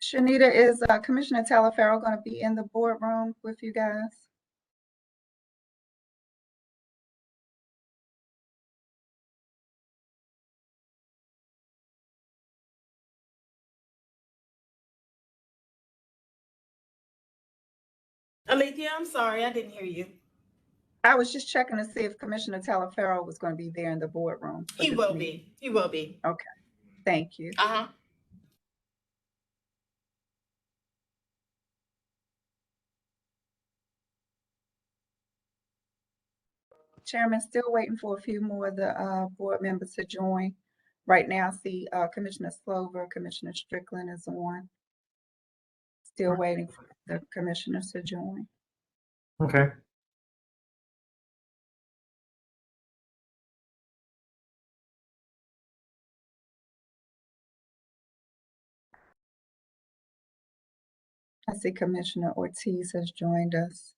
Shanita, is Commissioner Talaferro going to be in the boardroom with you guys? Alethea, I'm sorry, I didn't hear you. I was just checking to see if Commissioner Talaferro was going to be there in the boardroom. He will be. He will be. Okay, thank you. Chairman, still waiting for a few more of the board members to join. Right now, I see Commissioner Slover, Commissioner Strickland is on. Still waiting for the commissioners to join. Okay. I see Commissioner Ortiz has joined us.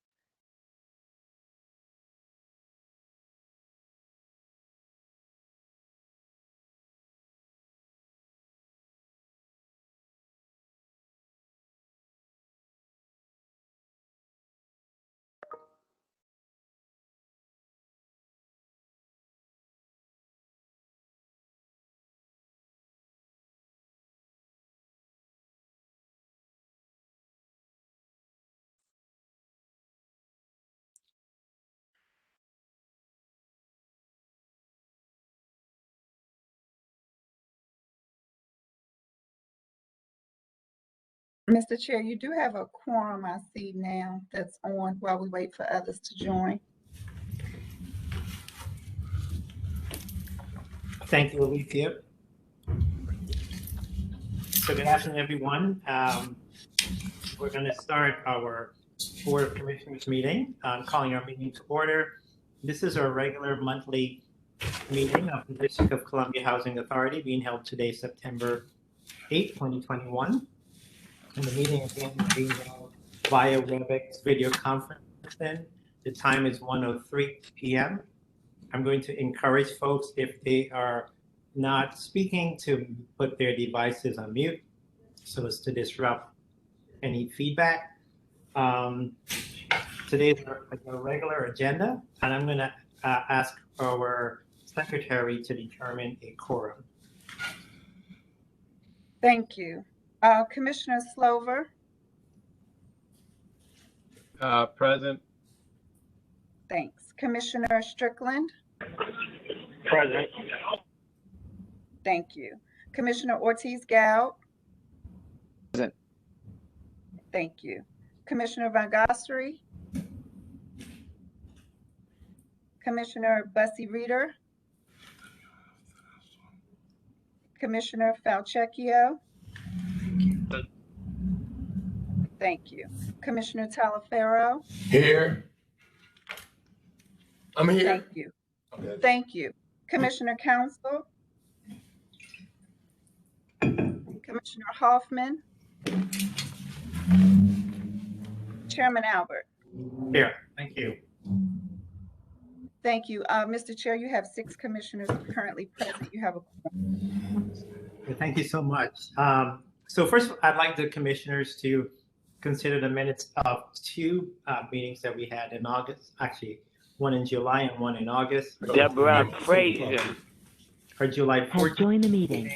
Mr. Chair, you do have a quorum I see now that's on while we wait for others to join. Thank you, Alethea. So good afternoon, everyone. We're going to start our Board of Commissioners meeting, calling our meeting to order. This is our regular monthly meeting of the District of Columbia Housing Authority being held today, September 8, 2021. And the meeting is being held via WebEx video conferencing. The time is 1:03 p.m. I'm going to encourage folks, if they are not speaking, to put their devices on mute so as to disrupt any feedback. Today's our regular agenda, and I'm going to ask our secretary to determine a quorum. Thank you. Commissioner Slover? Present. Thanks. Commissioner Strickland? Present. Thank you. Commissioner Ortiz-Goud? Present. Thank you. Commissioner Van Gossary? Commissioner Bussy Reeder? Commissioner Falchecchio? Thank you. Commissioner Talaferro? Here. I'm here. Thank you. Okay. Thank you. Commissioner Council? Commissioner Hoffman? Chairman Albert? Here, thank you. Thank you. Mr. Chair, you have 6 commissioners currently present. You have a quorum. Thank you so much. So first, I'd like the commissioners to consider the minutes of 2 meetings that we had in August, actually one in July and one in August. Deborah, praise him. Or July 14th. Join the meeting.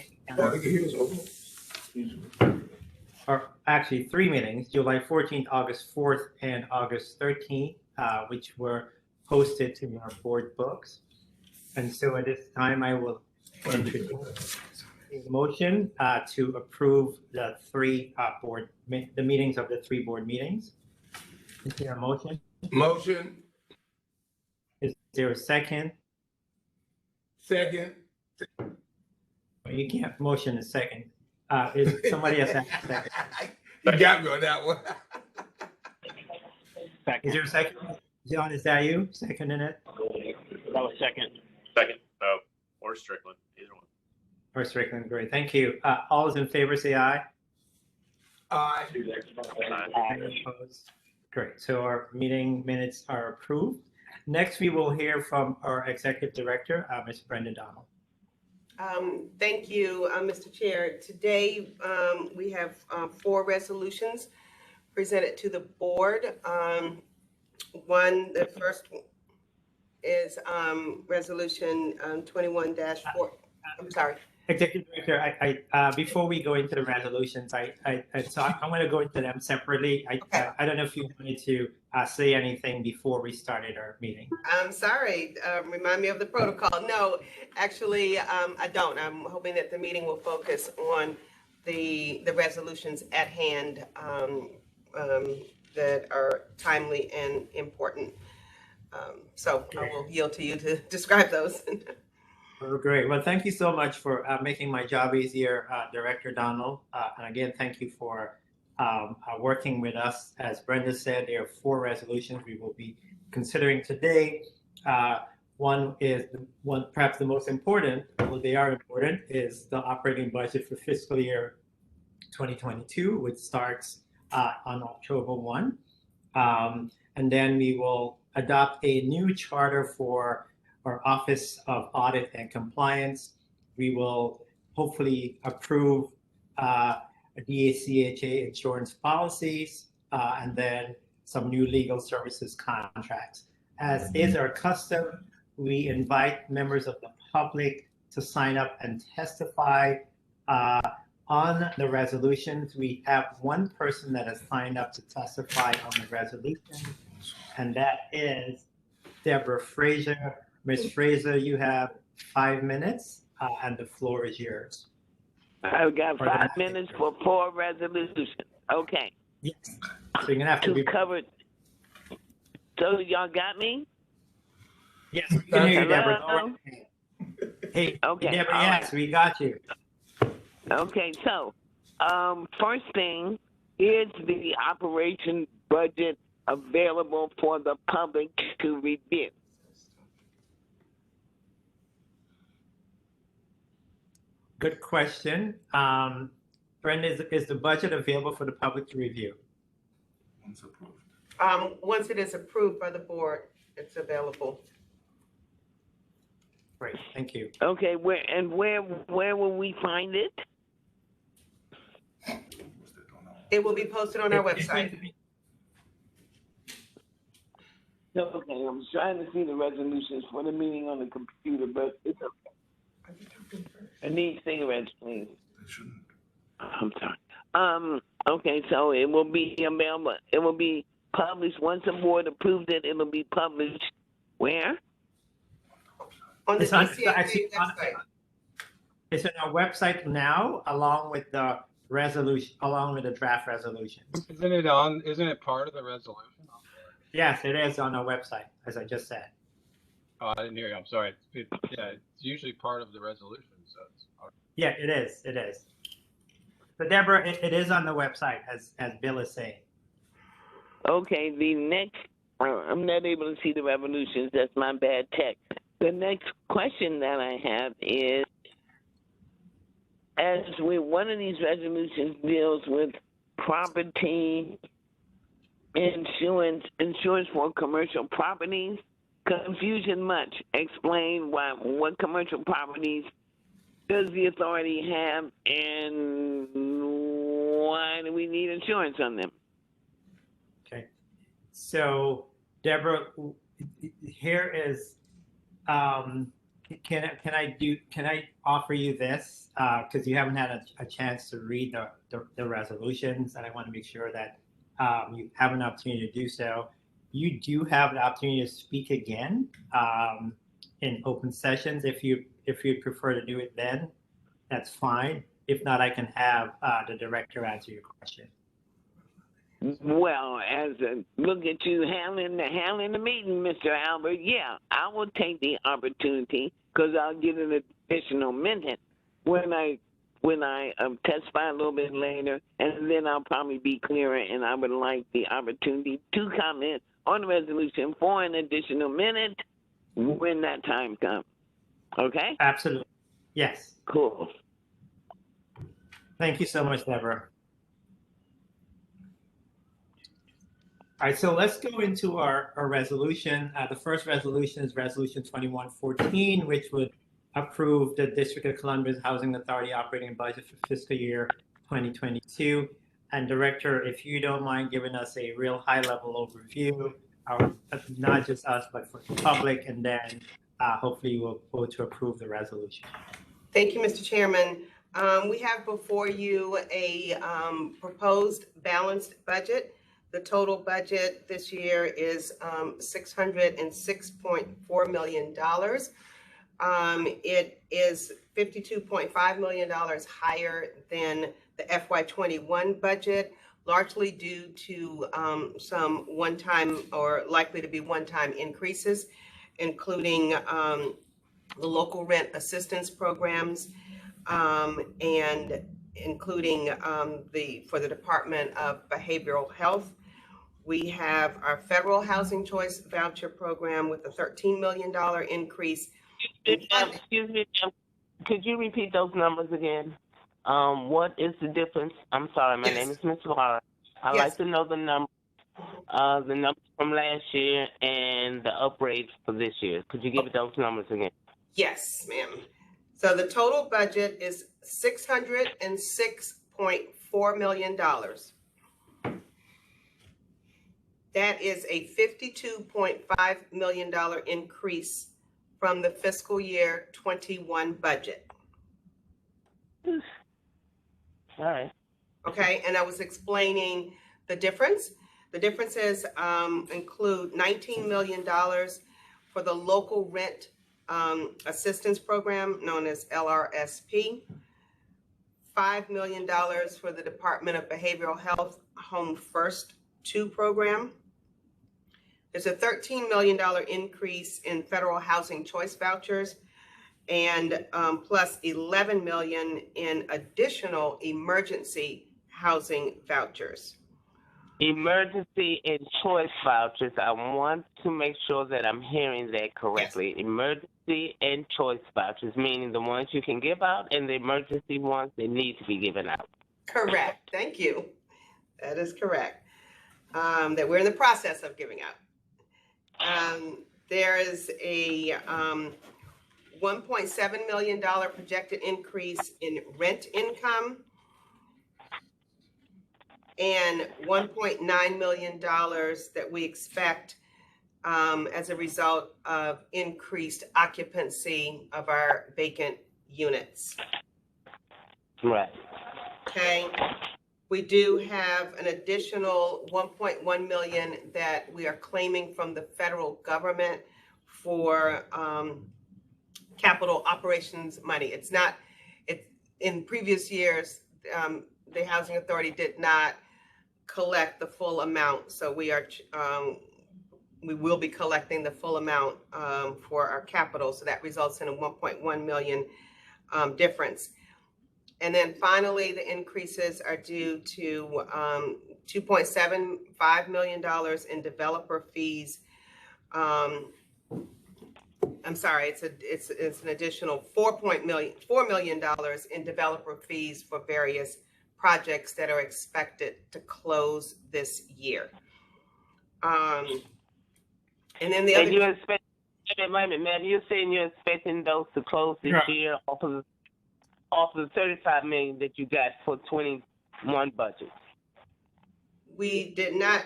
Or actually 3 meetings, July 14th, August 4th, and August 13th, which were posted to our board books. And so at this time, I will introduce a motion to approve the 3 the meetings of the 3 board meetings. Is there a motion? Motion. Is there a second? Second. You can't motion a second. Is somebody else have a second? You got me on that one. Is there a second? John, is that you seconding it? That was second. Second. Oh, or Strickland, either one. Or Strickland, great. Thank you. All those in favor say aye. Aye. Any opposed? Great. So our meeting minutes are approved. Next, we will hear from our executive director, Ms. Brenda Donald. Thank you, Mr. Chair. Today, we have 4 resolutions presented to the board. The first is Resolution 21-4. I'm sorry. Executive Director, before we go into the resolutions, I want to go into them separately. Okay. I don't know if you wanted to say anything before we started our meeting. I'm sorry. Remind me of the protocol. No, actually, I don't. I'm hoping that the meeting will focus on the resolutions at hand that are timely and important. So I will yield to you to describe those. Oh, great. Well, thank you so much for making my job easier, Director Donald. And again, thank you for working with us. As Brenda said, there are 4 resolutions we will be considering today. One is perhaps the most important, well, they are important, is the operating budget for fiscal year 2022, which starts on October 1. And then we will adopt a new charter for our Office of Audit and Compliance. We will hopefully approve DCHA insurance policies and then some new legal services contracts. As is our custom, we invite members of the public to sign up and testify on the resolutions. We have one person that has signed up to testify on the resolution, and that is Deborah Fraser. Ms. Fraser, you have 5 minutes, and the floor is yours. I've got 5 minutes for 4 resolutions. Okay. Yes. So you're gonna have to be covered. So y'all got me? Yes, we can hear you, Deborah. Hello? Hey, Okay, Deborah, all yes, we got you. Okay, so first thing is the operation budget available for the public to review. Good question. Brenda, is the budget available for the public to review? Once approved. Once it is approved by the board, it's available. Great, thank you. Okay, where will we find it? It will be posted on our website. Okay, I'm trying to see the resolutions for the meeting on the computer, but it's okay. I need cigarettes, please. I'm sorry. Okay, so it will be available. It will be published once the board approves it. It will be published where? On the It's on- DCHA actually on- website. It's on our website now, along with the resolution, along with the draft resolution. Isn't it part of the resolution? Yes, it is on our website, as I just said. Oh, I didn't hear you. I'm sorry. It's usually part of the resolution. So Yeah, it is. It is. So Deborah, it is on the website, as Bill is saying. Okay, the next, I'm not able to see the resolutions. That's my bad tech. The next question that I have is, as one of these resolutions deals with property insurance for commercial properties, confusion much. Explain what commercial properties does the authority have and why do we need insurance on them? Okay. So Deborah, here is, can I offer you this? Because you haven't had a chance to read the resolutions, and I want to make sure that you have an opportunity to do so. You do have the opportunity to speak again in open sessions. If you prefer to do it then, that's fine. If not, I can have the director answer your question. Well, look at you handling the meeting, Mr. Albert. Yeah, I will take the opportunity because I'll get an additional minute when I testify a little bit later, and then I'll probably be clearer, and I would like the opportunity to comment on the resolution for an additional minute when that time comes. Okay? Absolutely. Yes. Cool. Thank you so much, Deborah. All right, so let's go into our resolution. The first resolution is Resolution 2114, which would approve the District of Columbia's Housing Authority operating budget for fiscal year 2022. And Director, if you don't mind giving us a real high-level overview, not just us, but for the public, and then hopefully we'll vote to approve the resolution. Thank you, Mr. Chairman. We have before you a proposed balanced budget. The total budget this year is $606.4 million. It is $52.5 million higher than the FY21 budget, largely due to some one-time or likely to be one-time increases, including the local rent assistance programs, and including for the Department of Behavioral Health. We have our federal housing choice voucher program with a $13 million increase. Excuse me, ma'am. Could you repeat those numbers again? What is the difference? I'm sorry, my name is Ms. Laura. I'd like to know the numbers from last year and the upgrades for this year. Could you give me those numbers again? Yes, ma'am. So the total budget is $606.4 million. That is a $52.5 million increase from the fiscal year 21 budget. All right. Okay, and I was explaining the difference. The differences include $19 million for the local rent assistance program known as LRSP, $5 million for the Department of Behavioral Health Home First 2 program. There's a $13 million increase in federal housing choice vouchers, and plus $11 million in additional emergency housing vouchers. Emergency and choice vouchers. I want to make sure that I'm hearing that correctly. Yes. Emergency and choice vouchers, meaning the ones you can give out and the emergency ones that need to be given out. Correct. Thank you. That is correct. That we're in the process of giving out. There is a $1.7 million projected increase in rent income and $1.9 million that we expect as a result of increased occupancy of our vacant units. Right. Okay. We do have an additional $1.1 million that we are claiming from the federal government for capital operations money. It's in previous years, the Housing Authority did not collect the full amount. So we will be collecting the full amount for our capital. So that results in a $1.1 million difference. And then finally, the increases are due to $2.75 million in developer fees. I'm sorry, it's an additional $4 million in developer fees for various projects that are expected to close this year. And then the other. You expect, wait a minute, ma'am, you're saying you're expecting those to close this year off of the $35 million that you got for 21 budget? We did not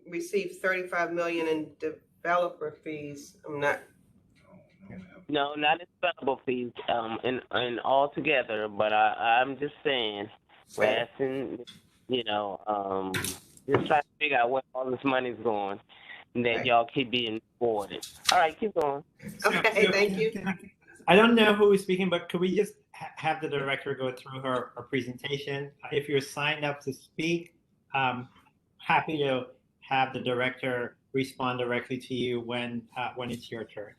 receive $35 million in developer fees. No, not in developer fees, and all together. But I'm just saying, we're asking, just trying to figure out where all this money's going, and that y'all keep being rewarded. All right, keep going. Okay, thank you. I don't know who is speaking, but could we just have the director go through her presentation? If you're signed up to speak, happy to have the director respond directly to you when it's your turn.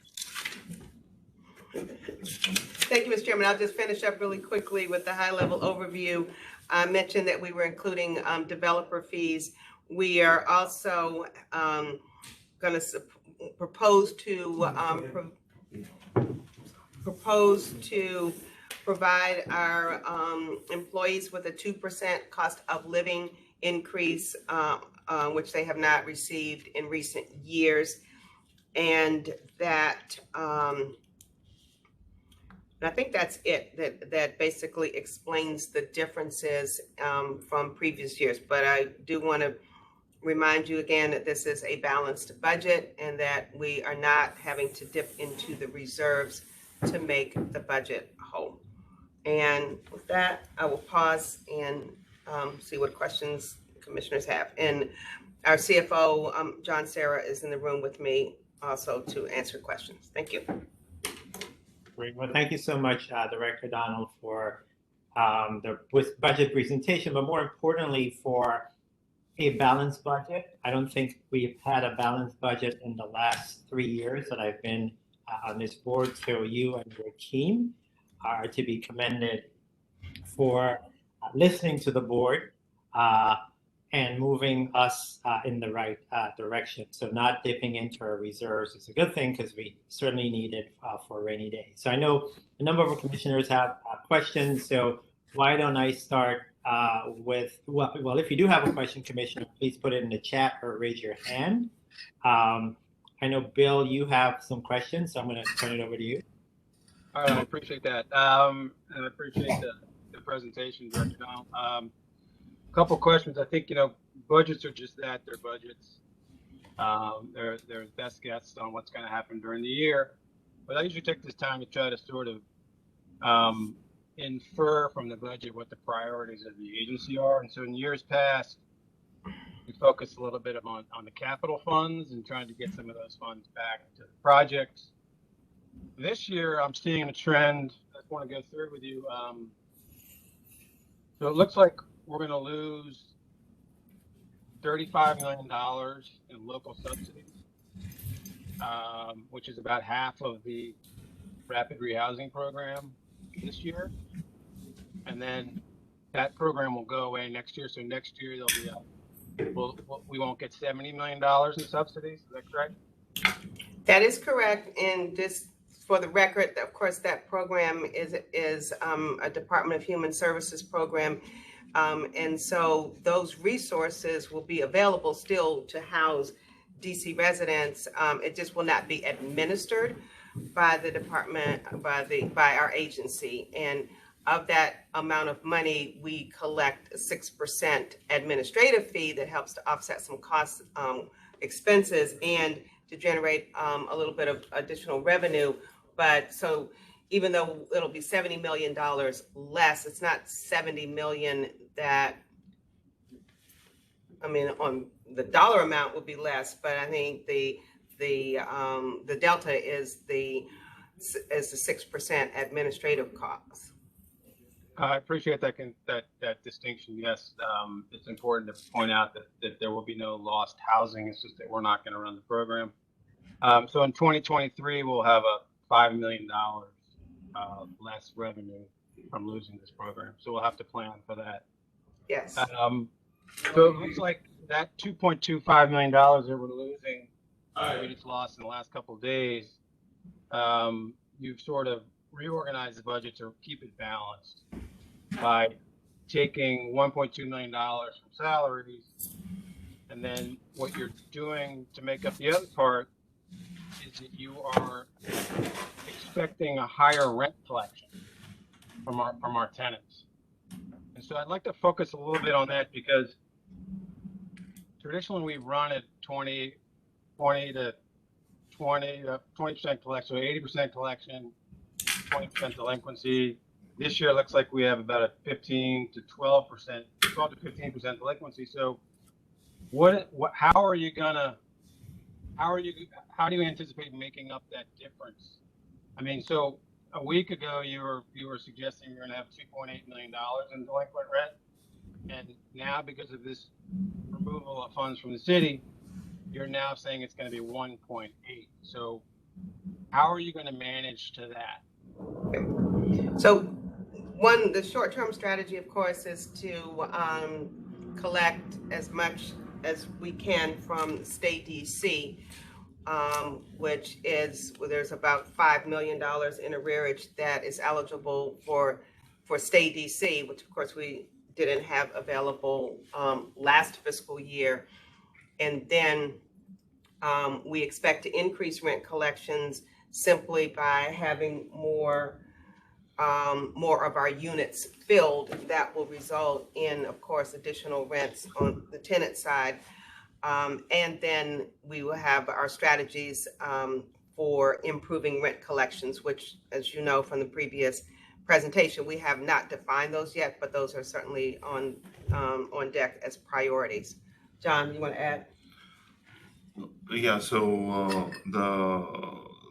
Thank you, Mr. Chairman. I'll just finish up really quickly with the high-level overview. I mentioned that we were including developer fees. We are also going to propose to provide our employees with a 2% cost of living increase, which they have not received in recent years, and that And I think that's it, that basically explains the differences from previous years. But I do want to remind you again that this is a balanced budget and that we are not having to dip into the reserves to make the budget whole. And with that, I will pause and see what questions commissioners have. And our CFO, John Sarah, is in the room with me also to answer questions. Thank you. Great. Well, thank you so much, Director Donald, for the budget presentation, but more importantly, for a balanced budget. I don't think we've had a balanced budget in the last 3 years that I've been on this board. So you and your team are to be commended for listening to the board and moving us in the right direction. So not dipping into our reserves is a good thing because we certainly need it for a rainy day. So I know a number of our commissioners have questions. So why don't I start with, well, if you do have a question, Commissioner, please put it in the chat or raise your hand. I know, Bill, you have some questions, so I'm going to turn it over to you. All right, I appreciate that. And I appreciate the presentation, Director Donald. A couple questions. I think, budgets are just that, they're budgets. They're best guess on what's going to happen during the year. But I usually take this time to try to sort of infer from the budget what the priorities of the agency are. And so in years past, we focused a little bit on the capital funds and trying to get some of those funds back to the projects. This year, I'm seeing a trend I want to go through with you. So it looks like we're going to lose $35 million in local subsidies, which is about half of the rapid rehousing program this year. And then that program will go away next year. So next year, there'll be we won't get $70 million in subsidies. Is that correct? That is correct. And just for the record, of course, that program is a Department of Human Services program. And so those resources will be available still to house DC residents. It just will not be administered by the department, by our agency. And of that amount of money, we collect a 6% administrative fee that helps to offset some costs, expenses, and to generate a little bit of additional revenue. But so even though it'll be $70 million less, it's not 70 million that, I mean, on the dollar amount would be less, but I think the delta is the 6% administrative costs. I appreciate that distinction. Yes, it's important to point out that there will be no lost housing. It's just that we're not going to run the program. So in 2023, we'll have a $5 million less revenue from losing this program. So we'll have to plan for that. Yes. So it looks like that $2.25 million that we're losing, we just lost in the last couple of days. You've sort of reorganized the budget to keep it balanced by taking $1.2 million from salaries, and then what you're doing to make up the other part is that you are expecting a higher rent collection from our tenants. And so I'd like to focus a little bit on that, because traditionally we've run at 20% collection, so 80% collection, 20% delinquency. This year it looks like we have about a 12 to 15% delinquency. So how do you anticipate making up that difference? I mean, so a week ago you were suggesting you're going to have $2.8 million in delinquent rent, and now because of this removal of funds from the city, you're now saying it's going to be 1.8. So how are you going to manage to that? So the short-term strategy, of course, is to collect as much as we can from state DC, which is, there's about $5 million in arrearage that is eligible for state DC, which of course we didn't have available last fiscal year. And then we expect to increase rent collections simply by having more more of our units filled, that will result in, of course, additional rents on the tenant side. And then we will have our strategies for improving rent collections, which, as you know from the previous presentation, we have not defined those yet, but those are certainly on deck as priorities. John, you want to add? Yeah, so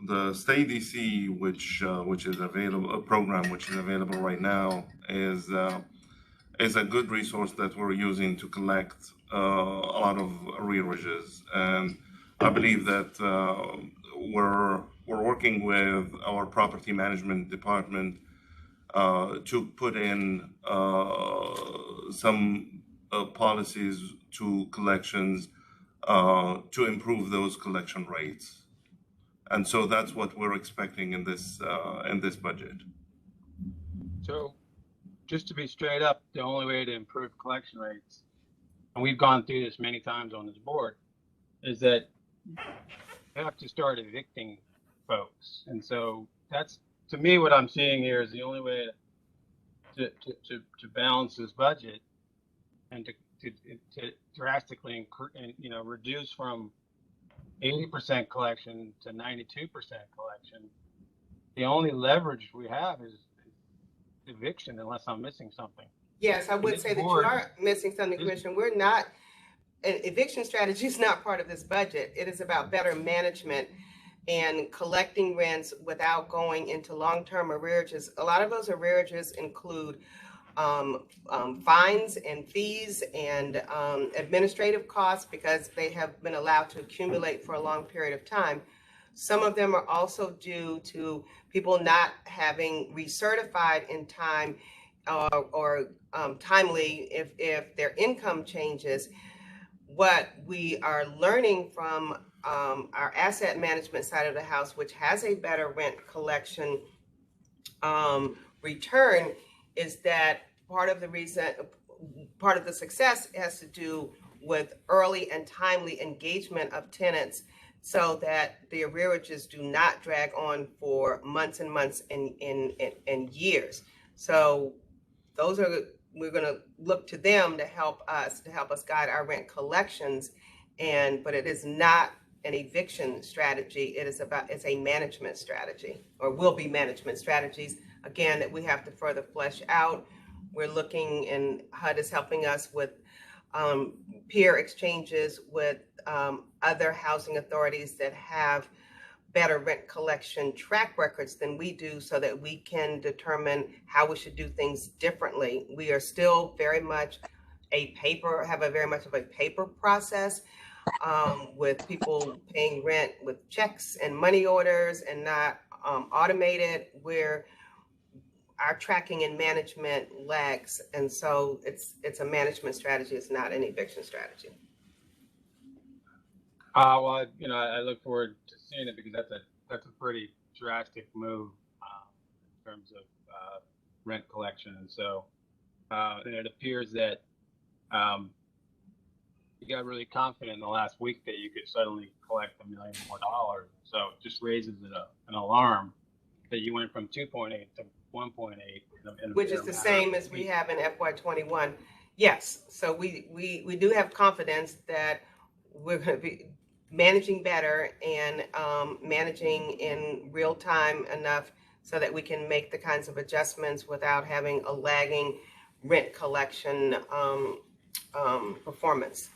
the Stay DC, which is available, a program which is available right now, is a good resource that we're using to collect a lot of arrearages, and I believe that we're working with our property management department to put in some policies to collections to improve those collection rates. And so that's what we're expecting in this budget. So just to be straight up, the only way to improve collection rates, and we've gone through this many times on this board, is that you have to start evicting folks. And so that's, to me, what I'm seeing here is the only way to balance this budget and to drastically reduce from 80% collection to 92% collection. The only leverage we have is eviction, unless I'm missing something. Yes, I would say that you are missing something, Commissioner. We're not, an eviction strategy is not part of this budget. It is about better management and collecting rents without going into long-term arrearages. A lot of those arrearages include fines and fees and administrative costs because they have been allowed to accumulate for a long period of time. Some of them are also due to people not having recertified in time or timely if their income changes. What we are learning from our asset management side of the house, which has a better rent collection return, is that part of the success has to do with early and timely engagement of tenants so that the arrearages do not drag on for months and months and years. So those are, we're going to look to them to help us guide our rent collections, but it is not an eviction strategy. It's a management strategy, or will be management strategies, again, that we have to further flesh out. We're looking, and HUD is helping us with peer exchanges with other housing authorities that have better rent collection track records than we do, so that we can determine how we should do things differently. We are still very much have a very much of a paper process with people paying rent with checks and money orders and not automated, where our tracking and management lags. And so it's a management strategy. It's not an eviction strategy. Well, I look forward to seeing it, because that's a pretty drastic move in terms of rent collection. And so and it appears that you got really confident in the last week that you could suddenly collect $1 million more. So it just raises an alarm that you went from 2.8 to 1.8, which is the same as we have in FY21. Yes, so we do have confidence that we're going to be managing better and managing in real time enough so that we can make the kinds of adjustments without having a lagging rent collection performance.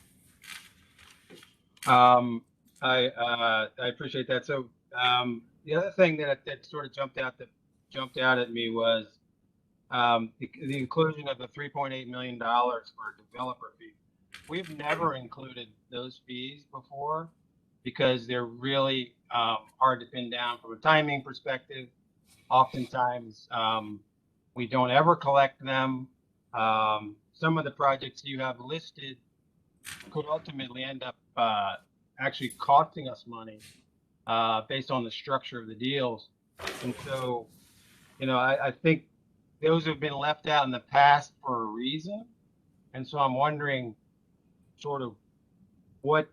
I appreciate that. So the other thing that sort of jumped out at me was the inclusion of the $3.8 million for developer fees. We've never included those fees before because they're really hard to pin down from a timing perspective. Oftentimes, we don't ever collect them. Some of the projects you have listed could ultimately end up actually costing us money based on the structure of the deals. And so, I think those have been left out in the past for a reason. And so I'm wondering sort of what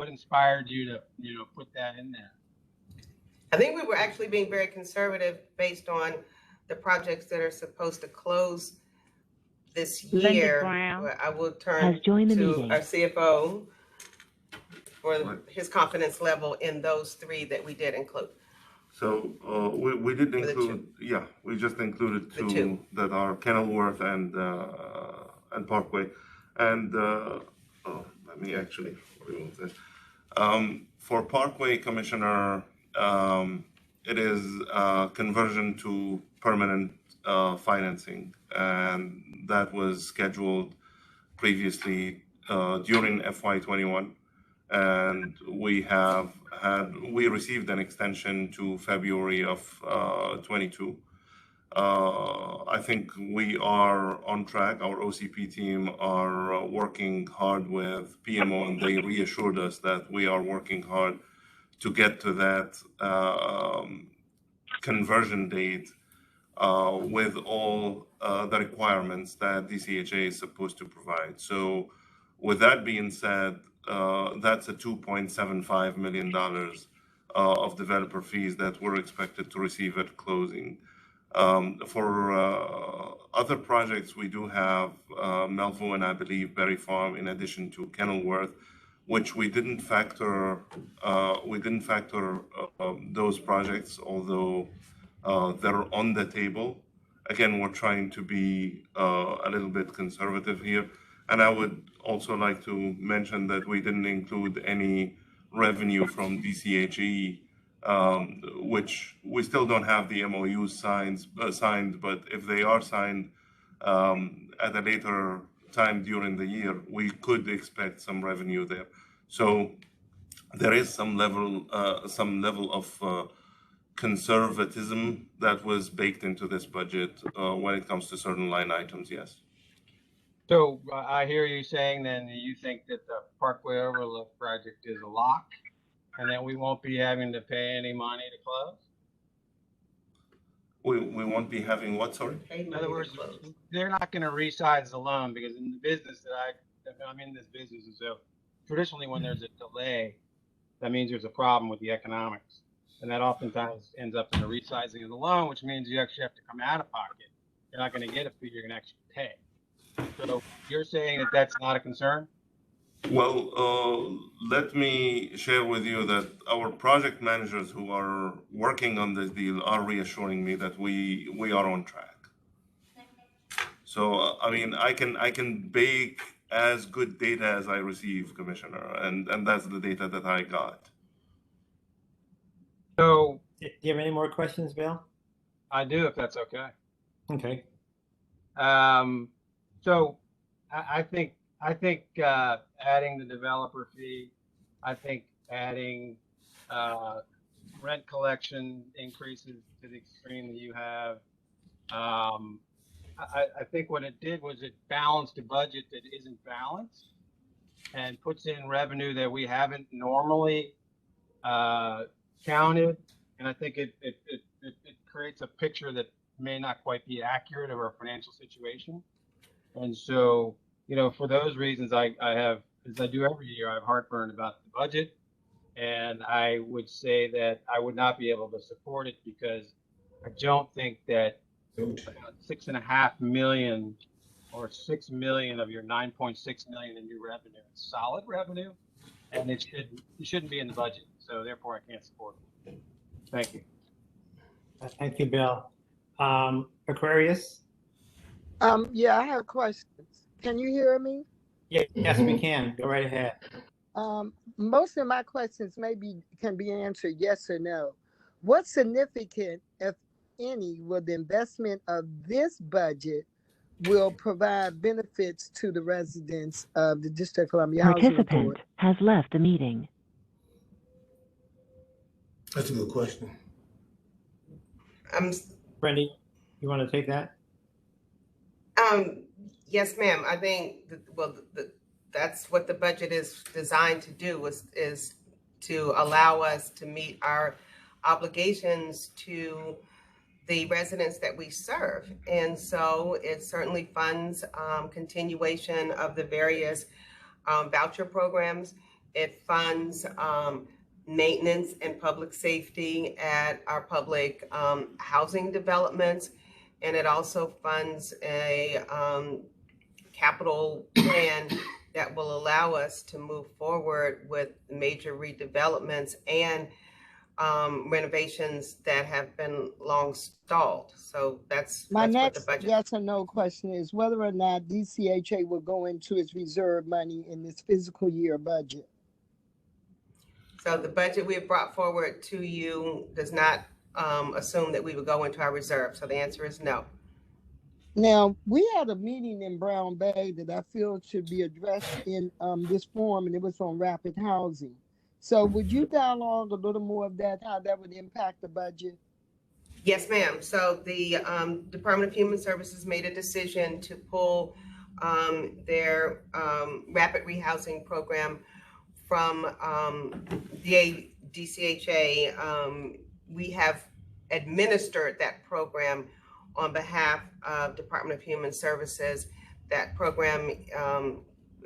inspired you to, put that in there? I think we were actually being very conservative based on the projects that are supposed to close this Linda year, Brown I will turn has joined the to meeting. our CFO for his confidence level in those three that we did include. So we did For the include, yeah, we just included The two two. that are Kenilworth and Parkway. And let me actually remove this. For Parkway, Commissioner, it is conversion to permanent financing, and that was scheduled previously during FY21, and we received an extension to February of 22. I think we are on track. Our OCP team are working hard with PMO, and they reassured us that we are working hard to get to that conversion date with all the requirements that DCHA is supposed to provide. So with that being said, that's a $2.75 million of developer fees that we're expected to receive at closing. For other projects, we do have Melville and I believe Berry Farm, in addition to Kenilworth, which we didn't factor. Those projects, although they're on the table. Again, we're trying to be a little bit conservative here. And I would also like to mention that we didn't include any revenue from DCHA, which we still don't have the MOUs signed, but if they are signed at a later time during the year, we could expect some revenue there. So there is some level of conservatism that was baked into this budget when it comes to certain line items, yes. So I hear you saying then that you think that the Parkway Overlook project is a lock and that we won't be having to pay any money to close? We won't be having what, sorry? In other words, they're not going to resize the loan because in the business that I'm in this business, and so traditionally when there's a delay, that means there's a problem with the economics. And that oftentimes ends up in the resizing of the loan, which means you actually have to come out of pocket. You're not going to get a fee, you're going to actually pay. So you're saying that that's not a concern? Well, let me share with you that our project managers who are working on this deal are reassuring me that we are on track. So, I mean, I can bake as good data as I receive, Commissioner, and that's the data that I got. So Do you have any more questions, Bill? I do, if that's okay. Okay. So I think adding the developer fee, I think adding rent collection increases to the extreme that you have. I think what it did was it balanced a budget that isn't balanced and puts in revenue that we haven't normally counted. And I think it creates a picture that may not quite be accurate of our financial situation. And so, you know, for those reasons, I have, as I do every year, I have heartburn about the budget. And I would say that I would not be able to support it because I don't think that $6.5 million or 6 million of your 9.6 million in new revenue is solid revenue, and it shouldn't be in the budget. So therefore, I can't support it. Thank you. Thank you, Bill. Aquarius? Yeah, I have questions. Can you hear me? Yeah, yes, we can. Go right ahead. Most of my questions can be answered yes or no. What significant, if any, will the investment of this budget will provide benefits to the residents of the District of Columbia Housing Participant Authority? has left the meeting. That's a good question. Brandy, you want to take that? Yes, ma'am. I think that's what the budget is designed to do, is to allow us to meet our obligations to the residents that we serve. And so it certainly funds continuation of the various voucher programs. It funds maintenance and public safety at our public housing developments. and it also funds a capital plan that will allow us to move forward with major redevelopments and renovations that have been long stalled. So that's My what the next budget. yes or no question is whether or not DCHA will go into its reserve money in this fiscal year budget. So the budget we have brought forward to you does not assume that we would go into our reserve. So the answer is no. Now, we had a meeting in Brown Bay that I feel should be addressed in this forum, and it was on rapid housing. So would you dialogue a little more of that, how that would impact the budget? Yes, ma'am. So the Department of Human Services made a decision to pull their rapid rehousing program from DCHA. We have administered that program on behalf of Department of Human Services. That program,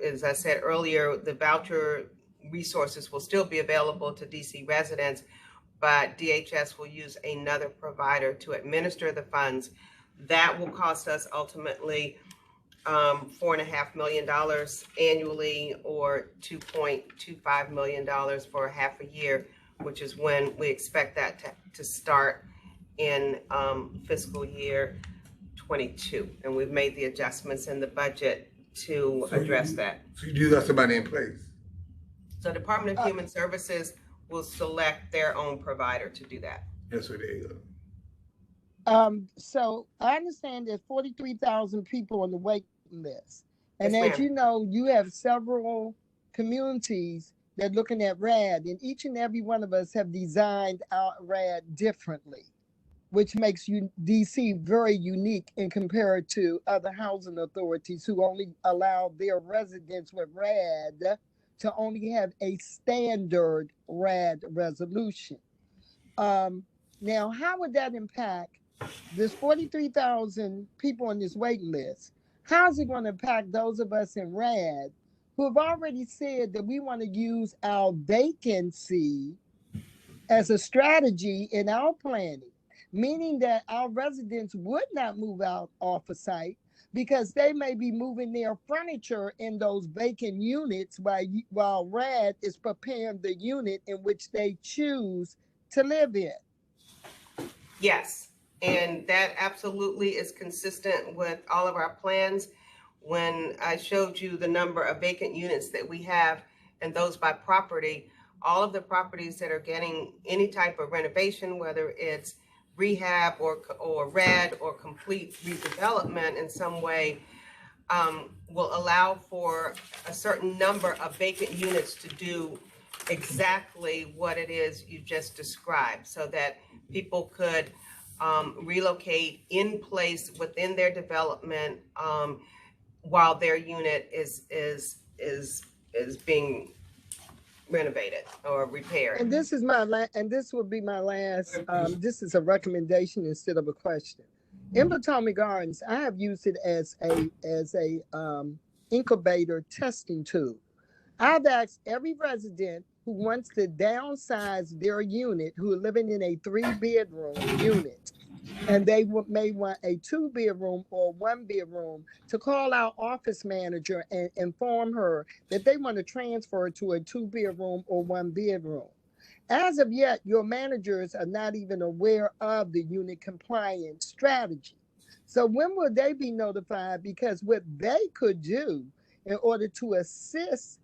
as I said earlier, the voucher resources will still be available to DC residents, but DHS will use another provider to administer the funds. That will cost us ultimately $4.5 million annually, or $2.25 million for half a year, which is when we expect that to start in fiscal year 22. And we've made the adjustments in the budget to address that. So you do got somebody in place? So Department of Human Services will select their own provider to do that. Yes, sir, there you go. So I understand there's 43,000 people on the wait list. And Yes, as ma'am. you know, you have several communities that are looking at RAD, and each and every one of us have designed our RAD differently, which makes DC very unique in compared to other housing authorities who only allow their residents with RAD to only have a standard RAD resolution. Now, how would that impact this 43,000 people on this waiting list? How's it going to impact those of us in RAD who have already said that we want to use our vacancy as a strategy in our planning, meaning that our residents would not move out off a site because they may be moving their furniture in those vacant units while RAD is preparing the unit in which they choose to live in. Yes, and that absolutely is consistent with all of our plans. When I showed you the number of vacant units that we have and those by property, all of the properties that are getting any type of renovation, whether it's rehab or RAD or complete redevelopment in some way, will allow for a certain number of vacant units to do exactly what it is you just described, so that people could relocate in place within their development while their unit is being renovated or repaired. And this is and this will be my last. This is a recommendation instead of a question. In Potomac Gardens, I have used it as a incubator testing tool. I've asked every resident who wants to downsize their unit, who are living in a 3-bedroom unit, and they may want a 2-bedroom or 1-bedroom, to call our office manager and inform her that they want to transfer to a 2-bedroom or 1-bedroom. As of yet, your managers are not even aware of the unit compliance strategy. So when will they be notified? Because what they could do in order to assist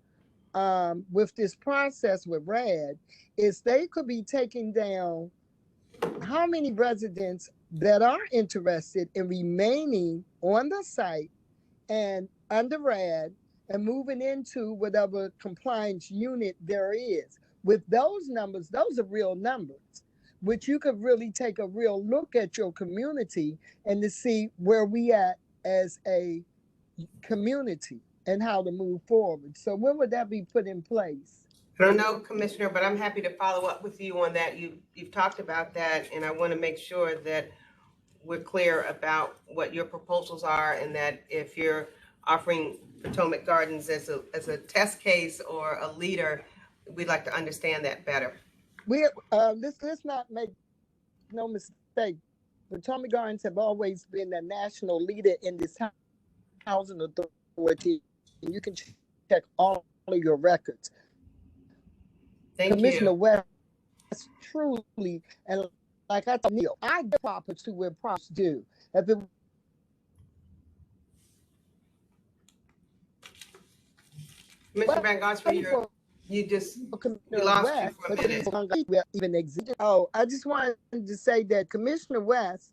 with this process with RAD is they could be taking down how many residents that are interested in remaining on the site and under RAD and moving into whatever compliance unit there is. With those numbers, those are real numbers, which you could really take a real look at your community and to see where we at as a community and how to move forward. So when would that be put in place? I don't know, Commissioner, but I'm happy to follow up with you on that. You've talked about that, and I want to make sure that we're clear about what your proposals are, and that if you're offering Potomac Gardens as a test case or a leader, we'd like to understand that better. Let's not make no mistake. Potomac Gardens have always been a national leader in this housing authority, and you can check all of your records. Thank Commissioner you. West truly, and like I told Neil, I give proper to where props do. If it Mr. Van Gosper, you we lost you for a minute. Even exist. Oh, I just wanted to say that Commissioner West,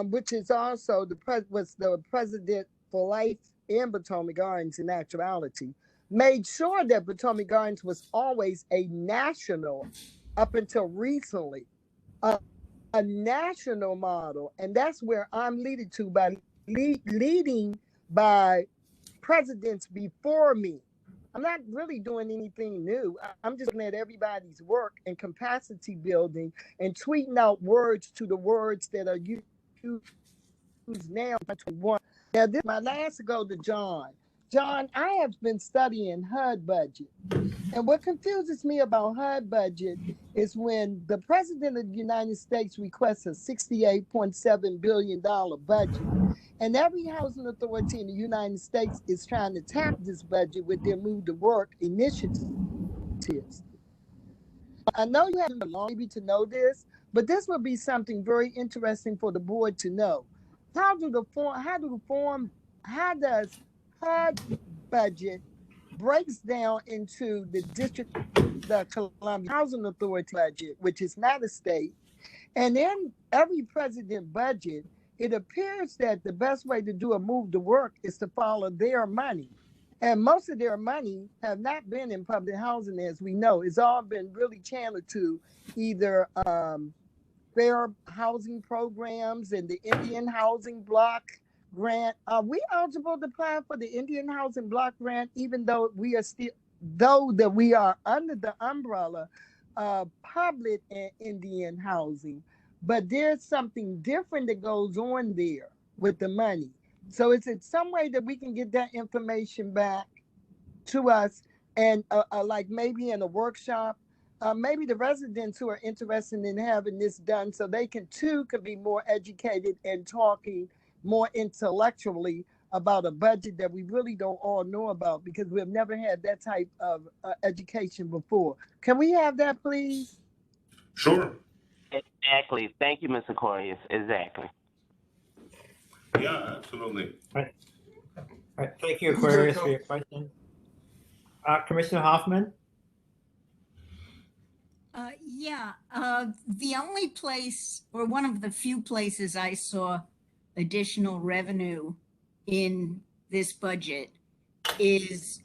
which is also was the president for life in Potomac Gardens in actuality, made sure that Potomac Gardens was always a national, up until recently, a national model. And that's where I'm leading to by leading by presidents before me. I'm not really doing anything new. I'm just looking at everybody's work and capacity building and tweeting out words to the words that are used now. Now, this my last go to John. John, I have been studying HUD budget. And what confuses me about HUD budget is when the President of the United States requests a $68.7 billion budget, and every housing authority in the United States is trying to tap this budget with their Move to Work initiatives. I know you haven't long maybe to know this, but this would be something very interesting for the board to know. How does HUD budget breaks down into the District of Columbia Housing Authority budget, which is not a state, and in every president budget, it appears that the best way to do a move to work is to follow their money. And most of their money have not been in public housing, as we know. It's all been really channeled to either fair housing programs and the Indian Housing Block Grant. Are we eligible to apply for the Indian Housing Block Grant, even though we are under the umbrella of public and Indian housing? But there's something different that goes on there with the money. So is it some way that we can get that information back to us and like maybe in a workshop, maybe the residents who are interested in having this done so they can be more educated and talking more intellectually about a budget that we really don't all know about because we've never had that type of education before. Can we have that, please? Sure. Exactly. Thank you, Mr. Corey. Exactly. Yeah, absolutely. All right. Thank you, Aquarius, for your question. Commissioner Hoffman? The only place, or one of the few places I saw additional revenue in this budget is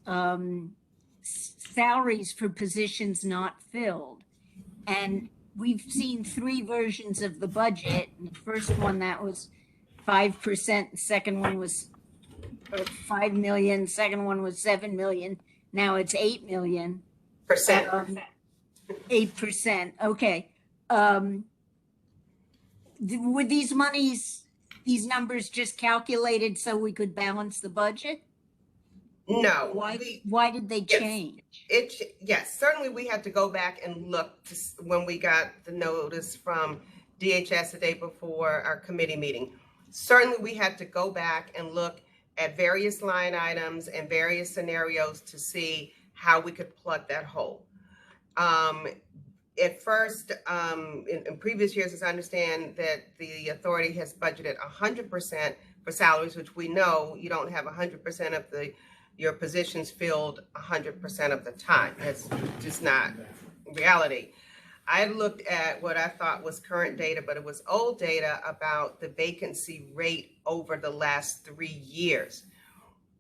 salaries for positions not filled. And we've seen three versions of the budget. And the first one, that was 5%. The second one was 5 million. Second one was 7 million. Now it's 8 million. 8%. Okay. Were these numbers just calculated so we could balance the budget? No. Why did they change? Yes, certainly we had to go back and look when we got the notice from DHS the day before our committee meeting. Certainly we had to go back and look at various line items and various scenarios to see how we could plug that hole. At first, in previous years, as I understand that the authority has budgeted 100% for salaries, which we know you don't have 100% of your positions filled 100% of the time. That's just not reality. I looked at what I thought was current data, but it was old data about the vacancy rate over the last 3 years.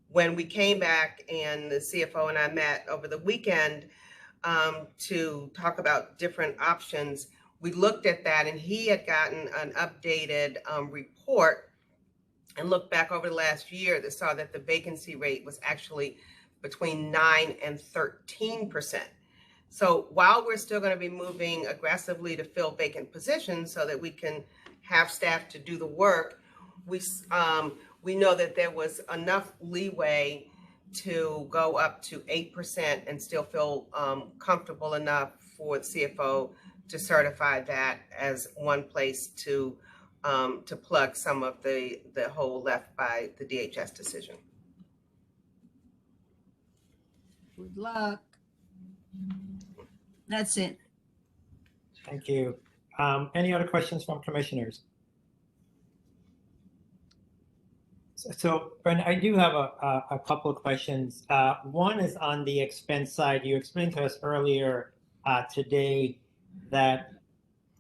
When we came back and the CFO and I met over the weekend to talk about different options, we looked at that and he had gotten an updated report and looked back over the last year that saw that the vacancy rate was actually between 9 and 13%. So while we're still going to be moving aggressively to fill vacant positions so that we can have staff to do the work, we know that there was enough leeway to go up to 8% and still feel comfortable enough for the CFO to certify that as one place to to plug some of the hole left by the DHS decision. Good luck. That's it. Thank you. Any other questions from commissioners? So, Brenda, I do have a couple of questions. One is on the expense side. You explained to us earlier today that,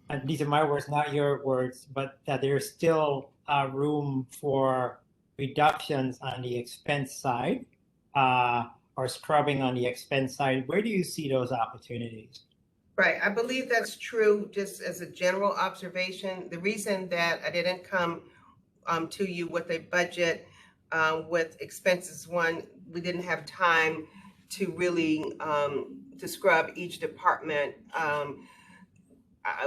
and these are my words, not your words, but that there's still room for reductions on the expense side or scrubbing on the expense side. Where do you see those opportunities? Right, I believe that's true, just as a general observation. The reason that I didn't come to you with a budget with expenses, one, we didn't have time to really to scrub each department.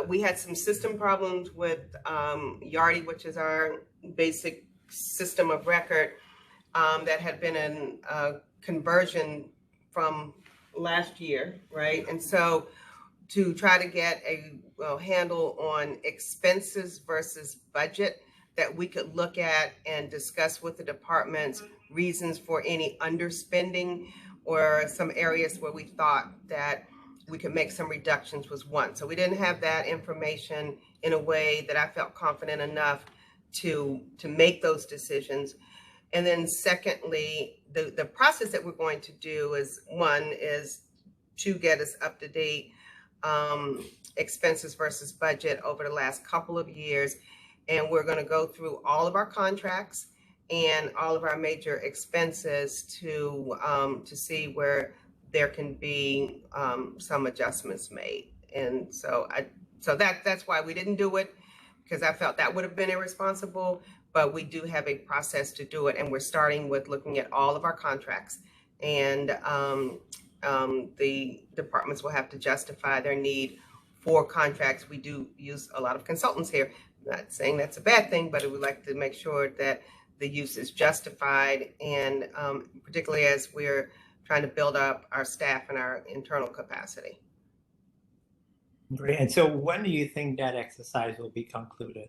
We had some system problems with Yardi, which is our basic system of record, that had been in conversion from last year, right? And so to try to get a handle on expenses versus budget that we could look at and discuss with the departments reasons for any underspending or some areas where we thought that we could make some reductions was one. So we didn't have that information in a way that I felt confident enough to make those decisions. And then secondly, the process that we're going to do is, one is to get us up to date expenses versus budget over the last couple of years. And we're going to go through all of our contracts and all of our major expenses to see where there can be some adjustments made. And so that's why we didn't do it, because I felt that would have been irresponsible, but we do have a process to do it. And we're starting with looking at all of our contracts, and the departments will have to justify their need for contracts. We do use a lot of consultants here. I'm not saying that's a bad thing, but we would like to make sure that the use is justified, and particularly as we're trying to build up our staff and our internal capacity. Great. And so when do you think that exercise will be concluded?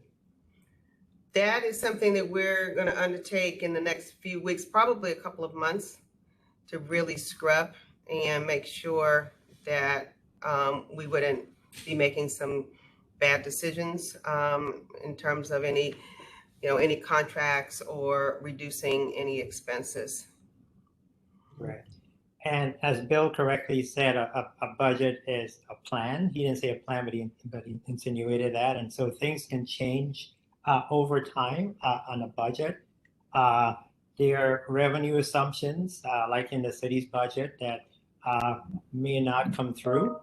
That is something that we're going to undertake in the next few weeks, probably a couple of months, to really scrub and make sure that we wouldn't be making some bad decisions in terms of any contracts or reducing any expenses. Right. And as Bill correctly said, a budget is a plan. He didn't say a plan, but he insinuated that. And so things can change over time on a budget. There are revenue assumptions, like in the city's budget, that may not come through.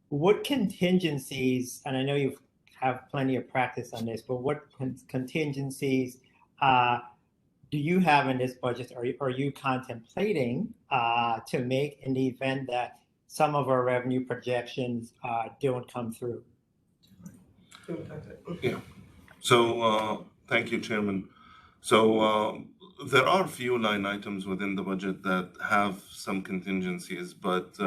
What contingencies, and I know you have plenty of practice on this, but what contingencies do you have in this budget, or are you contemplating to make in the event that some of our revenue projections don't come through? Yeah. So thank you, Chairman. So there are a few line items within the budget that have some contingencies, but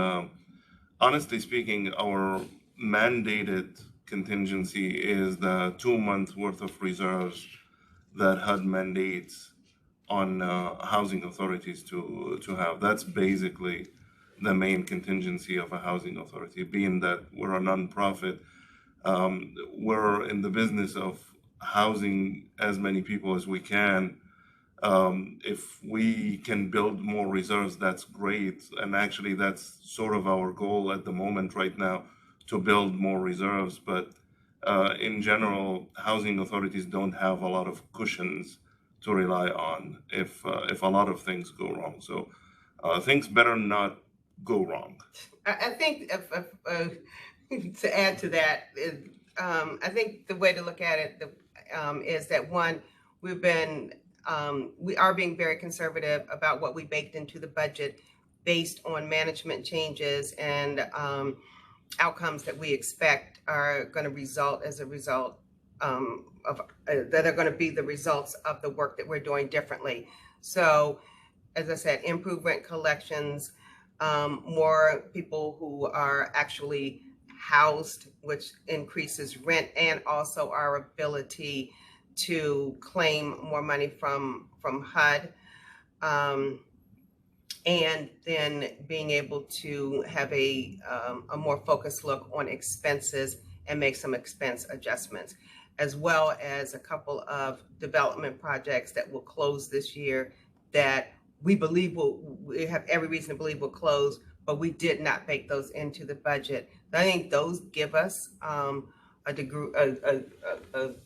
honestly speaking, our mandated contingency is the 2 month worth of reserves that HUD mandates on housing authorities to have. That's basically the main contingency of a housing authority, being that we're a nonprofit. We're in the business of housing as many people as we can. If we can build more reserves, that's great. And actually, that's sort of our goal at the moment right now, to build more reserves. But in general, housing authorities don't have a lot of cushions to rely on if a lot of things go wrong. So things better not go wrong. I think to add to that, I think the way to look at it is that, one, we are being very conservative about what we baked into the budget based on management changes and outcomes that we expect are going to result as a result that are going to be the results of the work that we're doing differently. So, as I said, improved rent collections, more people who are actually housed, which increases rent, and also our ability to claim more money from HUD. And then being able to have a more focused look on expenses and make some expense adjustments, as well as a couple of development projects that will close this year that we have every reason to believe will close, but we did not bake those into the budget. I think those give us a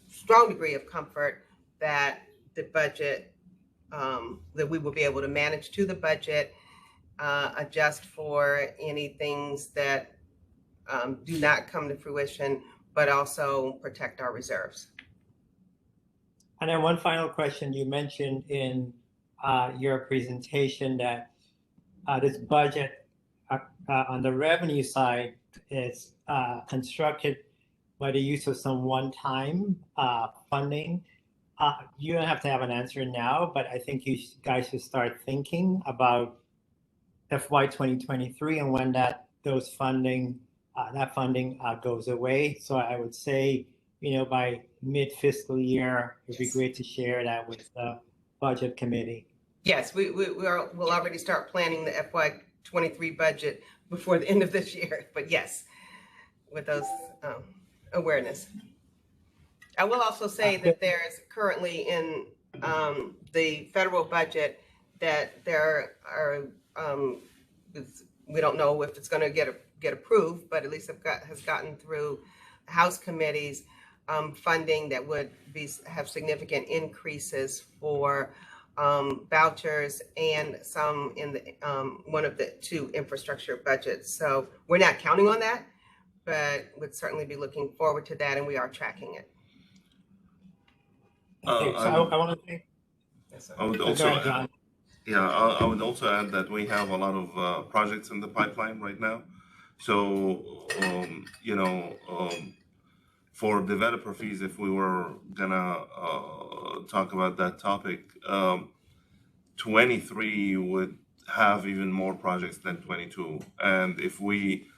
strong degree of comfort that the budget, that we will be able to manage to the budget, adjust for any things that do not come to fruition, but also protect our reserves. And then one final question. You mentioned in your presentation that this budget on the revenue side is constructed by the use of some one-time funding. You don't have to have an answer now, but I think you guys should start thinking about FY 2023 and when that funding goes away. So I would say, by mid-fiscal year, it'd be great to share that with the budget committee. Yes, we'll already start planning the FY 23 budget before the end of this year. But yes, with those awareness. I will also say that there is currently in the federal budget that there are, we don't know if it's going to get approved, but at least has gotten through House committees, funding that would have significant increases for vouchers and some in the one of the two infrastructure budgets. So we're not counting on that, but would certainly be looking forward to that, and we are tracking it. Okay, so I want to thank. I would also add, I would also add that we have a lot of projects in the pipeline right now. So, for developer fees, if we were gonna talk about that topic, 23 would have even more projects than 22. And if we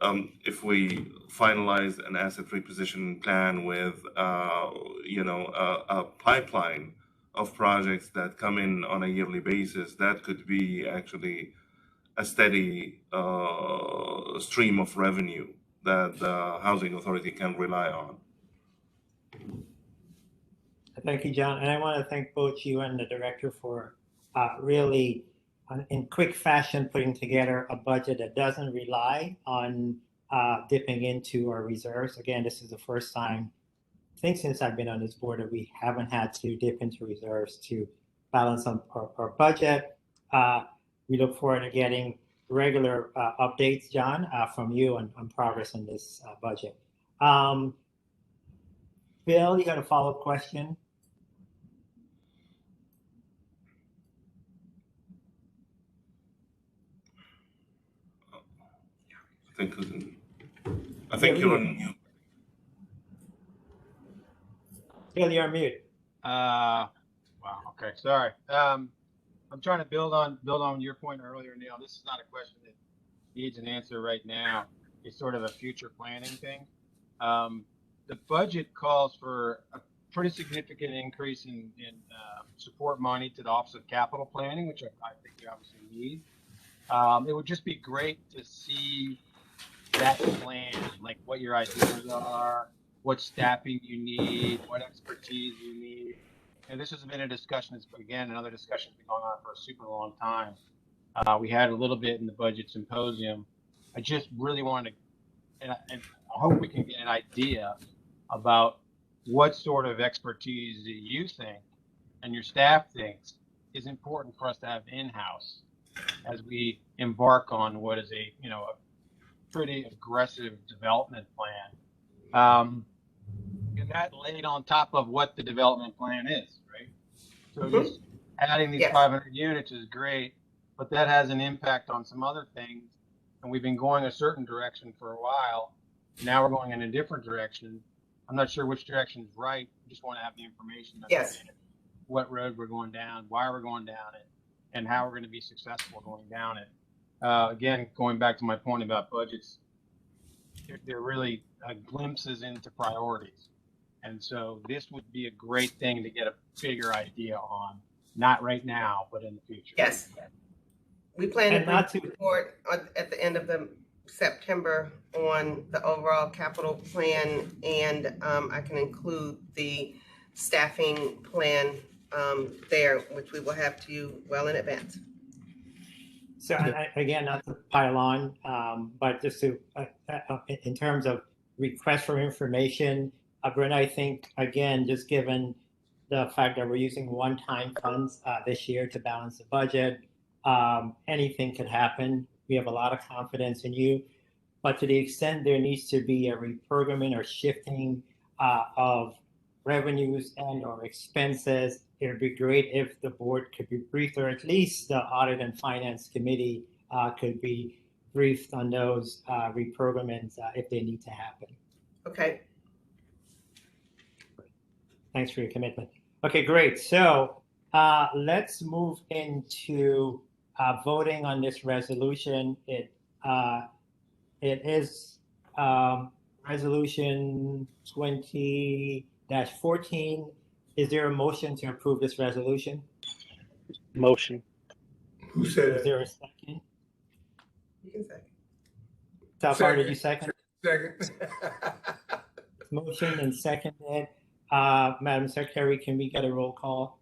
finalize an asset repositioning plan with, a pipeline of projects that come in on a yearly basis, that could be actually a steady stream of revenue that the Housing Authority can rely on. Thank you, John. And I want to thank both you and the director for really, in quick fashion, putting together a budget that doesn't rely on dipping into our reserves. Again, this is the first time, I think since I've been on this board, that we haven't had to dip into reserves to balance our budget. We look forward to getting regular updates, John, from you on progress in this budget. Bill, you got a follow-up question? I think you're on mute. Bill, you're on mute. Wow. Okay. Sorry. I'm trying to build on your point earlier, Neil. This is not a question that needs an answer right now. It's sort of a future planning thing. The budget calls for a pretty significant increase in support money to the Office of Capital Planning, which I think we obviously need. It would just be great to see that plan, like what your ideas are, what staffing you need, what expertise you need. And this has been a discussion, another discussion that's been going on for a super long time. We had a little bit in the budget symposium. I just really want to, and I hope we can get an idea about what sort of expertise that you think and your staff thinks is important for us to have in-house as we embark on what is a pretty aggressive development plan. And that laid on top of what the development plan is, right? So just adding these 500 units is great, but that has an impact on some other things. And we've been going a certain direction for a while. Now we're going in a different direction. I'm not sure which direction is right. I just want to have the information. What road we're going down, why we're going down it, and how we're going to be successful going down it. Again, going back to my point about budgets, they're really glimpses into priorities. And so this would be a great thing to get a bigger idea on, not right now, but in the future. Yes. We plan And to not bring to- a report at the end of the September on the overall capital plan, and I can include the staffing plan there, which we will have to you well in advance. So again, not to pile on, but just to, in terms of requests for information, Brenda, I think, again, just given the fact that we're using one-time funds this year to balance the budget, anything could happen. We have a lot of confidence in you. But to the extent there needs to be a reprogramming or shifting of revenues and or expenses, it would be great if the board could be briefed, or at least the Audit and Finance Committee could be briefed on those reprogrammings if they need to happen. Okay. Thanks for your commitment. Okay, great. So let's move into voting on this resolution. It is resolution 20-14. Is there a motion to approve this resolution? Motion. Who said Is it? there a second? You can say. Safar, did you second? Second. Motion and seconded. Madam Secretary, can we get a roll call?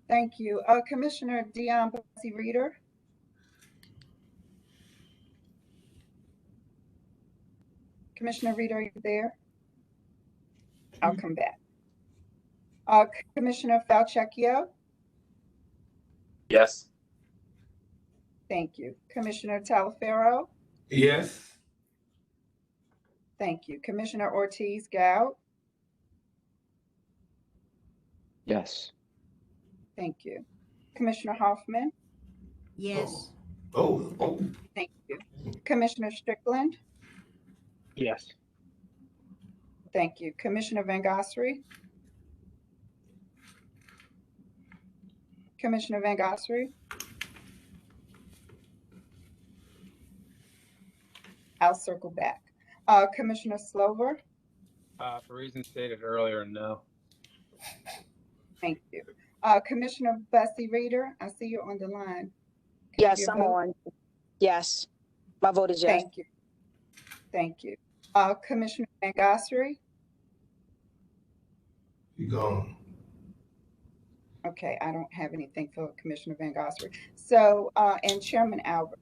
Thank you. Commissioner Dion Bussey Reader. Commissioner Reader, are you there? I'll come back. Commissioner Falchecchio. Yes. Thank you. Commissioner Talaferro. Yes. Thank you. Commissioner Ortiz Gow. Yes. Thank you. Commissioner Hoffman. Yes. Oh. Thank you. Commissioner Strickland. Yes. Thank you. Commissioner Van Gossary. Commissioner Van Gossary. I'll circle back. Commissioner Slover. For reasons stated earlier, no. Thank you. Commissioner Bussey Reader, I see you're on the line. Yes, I'm on. Yes, my vote is yes. Thank you. Thank you. Commissioner Van Gossary. You gone. Okay, I don't have anything for Commissioner Van Gossary. So, and Chairman Albert.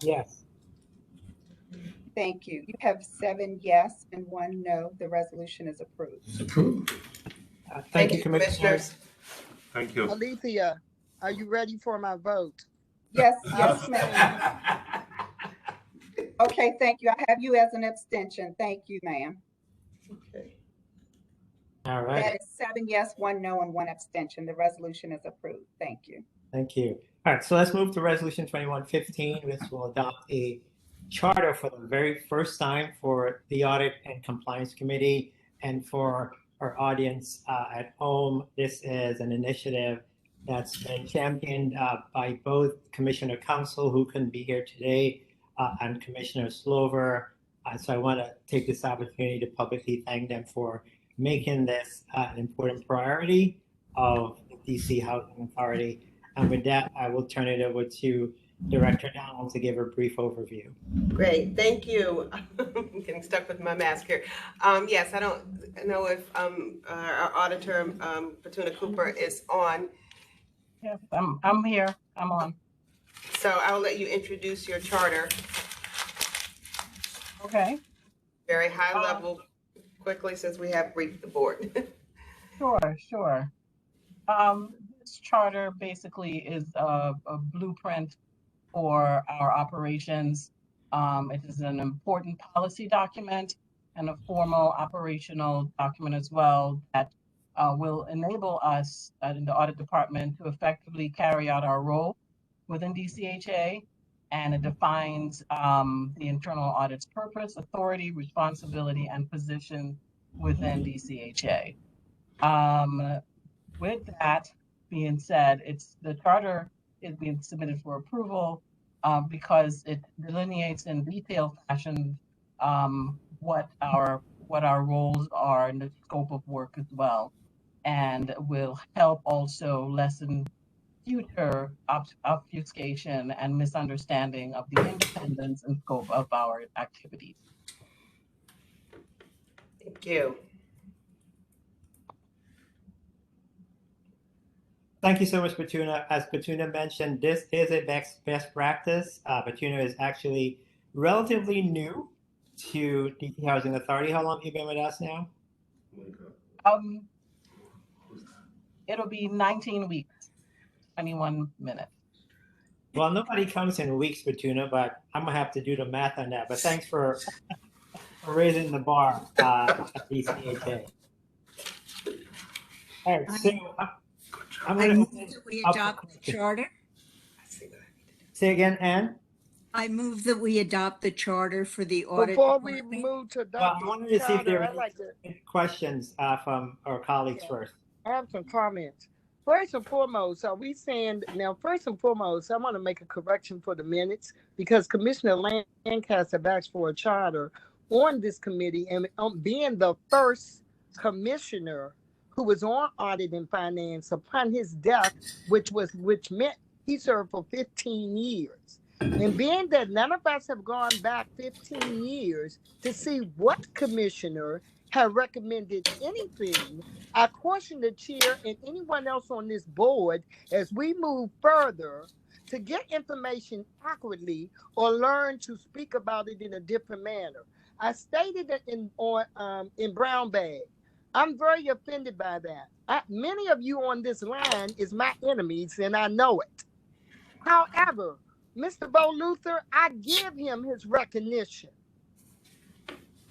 Yes. Thank you. You have 7 yes and 1 no. The resolution is approved. It's approved. Thank you, Commissioners. Thank you. Alethea, are you ready for my vote? Yes, yes, ma'am. Okay, thank you. I have you as an abstention. Thank you, ma'am. Okay. All right. That is 7 yes, 1 no, and 1 abstention. The resolution is approved. Thank you. Thank you. All right, so let's move to Resolution 21-15, which will adopt a charter for the very first time for the Audit and Compliance Committee. And for our audience at home, this is an initiative that's been championed by both Commissioner Council, who couldn't be here today, and Commissioner Slover. So I want to take this opportunity to publicly thank them for making this an important priority of the DC Housing Authority. And with that, I will turn it over to Director Donald to give a brief overview. Great, thank you. I'm getting stuck with my mask here. Yes, I don't know if our auditor, Petuna Cooper, is on. Yes, I'm here. I'm on. So I'll let you introduce your charter. Okay. Very high level, quickly, since we have briefed the board. Sure. This charter basically is a blueprint for our operations. It is an important policy document and a formal operational document as well that will enable us in the audit department to effectively carry out our role within DCHA. And it defines the internal audit's purpose, authority, responsibility, and position within DCHA. With that being said, the charter is being submitted for approval because it delineates in detailed fashion what our roles are and the scope of work as well, and will help also lessen future obfuscation and misunderstanding of the independence and scope of our activities. Thank you. Thank you so much, Petuna. As Petuna mentioned, this is a best practice. Petuna is actually relatively new to DC Housing Authority. How long have you been with us now? It'll be 19 weeks, 21 minutes. Well, nobody comes in weeks, Petuna, but I'm gonna have to do the math on that. But thanks for raising the bar at DCHA. All right, so I'm I gonna move that we adopt the charter. say again, Ann. I move that we adopt the charter for the audit Before we department. move to Well, adopt I wanted the to see if there charter, were I'd like to any questions from our colleagues first. I have some comments. First and foremost, are we saying now? First and foremost, I want to make a correction for the minutes because Commissioner Lancaster asked for a charter on this committee, and being the first commissioner who was on audit and finance upon his death, which meant he served for 15 years. And being that none of us have gone back 15 years to see what commissioner have recommended anything, I caution the chair and anyone else on this board as we move further to get information accurately or learn to speak about it in a different manner. I stated it in Brown Bag. I'm very offended by that. Many of you on this line is my enemies, and I know it. However, Mr. Bo Luther, I give him his recognition.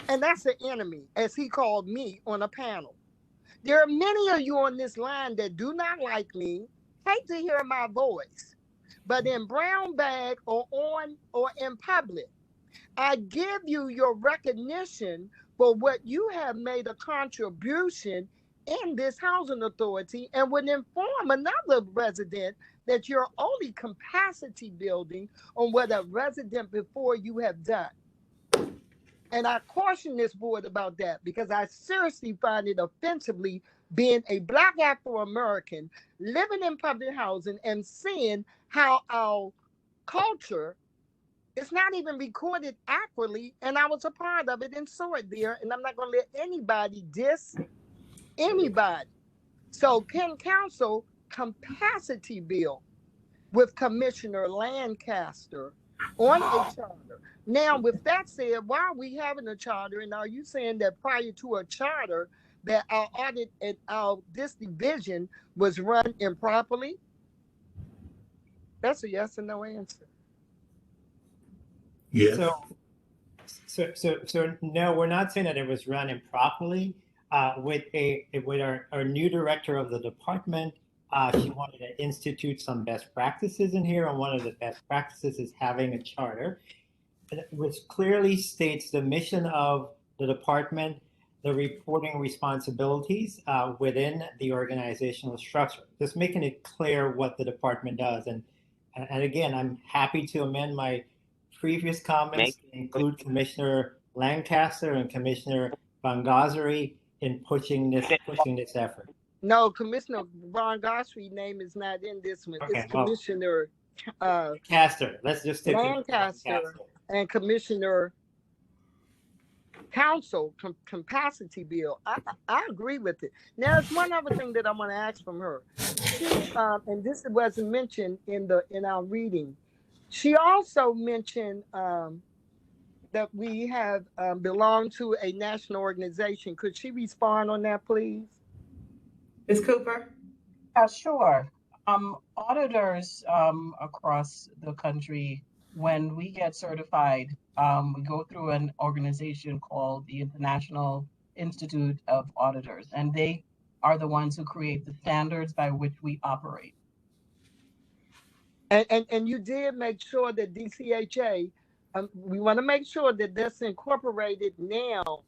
And that's an enemy, as he called me on a panel. There are many of you on this line that do not like me, hate to hear my voice, but in brown bag or in public, I give you your recognition for what you have made a contribution in this housing authority and would inform another resident that you're only capacity building on what a resident before you have done. And I caution this board about that because I seriously find it offensively being a Black Afro-American living in public housing and seeing how our culture is not even recorded accurately. And I was a part of it and saw it there. And I'm not going to let anybody diss anybody. So can council capacity build with Commissioner Lancaster on a charter? Now, with that said, why are we having a charter? And are you saying that prior to a charter that our audit and this division was run improperly? That's a yes or no answer. Yes. So no, we're not saying that it was run improperly. With our new director of the department, she wanted to institute some best practices in here, and one of the best practices is having a charter, which clearly states the mission of the department, the reporting responsibilities within the organizational structure, just making it clear what the department does. And again, I'm happy to amend my previous comments to include Commissioner Lancaster and Commissioner Bangazari in pushing this effort. No, Commissioner Bangashri's name is not in this one. Okay, it's Commissioner Lancaster. Let's just stick Lancaster and Commissioner Council capacity bill. I agree with it. Now, there's one other thing that I want to ask from her. She, and this wasn't mentioned in our reading. She also mentioned that we have belonged to a national organization. Could she respond on that, please? Ms. Cooper? Sure. Auditors across the country, when we get certified, we go through an organization called the International Institute of Auditors, and they are the ones who create the standards by which we operate. And you did make sure that DCHA, we want to make sure that that's incorporated now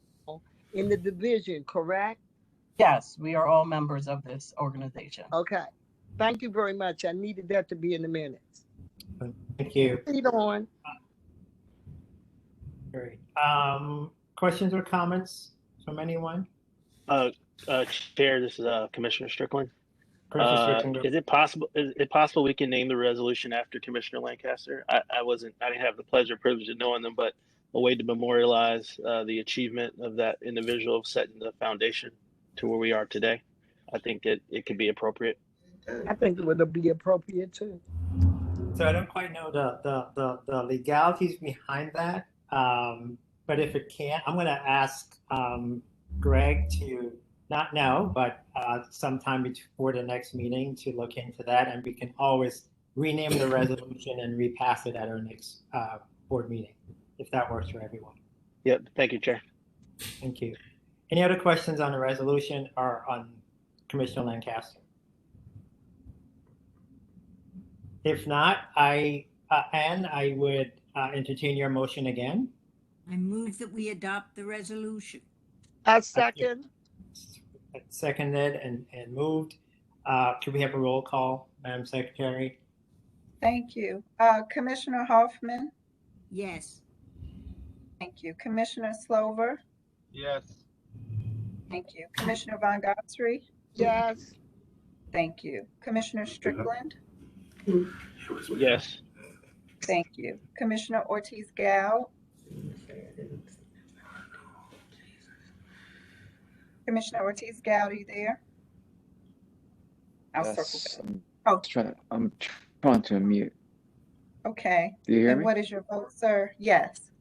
in the division, correct? Yes, we are all members of this organization. Okay. Thank you very much. I needed that to be in the minutes. Thank you. Proceed on. Great. Questions or comments from anyone? Chair, this is Commissioner Strickland. Commissioner Strickland, Is it possible we can name the resolution after Commissioner Lancaster? I didn't have the pleasure or privilege of knowing them, but a way to memorialize the achievement of that individual of setting the foundation to where we are today. I think it could be appropriate. I think it would be appropriate too. So I don't quite know the legalities behind that, but if it can't, I'm going to ask Greg to, not now, but sometime before the next meeting to look into that, and we can always rename the resolution and repass it at our next board meeting, if that works for everyone. Yep. Thank you, Chair. Thank you. Any other questions on the resolution or on Commissioner Lancaster? If not, Anne, I would entertain your motion again. I move that we adopt the resolution. I second. Seconded and moved. Could we have a roll call, Madam Secretary? Thank you. Commissioner Hoffman? Yes. Thank you. Commissioner Slover? Yes. Thank you. Commissioner Von Gottfried? Yes. Thank you. Commissioner Strickland? Yes. Thank you. Commissioner Ortiz-Gal? Commissioner Ortiz-Gal, are you there? I'll circle back. Oh, I'm trying to unmute. okay. Do you hear And me? what is your vote, sir? Yes.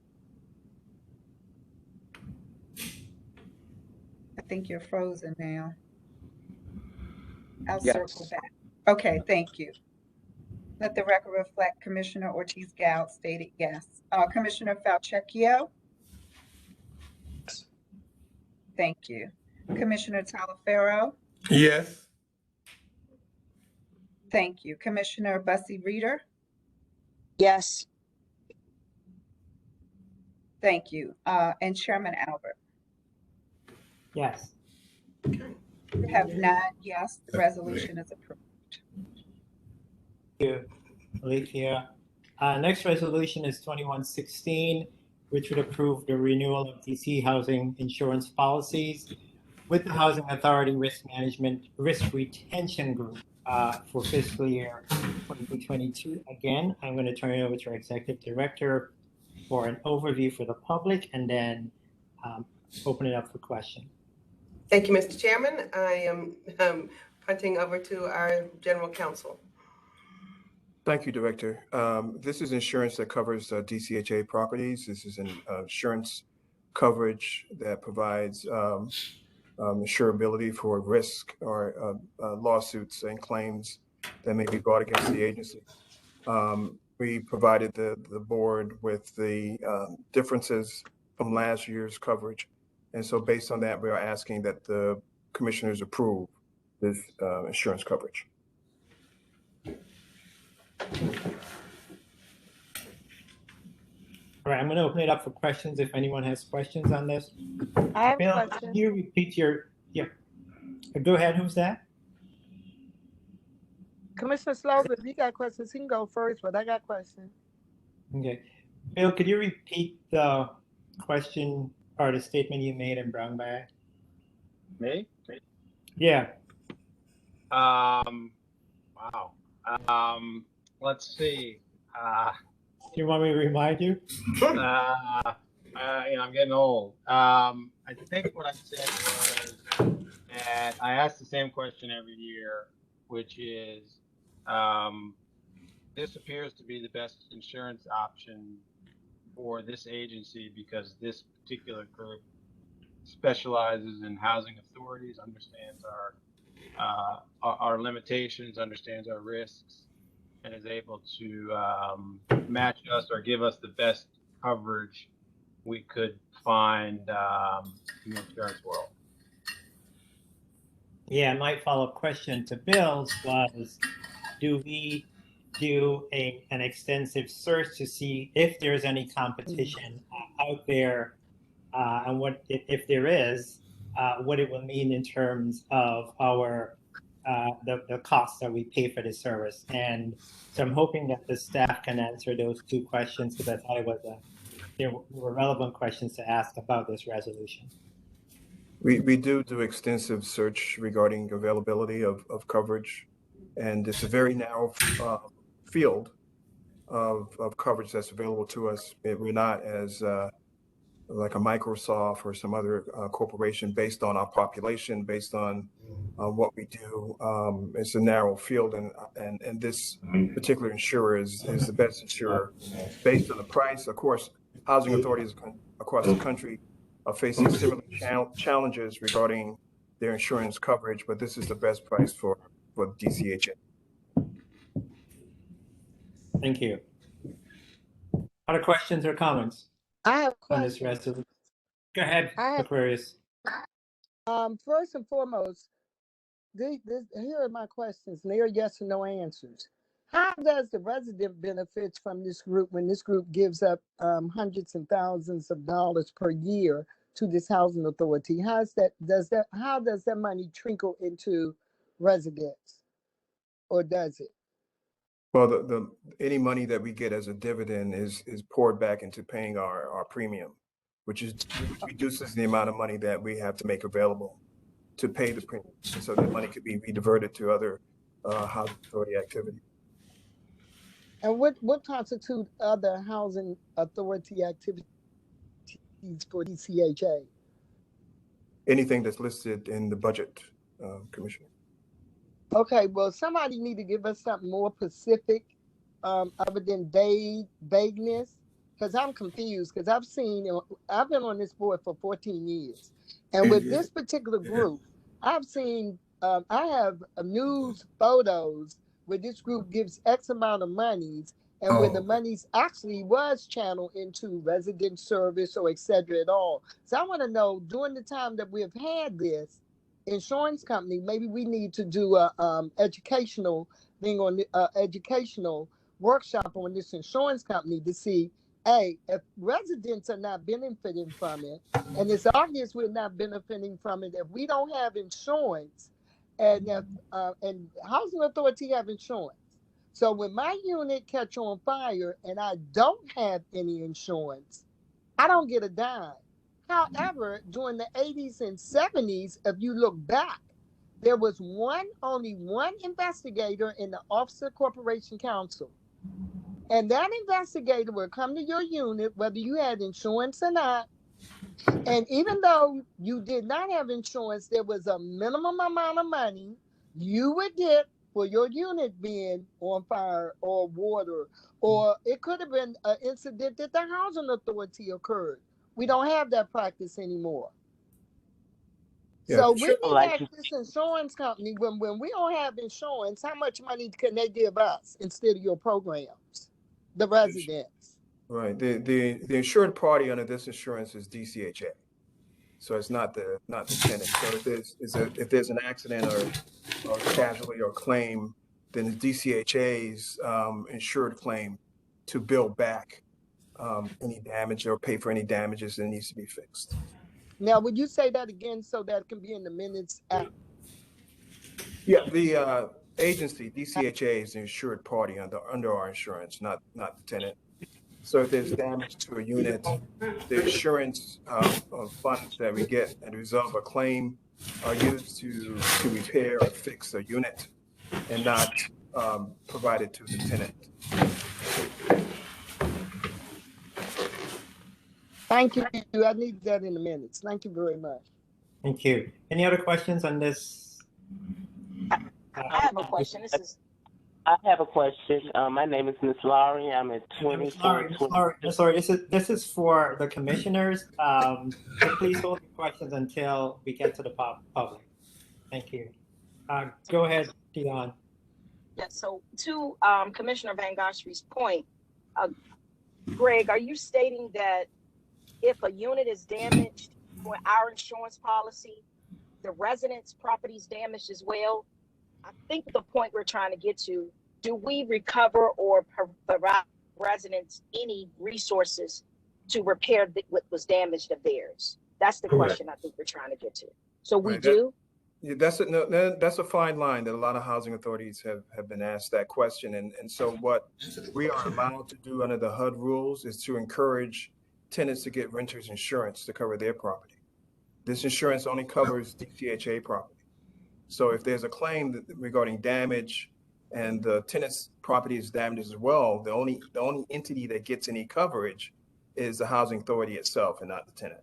I think you're frozen now. I'll Yes. circle back. Okay, thank you. Let the record reflect Commissioner Ortiz-Gal stated yes. Commissioner Falchecchio? Thank you. Commissioner Talaferro? Yes. Thank you. Commissioner Bussey Reeder? Yes. Thank you. And Chairman Albert? Yes. We have 9 yes, the resolution is approved. Thank you, Alethea. Next resolution is 2116, which would approve the renewal of DC housing insurance policies with the Housing Authority Risk Management Risk Retention Group for fiscal year 2022. Again, I'm going to turn it over to our Executive Director for an overview for the public and then open it up for questions. Thank you, Mr. Chairman. I am punting over to our General Counsel. Thank you, Director. This is insurance that covers DCHA properties. This is an insurance coverage that provides insurability for risk or lawsuits and claims that may be brought against the agency. We provided the board with the differences from last year's coverage. And so based on that, we are asking that the commissioners approve this insurance coverage. All right, I'm going to open it up for questions if anyone has questions on this. I have Bill, a question. can you repeat your, yeah. Go ahead, who's that? Commissioner Slover, if you got questions, he can go first, but I got questions. Okay. Bill, could you repeat the question or the statement you made in brown bag? Me? Yeah. Wow. Let's see. Do you want me to remind you? I'm getting old. I think what I said was that I ask the same question every year, which is, this appears to be the best insurance option for this agency because this particular group specializes in housing authorities, understands our limitations, understands our risks, and is able to match us or give us the best coverage we could find in the insurance world. Yeah, my follow-up question to Bill's was, do we do an extensive search to see if there's any competition out there, and what, if there is, what it will mean in terms of our the costs that we pay for the service? And so I'm hoping that the staff can answer those two questions because I thought it was there were relevant questions to ask about this resolution. We do extensive search regarding availability of coverage, and it's a very narrow field of coverage that's available to us. We're not as like a Microsoft or some other corporation based on our population, based on what we do. It's a narrow field, and this particular insurer is the best insurer based on the price. Of course, housing authorities across the country are facing similar challenges regarding their insurance coverage, but this is the best price for DCHA. Thank you. Other questions or comments I have on this questions. resolution? Go ahead, Aquarius. First and foremost, here are my questions. And they are yes or no answers. How does the resident benefits from this group when this group gives up hundreds and thousands of dollars per year to this housing authority? How does that money trickle into residents, or does it? Well, any money that we get as a dividend is poured back into paying our premium, which reduces the amount of money that we have to make available to pay the premium. And so that money could be rediverted to other housing authority activity. And what constitute other housing authority activities for DCHA? Anything that's listed in the budget, Commissioner. Okay, well, somebody need to give us something more specific other than vagueness, because I'm confused, because I've been on this board for 14 years. And with this particular group, I've seen, I have news photos where this group gives X amount of monies and where the monies actually was channeled into resident service or et cetera at all. So I want to know, during the time that we have had this insurance company, maybe we need to do a educational thing on the educational workshop on this insurance company to see, hey, if residents are not benefiting from it, and it's obvious we're not benefiting from it if we don't have insurance, and if and housing authority have insurance. So when my unit catch on fire and I don't have any insurance, I don't get a dime. However, during the 80s and 70s, if you look back, there was only one investigator in the Officer Corporation Council. And that investigator would come to your unit, whether you had insurance or not. And even though you did not have insurance, there was a minimum amount of money you would get for your unit being on fire or water, or it could have been an incident that the housing authority occurred. We don't have that practice anymore. Yeah, So we sure. need to ask this insurance company, when we don't have insurance, how much money can they give us instead of your programs, the residents? Right. The insured party under this insurance is DCHA. So it's not the tenant. So if there's an accident or casualty or claim, then it's DCHA's insured claim to bill back any damage or pay for any damages that needs to be fixed. Now, would you say that again so that it can be in the minutes? Yeah, the agency, DCHA, is the insured party under our insurance, not the tenant. So if there's damage to a unit, the insurance funds that we get and resolve a claim are used to repair or fix a unit and not provided to the tenant. Thank you. I need that in the minutes. Thank you very much. Thank you. Any other questions on this? I have a question. I have a question. My name is Miss Laurie. I'm at 24. Sorry, this is for the commissioners. So please hold your questions until we get to the public. Thank you. Go ahead, Dion. Yeah, so to Commissioner Van Goshri's point, Greg, are you stating that if a unit is damaged for our insurance policy, the resident's property is damaged as well? I think the point we're trying to get to, do we recover or provide residents any resources to repair what was damaged of theirs? That's the question I think we're trying to get to. So we do? Yeah, that's a fine line that a lot of housing authorities have been asked that question. And so what we are allowed to do under the HUD rules is to encourage tenants to get renters insurance to cover their property. This insurance only covers DCHA property. So if there's a claim regarding damage and the tenant's property is damaged as well, the only entity that gets any coverage is the housing authority itself and not the tenant.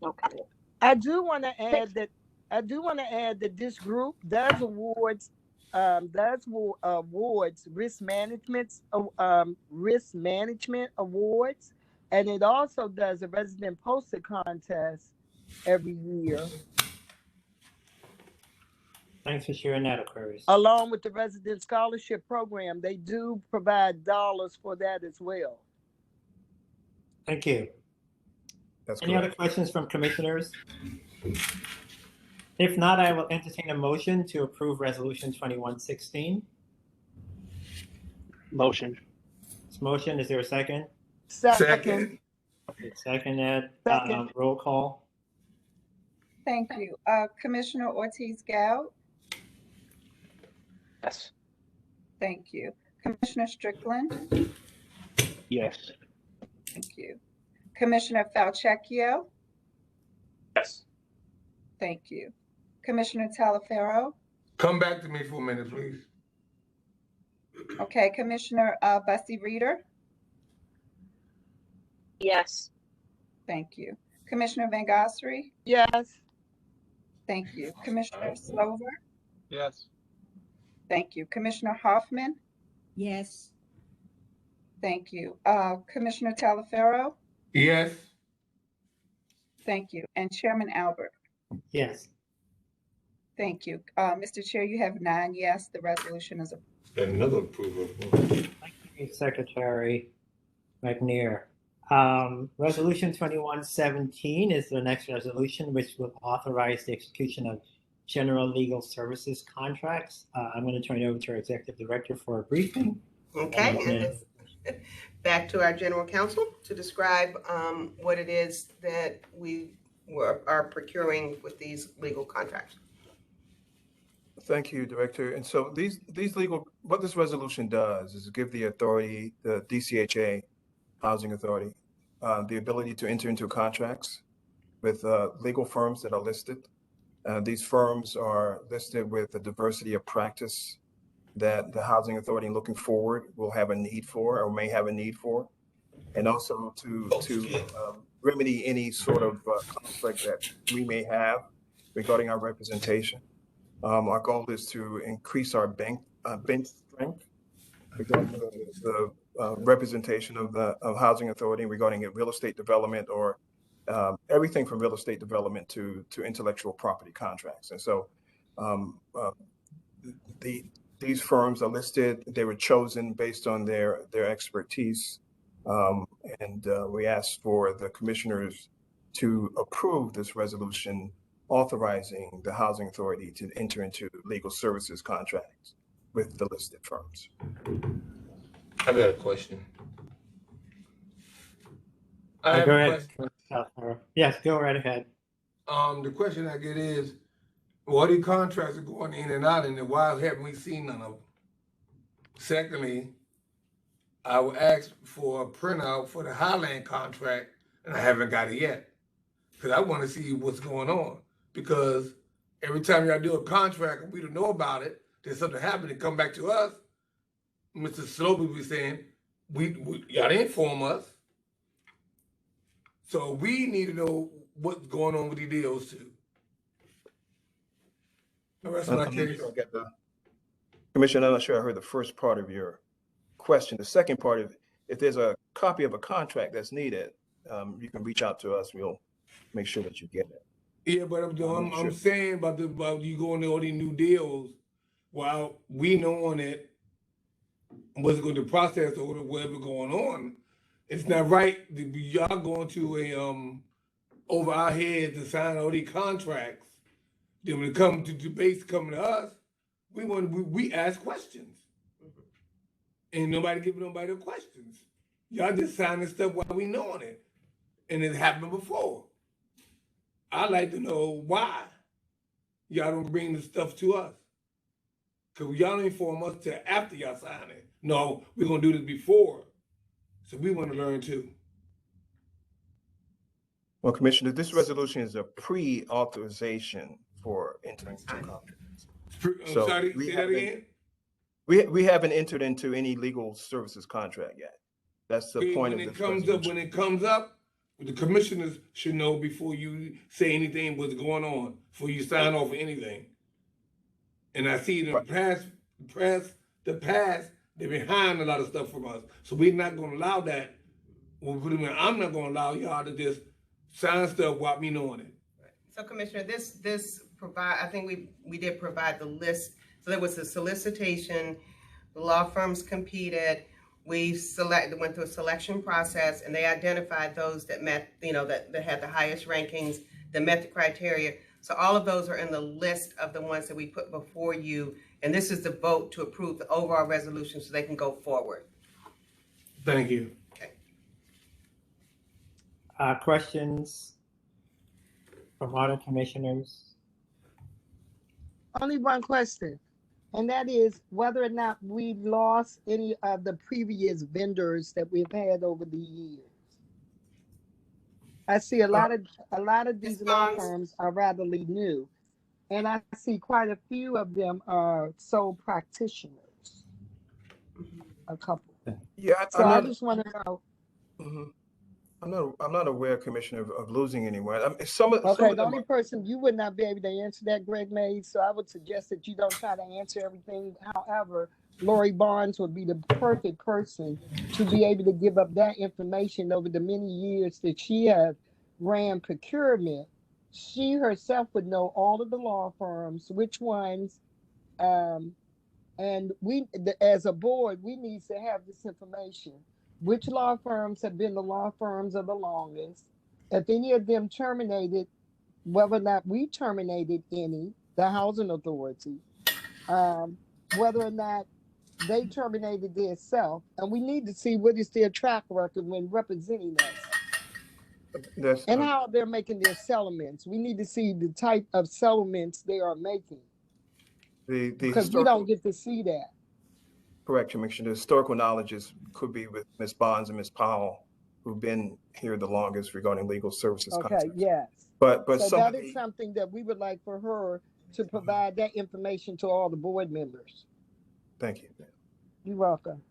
Okay. I do want to add that this group does awards risk management awards, and it also does a resident poster contest every year, Thanks for sharing that, Aquarius. along with the resident scholarship program. They do provide dollars for that as well. Thank you. That's Any correct. other questions from commissioners? If not, I will entertain a motion to approve Resolution 2116. Motion. This motion, is there a second? Second. Second, Ed. Second. Roll call. Thank you. Commissioner Ortiz-Goud? Yes. Thank you. Commissioner Strickland? Yes. Thank you. Commissioner Falchecchio? Yes. Thank you. Commissioner Talaferro? Come back to me for a minute, please. Okay, Commissioner Bussy Reeder? Yes. Thank you. Commissioner Van Gossry? Yes. Thank you. Commissioner Slover? Yes. Thank you. Commissioner Hoffman? Yes. Thank you. Commissioner Talaferro? Yes. Thank you. And Chairman Albert? Yes. Thank you. Mr. Chair, you have 9 yes. The resolution is approved. Another approval. Thank you, Secretary McNair. Resolution 2117 is the next resolution, which will authorize the execution of general legal services contracts. I'm going to turn it over to our Executive Director for a briefing. Okay, and it's back to our general counsel to describe what it is that we are procuring with these legal contracts. Thank you, Director. And so what this resolution does is give the authority, the DCHA Housing Authority, the ability to enter into contracts with legal firms that are listed. These firms are listed with a diversity of practice that the Housing Authority looking forward will have a need for or may have a need for, and also to remedy any sort of conflict that we may have regarding our representation. Our goal is to increase our bench strength regarding the representation of Housing Authority regarding real estate development or everything from real estate development to intellectual property contracts. And so these firms are listed. They were chosen based on their expertise. And we asked for the commissioners to approve this resolution authorizing the Housing Authority to enter into legal services contracts with the listed firms. I got a question. Go ahead. Yes, go right ahead. The question I get is, well, these contracts are going in and out, and why haven't we seen none of them? Secondly, I will ask for a printout for the Highland contract, and I haven't got it yet, because I want to see what's going on. Because every time y'all do a contract and we don't know about it, there's something happened and come back to us. Mr. Sloby was saying, y'all didn't inform us. So we need to know what's going on with these deals too. That's my case. Commissioner, I'm not sure I heard the first part of your question. The second part of, if there's a copy of a contract that's needed, you can reach out to us. We'll make sure that you get it. Yeah, but I'm saying about you going to all these new deals while we knowing it, what's going to process or whatever going on. It's not right to be y'all going to a over our heads to sign all these contracts. Then when it comes to debates coming to us, we ask questions. Ain't nobody giving nobody the questions. Y'all just signing stuff while we knowing it. And it happened before. I'd like to know why y'all don't bring the stuff to us. Because y'all don't inform us till after y'all sign it. No, we're going to do this before. So we want to learn too. Well, Commissioner, this resolution is a pre-authorization for entering into contracts. I'm So sorry, we say that haven't, again? we haven't entered into any legal services contract yet. That's the Okay, point when of it this comes up, resolution. when it comes up, the commissioners should know before you say anything what's going on, before you sign off anything. And I see the past, they're behind a lot of stuff from us. So we're not gonna allow that. Well, I'm not gonna allow y'all to just sign stuff without me knowing it. So Commissioner, this provide, I think we did provide the list. So there was a solicitation, the law firms competed, we went through a selection process, and they identified those that met, that had the highest rankings, that met the criteria. So all of those are in the list of the ones that we put before you. And this is the vote to approve the overall resolution so they can go forward. Thank you. Okay. Questions from other commissioners? Only one question, and that is whether or not we've lost any of the previous vendors that we've had over the years. I see a lot of these law firms are rather new, and I see quite a few of them are sole practitioners. A couple. Yeah, So I just want to know. I'm not aware, Commissioner, of losing anyone. I mean, Okay, the only person you would not be able to answer that, Greg Mays, so I would suggest that you don't try to answer everything. However, Lori Barnes would be the perfect person to be able to give up that information over the many years that she has ran procurement. She herself would know all of the law firms, which ones, and we, as a board, we need to have this information. Which law firms have been the law firms of the longest? If any of them terminated, whether or not we terminated any, the housing authority, whether or not they terminated themselves, and we need to see what is their track record when representing us. And how they're making their settlements. We need to see the type of settlements they are making. Because we don't get to see that. Correct, Commissioner. The historical knowledge could be with Ms. Bonds and Ms. Powell, who've been here the longest regarding legal services. Okay, contracts. yes. But so that is something that we would like for her to provide that information to all the board members. Thank you. You're welcome.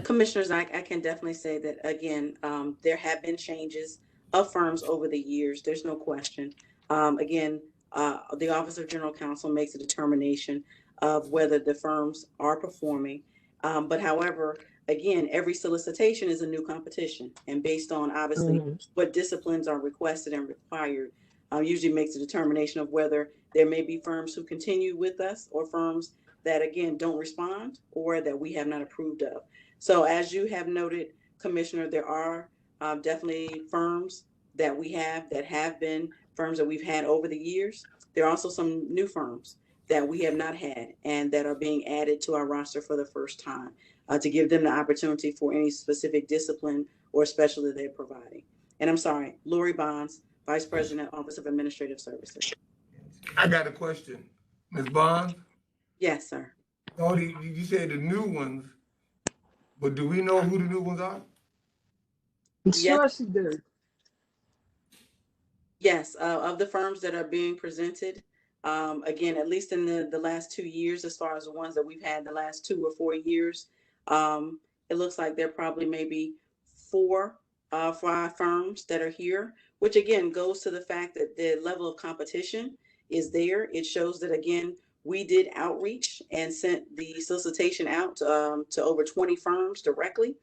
Commissioners, I can definitely say that, again, there have been changes of firms over the years. There's no question. Again, the Office of General Counsel makes a determination of whether the firms are performing. But however, again, every solicitation is a new competition. And based on obviously what disciplines are requested and required, usually makes a determination of whether there may be firms who continue with us or firms that, again, don't respond or that we have not approved of. So as you have noted, Commissioner, there are definitely firms that we have that have been firms that we've had over the years. There are also some new firms that we have not had and that are being added to our roster for the first time to give them the opportunity for any specific discipline or specialty they're providing. And I'm sorry, Lori Bonds, Vice President, Office of Administrative Services. I got a question. Ms. Bonds? Yes, sir. Oh, you said the new ones, but do we know who the new ones are? Sure she does. Yes, of the firms that are being presented, again, at least in the last 2 years, as far as the ones that we've had the last 2 or 4 years, it looks like there probably maybe 4 or 5 firms that are here, which again goes to the fact that the level of competition is there. It shows that, again, we did outreach and sent the solicitation out to over 20 firms directly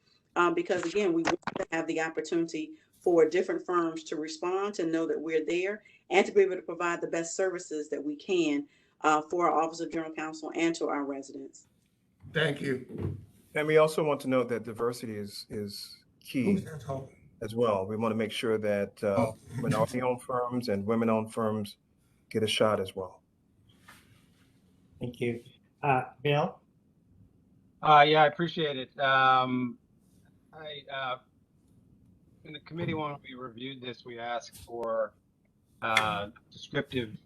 because, again, we want to have the opportunity for different firms to respond, to know that we're there, and to be able to provide the best services that we can for our Office of General Counsel and to our residents. Thank you. And we also want to know that diversity is key as well. We want to make sure that minority-owned firms and women-owned firms get a shot as well. Thank you. Bill? Yeah, I appreciate it. In the committee, when we reviewed this, we asked for descriptive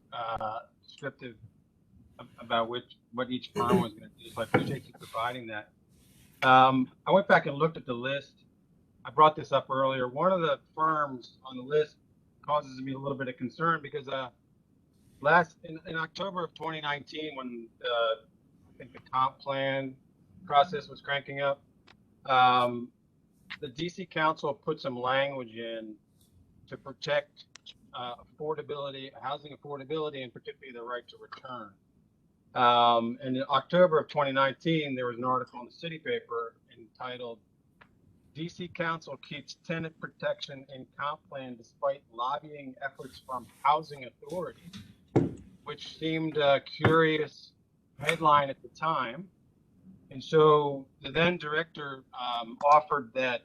about what each firm was going to do. So I appreciate you providing that. I went back and looked at the list, I brought this up earlier. One of the firms on the list causes me a little bit of concern because in October of 2019, when I think the comp plan process was cranking up, the DC Council put some language in to protect affordability, housing affordability, and particularly the right to return. And in October of 2019, there was an article in the City Paper entitled DC Council Keeps Tenant Protection in Comp Plan Despite Lobbying Efforts from Housing Authorities, which seemed a curious headline at the time. And so the then director offered that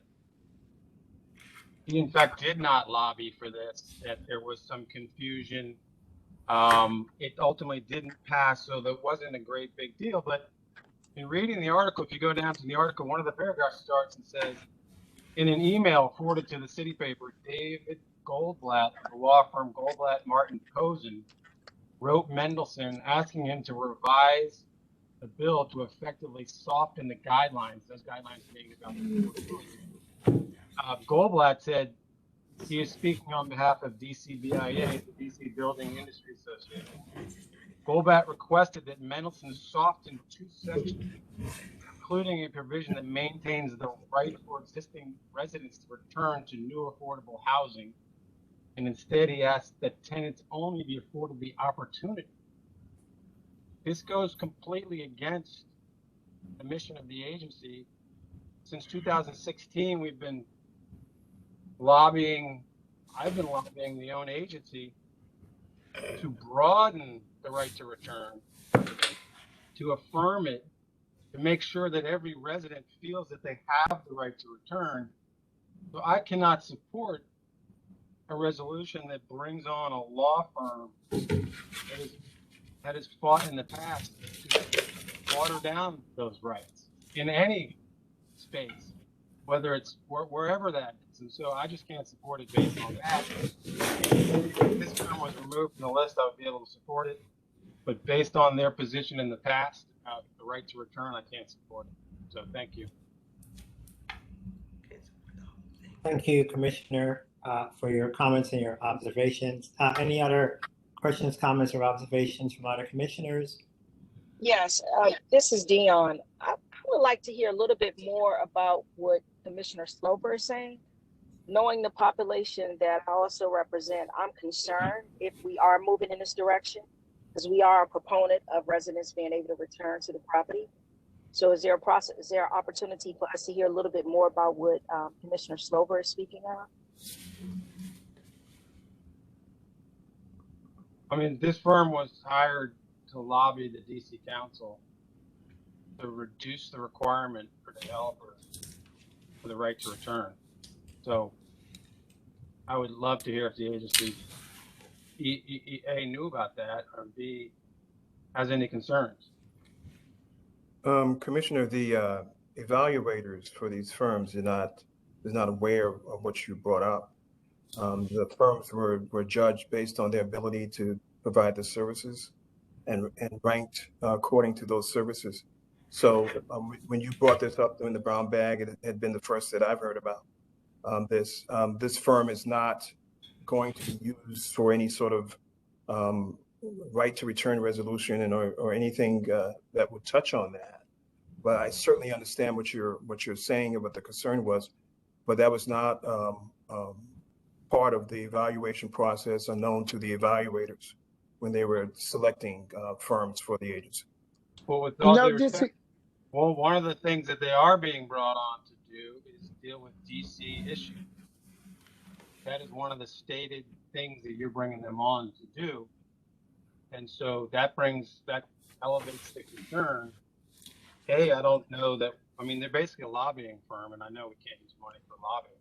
he in fact did not lobby for this, that there was some confusion. It ultimately didn't pass, so that wasn't a great big deal. But in reading the article, if you go down to the article, one of the paragraphs starts and says, in an email forwarded to the City Paper, David Goldblatt of the law firm Goldblatt Martin Cozen wrote Mendelson asking him to revise the bill to effectively soften the guidelines, those guidelines being about Goldblatt said he is speaking on behalf of DCBIA, the DC Building Industry Association. Goldblatt requested that Mendelson soften 2 sections, including a provision that maintains the right for existing residents to return to new affordable housing. And instead, he asked that tenants only be afforded the opportunity. This goes completely against the mission of the agency. Since 2016, I've been lobbying the own agency to broaden the right to return, to affirm it, to make sure that every resident feels that they have the right to return. So I cannot support a resolution that brings on a law firm that has fought in the past to water down those rights in any space, whether it's wherever that is. And so I just can't support it based on that. If this firm was removed from the list, I would be able to support it. But based on their position in the past, the right to return, I can't support it. So thank you. Thank you, Commissioner, for your comments and your observations. Any other questions, comments, or observations from other commissioners? Yes, this is Dion. I would like to hear a little bit more about what Commissioner Slover is saying. Knowing the population that I also represent, I'm concerned if we are moving in this direction, because we are a proponent of residents being able to return to the property. So is there a process, is there an opportunity for us to hear a little bit more about what Commissioner Slover is speaking of? I mean, this firm was hired to lobby the DC Council to reduce the requirement for developers for the right to return. So I would love to hear if the agency A, knew about that, or B, has any concerns. Commissioner, the evaluators for these firms is not aware of what you brought up. The firms were judged based on their ability to provide the services and ranked according to those services. So when you brought this up in the brown bag, it had been the first that I've heard about this. This firm is not going to be used for any sort of right to return resolution or anything that would touch on that. But I certainly understand what you're saying and what the concern was, but that was not part of the evaluation process unknown to the evaluators when they were selecting firms for the agency. Well, with all due respect, well, one of the things that they are being brought on to do is deal with DC issues. That is one of the stated things that you're bringing them on to do. And so that elevates the concern. Hey, I don't know that, I mean, they're basically a lobbying firm, and I know we can't use money for lobbying.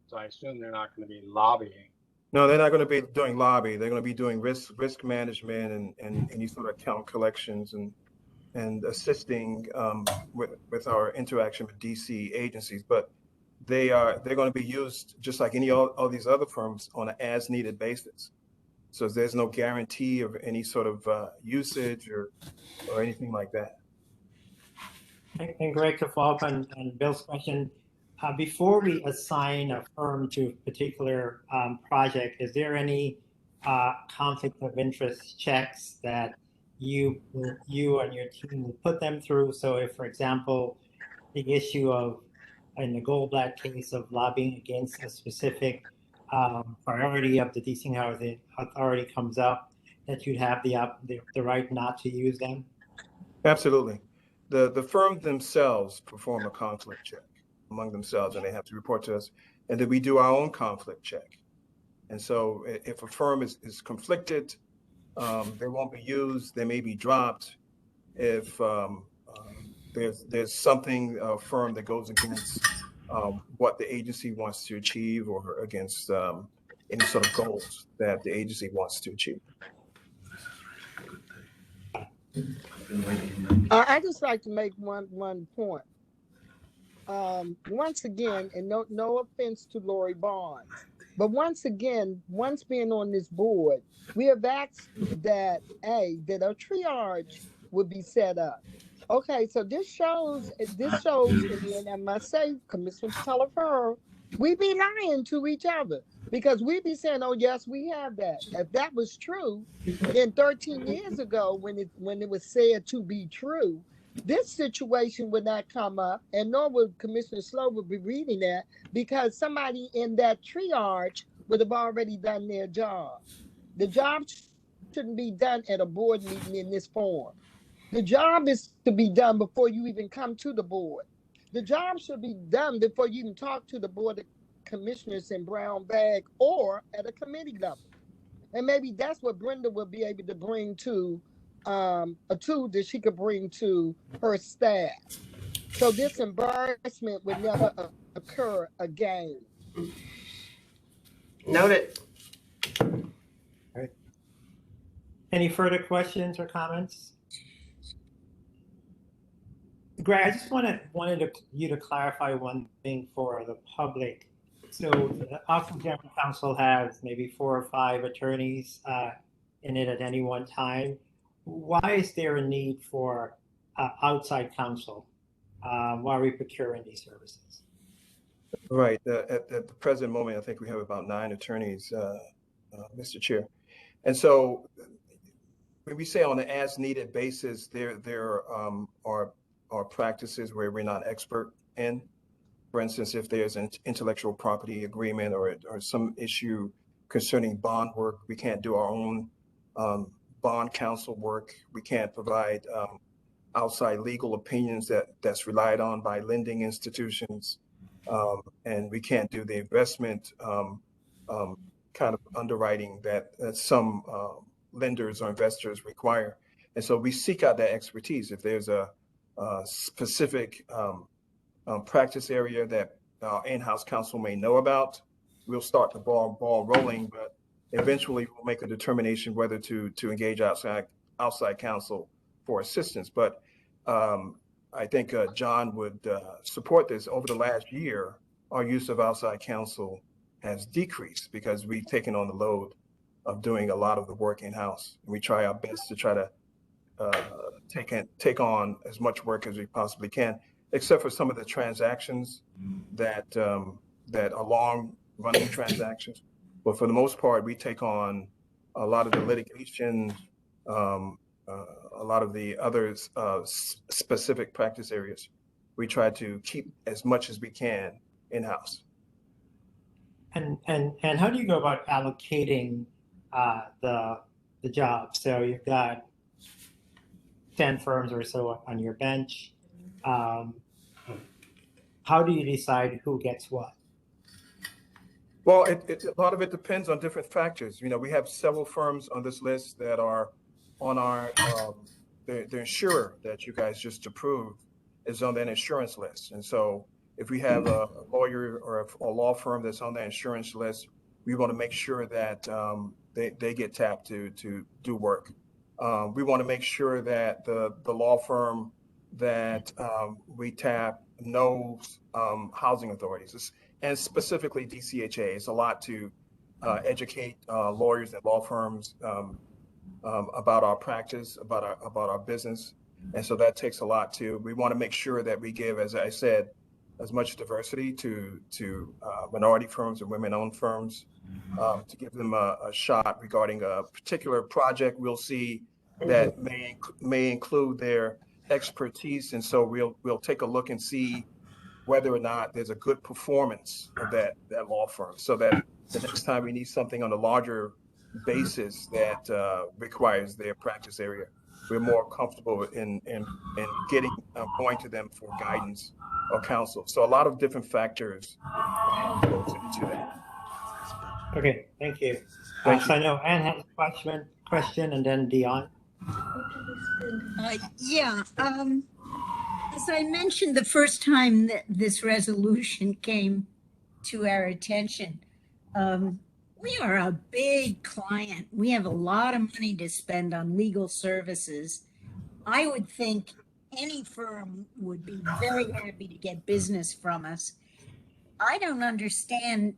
So I assume they're not going to be lobbying. No, they're not going to be doing lobby. They're going to be doing risk management and any sort of account collections and assisting with our interaction with DC agencies. But they're going to be used just like all these other firms on an as needed basis. So there's no guarantee of any sort of usage or anything like that. And Greg, to follow up on Bill's question, Before we assign a firm to a particular project, is there any conflict of interest checks that you and your team will put them through? So if, for example, the issue of, in the Goldblatt case, of lobbying against a specific priority of the DC Housing Authority comes up, that you'd have the right not to use them? Absolutely. The firm themselves perform a conflict check among themselves, and they have to report to us. And then we do our own conflict check. And so if a firm is conflicted, they won't be used, they may be dropped. If there's something, a firm that goes against what the agency wants to achieve, or against any sort of goals that the agency wants to achieve. I just like to make one point. Once again, and no offense to Lori Barnes, but once again, once being on this board, we have asked that a triage would be set up. Okay, so this shows, and I must say, Commissioner Telefer, we be lying to each other, because we be saying, oh yes, we have that. If that was true, then 13 years ago, when it was said to be true, this situation would not come up, and nor would Commissioner Slover be reading that, because somebody in that triage would have already done their job. The job shouldn't be done at a board meeting in this form. The job is to be done before you even come to the board. The job should be done before you even talk to the Board of Commissioners in brown bag, or at a committee level. And maybe that's what Brenda will be able to bring to a tool that she could bring to her staff. So this embarrassment would never occur again. Noted. Right. Any further questions or comments? Greg, I just wanted you to clarify one thing for the public. So the Office of General Counsel has maybe 4 or 5 attorneys in it at any one time. Why is there a need for outside counsel while we procuring these services? Right. At the present moment, I think we have about 9 attorneys, Mr. Chair. And so when we say on an as-needed basis, there are practices where we're not expert in. For instance, if there's an intellectual property agreement or some issue concerning bond work, we can't do our own bond counsel work. We can't provide outside legal opinions that's relied on by lending institutions. And we can't do the investment kind of underwriting that some lenders or investors require. And so we seek out that expertise. If there's a specific practice area that our in-house counsel may know about, we'll start the ball rolling, but eventually we'll make a determination whether to engage outside counsel for assistance. But I think John would support this. Over the last year, our use of outside counsel has decreased because we've taken on the load of doing a lot of the work in-house. We try our best to try to take on as much work as we possibly can, except for some of the transactions that are long-running transactions. But for the most part, we take on a lot of the litigation, a lot of the other specific practice areas. We try to keep as much as we can in-house. And how do you go about allocating the job? So you've got 10 firms or so on your bench. How do you decide who gets what? Well, a lot of it depends on different factors. You know, we have several firms on this list that are on our, the insurer that you guys just approved is on that insurance list. And so if we have a lawyer or a law firm that's on that insurance list, we want to make sure that they get tapped to do work. We want to make sure that the law firm that we tap knows housing authorities, and specifically DCHA. It's a lot to educate lawyers and law firms about our practice, about our business, and so that takes a lot too. We want to make sure that we give, as I said, as much diversity to minority firms and women-owned firms, to give them a shot regarding a particular project we'll see that may include their expertise. And so we'll take a look and see whether or not there's a good performance of that law firm, so that the next time we need something on a larger basis that requires their practice area, we're more comfortable in getting going to them for guidance or counsel. So a lot of different factors goes into that. Okay, thank you. Thank you. So I know Anne has a question, and then Dion. Yeah. As I mentioned the first time that this resolution came to our attention, we are a big client. We have a lot of money to spend on legal services. I would think any firm would be very happy to get business from us. I don't understand,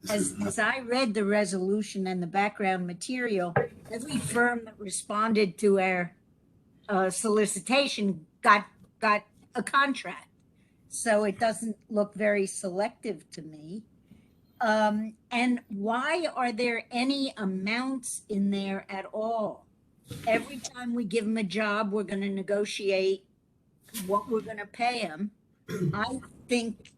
as I read the resolution and the background material, every firm that responded to our solicitation got a contract. So it doesn't look very selective to me. And why are there any amounts in there at all? Every time we give them a job, we're going to negotiate what we're going to pay them. I think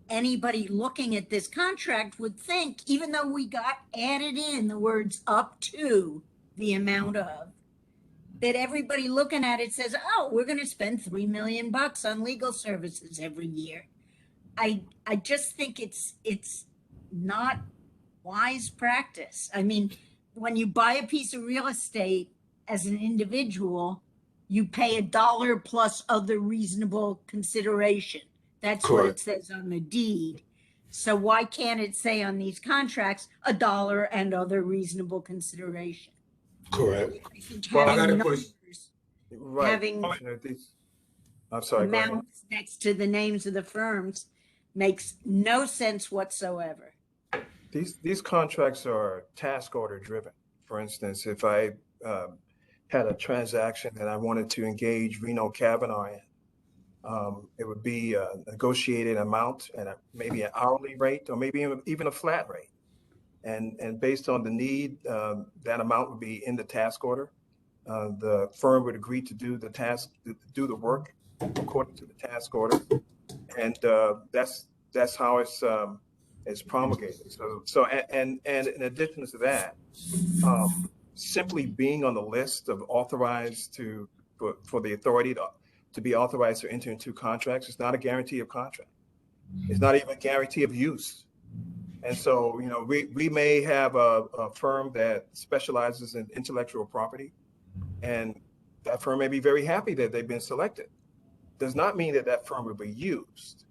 anybody looking at this contract would think, even though we got added in the words up to the amount of, that everybody looking at it says, oh, we're going to spend $3 million on legal services every year. I just think it's not wise practice. I mean, when you buy a piece of real estate as an individual, you pay $1 plus other reasonable consideration. That's Correct. what it says on the deed. So why can't it say on these contracts $1 and other reasonable consideration? Correct. Well, I got a question. Right. Having I'm sorry. Go ahead. amounts next to the names of the firms makes no sense whatsoever. These contracts are task order driven. For instance, if I had a transaction that I wanted to engage Reno Kavanaugh in, it would be a negotiated amount and maybe an hourly rate, or maybe even a flat rate. And based on the need, that amount would be in the task order. The firm would agree to do the task, do the work according to the task order, and that's how it's promulgated. So and in addition to that, simply being on the list of authorized for the authority to be authorized to enter into contracts is not a guarantee of contract. It's not even a guarantee of use. And so, you know, we may have a firm that specializes in intellectual property, and that firm may be very happy that they've been selected. Does not mean that firm will be used.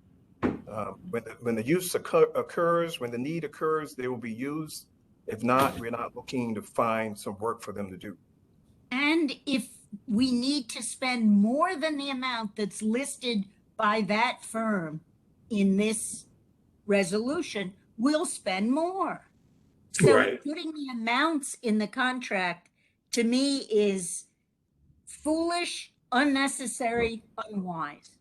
When the use occurs, when the need occurs, they will be used. If not, we're not looking to find some work for them to do. And if we need to spend more than the amount that's listed by that firm in this resolution, we'll spend more. So Right. putting the amounts in the contract, to me, is foolish, unnecessary, unwise.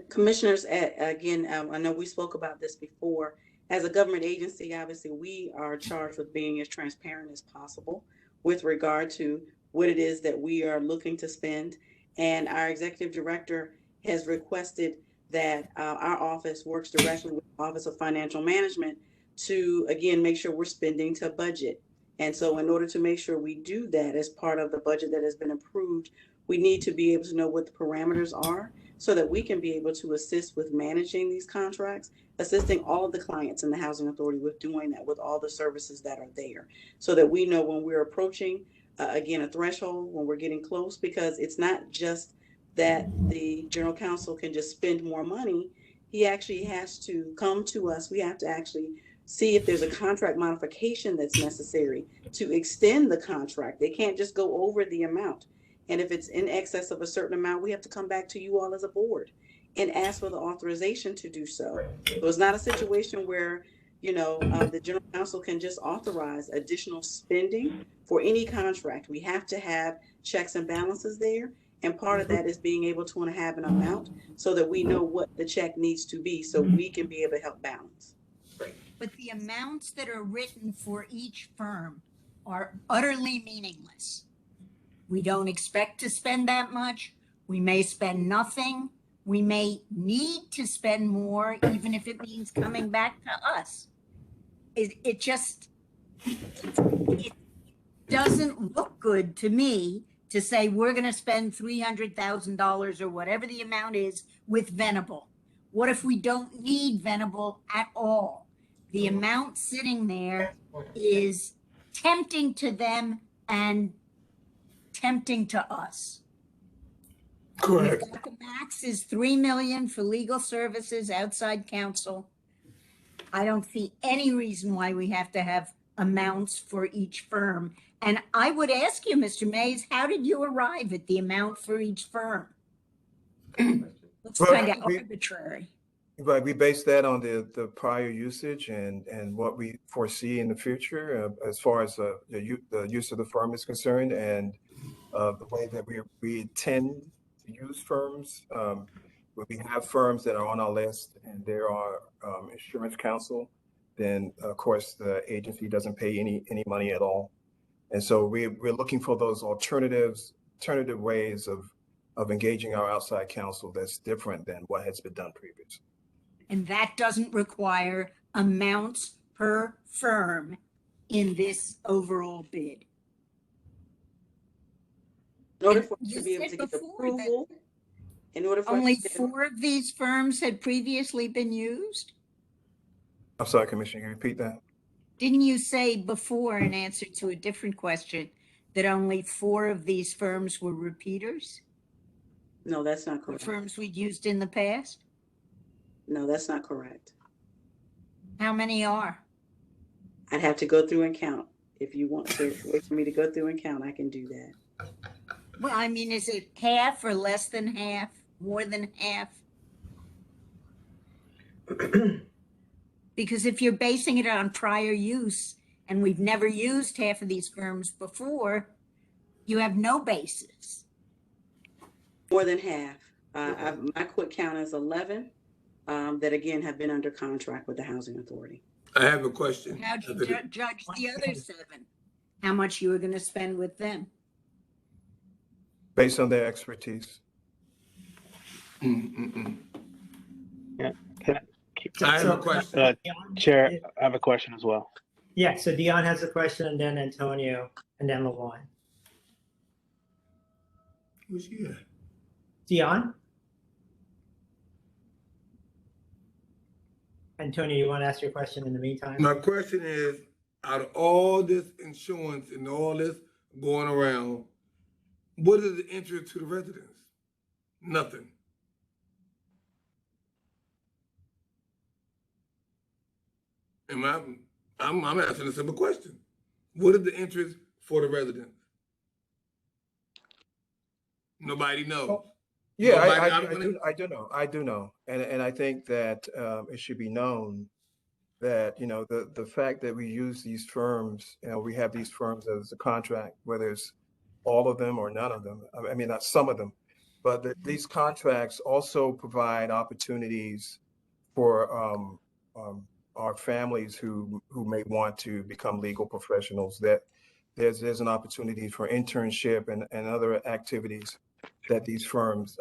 Commissioners, again, I know we spoke about this before. As a government agency, obviously, we are charged with being as transparent as possible with regard to what it is that we are looking to spend. And our executive director has requested that our office works directly with the Office of Financial Management to, again, make sure we're spending to budget. And so in order to make sure we do that as part of the budget that has been approved, we need to be able to know what the parameters are so that we can be able to assist with managing these contracts, assisting all of the clients in the Housing Authority with doing that, with all the services that are there, so that we know when we're approaching, again, a threshold, when we're getting close, because it's not just that the General Counsel can just spend more money. He actually has to come to us. We have to actually see if there's a contract modification that's necessary to extend the contract. They can't just go over the amount. And if it's in excess of a certain amount, we have to come back to you all as a board and ask for the authorization to do so. So it's not a situation where, you know, the General Counsel can just authorize additional spending for any contract. We have to have checks and balances there. And part of that is being able to have an amount so that we know what the check needs to be so we can be able to help balance. But the amounts that are written for each firm are utterly meaningless. We don't expect to spend that much. We may spend nothing. We may need to spend more, even if it means coming back to us. It just, it doesn't look good to me to say we're going to spend $300,000 or whatever the amount is with Venable. What if we don't need Venable at all? The amount sitting there is tempting to them and tempting to us. Correct. We've got the max is 3 million for legal services, outside counsel. I don't see any reason why we have to have amounts for each firm. And I would ask you, Mr. Mays, how did you arrive at the amount for each firm? Looks Well, kind of we- arbitrary. Right, we base that on the prior usage and what we foresee in the future as far as the use of the firm is concerned, and the way that we intend to use firms. When we have firms that are on our list and there are insurance counsel, then of course the agency doesn't pay any money at all. And so we're looking for those alternative ways of engaging our outside counsel that's different than what has been done previously. And that doesn't require amounts per firm in this overall bid. In order And for us you to be able said to get before that approval, in order for only us to get 4 of these firms had previously been used? I'm sorry, Commissioner, can you repeat that? Didn't you say before, in answer to a different question, that only 4 of these firms were repeaters? No, that's not The correct. firms we'd used in the past? No, that's not correct. How many are? I'd have to go through and count. If you want to wait for me to go through and count, I can do that. Well, I mean, is it half or less than half, more than half? Because if you're basing it on prior use and we've never used half of these firms before, you have no basis. More than half. My quick count is 11 that again have been under contract with the Housing Authority. I have a question. How'd you judge the other 7? How much you were going to spend with them? Based on their expertise. Yeah. I have a question. Chair, I have a question as well. Yeah, so Dion has a question, and then Antonio, and then LaVon. Who's here? Dion? Antonio, you want to ask your question in the meantime? My question is, out of all this insurance and all this going around, what is the interest to the residents? Nothing. And I'm asking a simple question. What is the interest for the residents? Nobody knows. Yeah, Nobody, I do know. And I think that it should be known that, you know, the fact that we use these firms, you know, we have these firms as a contract, whether it's all of them or none of them. I mean, not some of them, but these contracts also provide opportunities for our families who may want to become legal professionals, that there's an opportunity for internship and other activities that these firms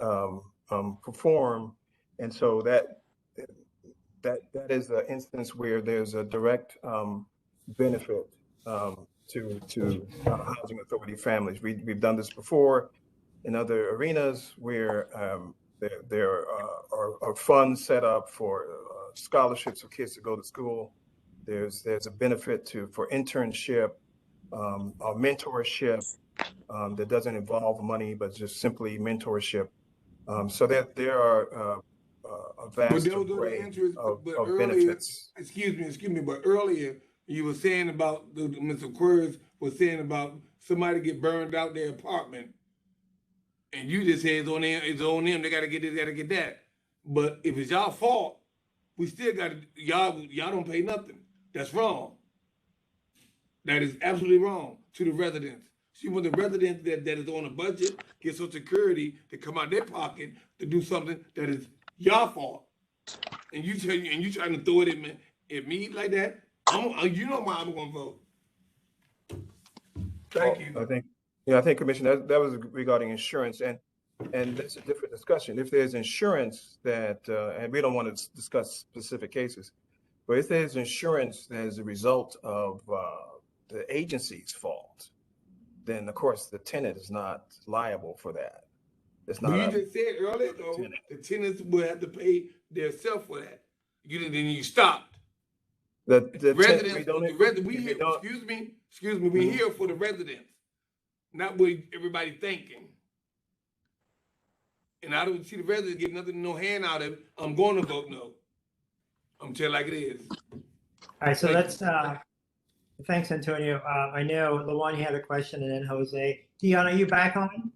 perform. And so that is an instance where there's a direct benefit to housing authority families. We've done this before in other arenas where there are funds set up for scholarships for kids to go to school. There's a benefit for internship, or mentorship that doesn't involve money, but just simply mentorship. So that there are a vast array of benefits. Excuse me, but earlier you were saying about, Mr. Queers was saying about somebody get burned out their apartment, and you just say it's on them, they gotta get this, gotta get that. But if it's y'all fault, we still gotta, y'all don't pay nothing. That's wrong. That is absolutely wrong to the residents. She wants the residents that is on a budget get Social Security to come out their pocket to do something that is your fault. And you trying to throw it at me like that? You know why I'm gonna vote. Thank you. I think Commissioner, that was regarding insurance, and that's a different discussion. If there's insurance that, and we don't want to discuss specific cases, but if there's insurance that is a result of the agency's fault, then of course the tenant is not liable for that. It's not. But you just said earlier though, the tenants will have to pay themselves for that. Then you stopped. The residents, tenant, excuse me, we're here for the residents, not what everybody thinking. And I don't see the residents get nothing, no hand out of it. I'm going to vote no. I'm telling like it is. All right, so let's, thanks, Antonio. I know LaJuan, you had a question, and then Jose. Dion, are you back on?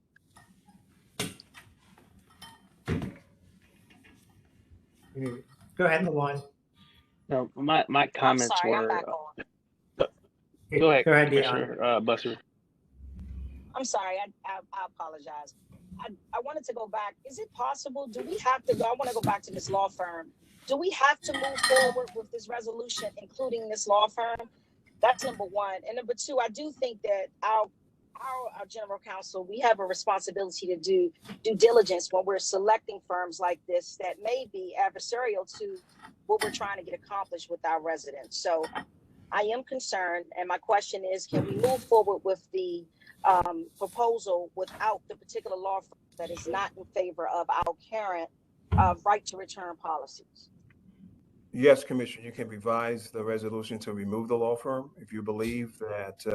Go ahead, LaJuan. No, my comments were. Go ahead, Dion. Busser. I'm sorry, I apologize. I wanted to go back. Is it possible? Do we have to go? I want to go back to this law firm. Do we have to move forward with this resolution, including this law firm? That's number one. And number two, I do think that our general counsel, we have a responsibility to do due diligence when we're selecting firms like this that may be adversarial to what we're trying to get accomplished with our residents. So I am concerned, and my question is, can we move forward with the proposal without the particular law firm that is not in favor of our current right to return policies? Yes, Commissioner, you can revise the resolution to remove the law firm if you believe that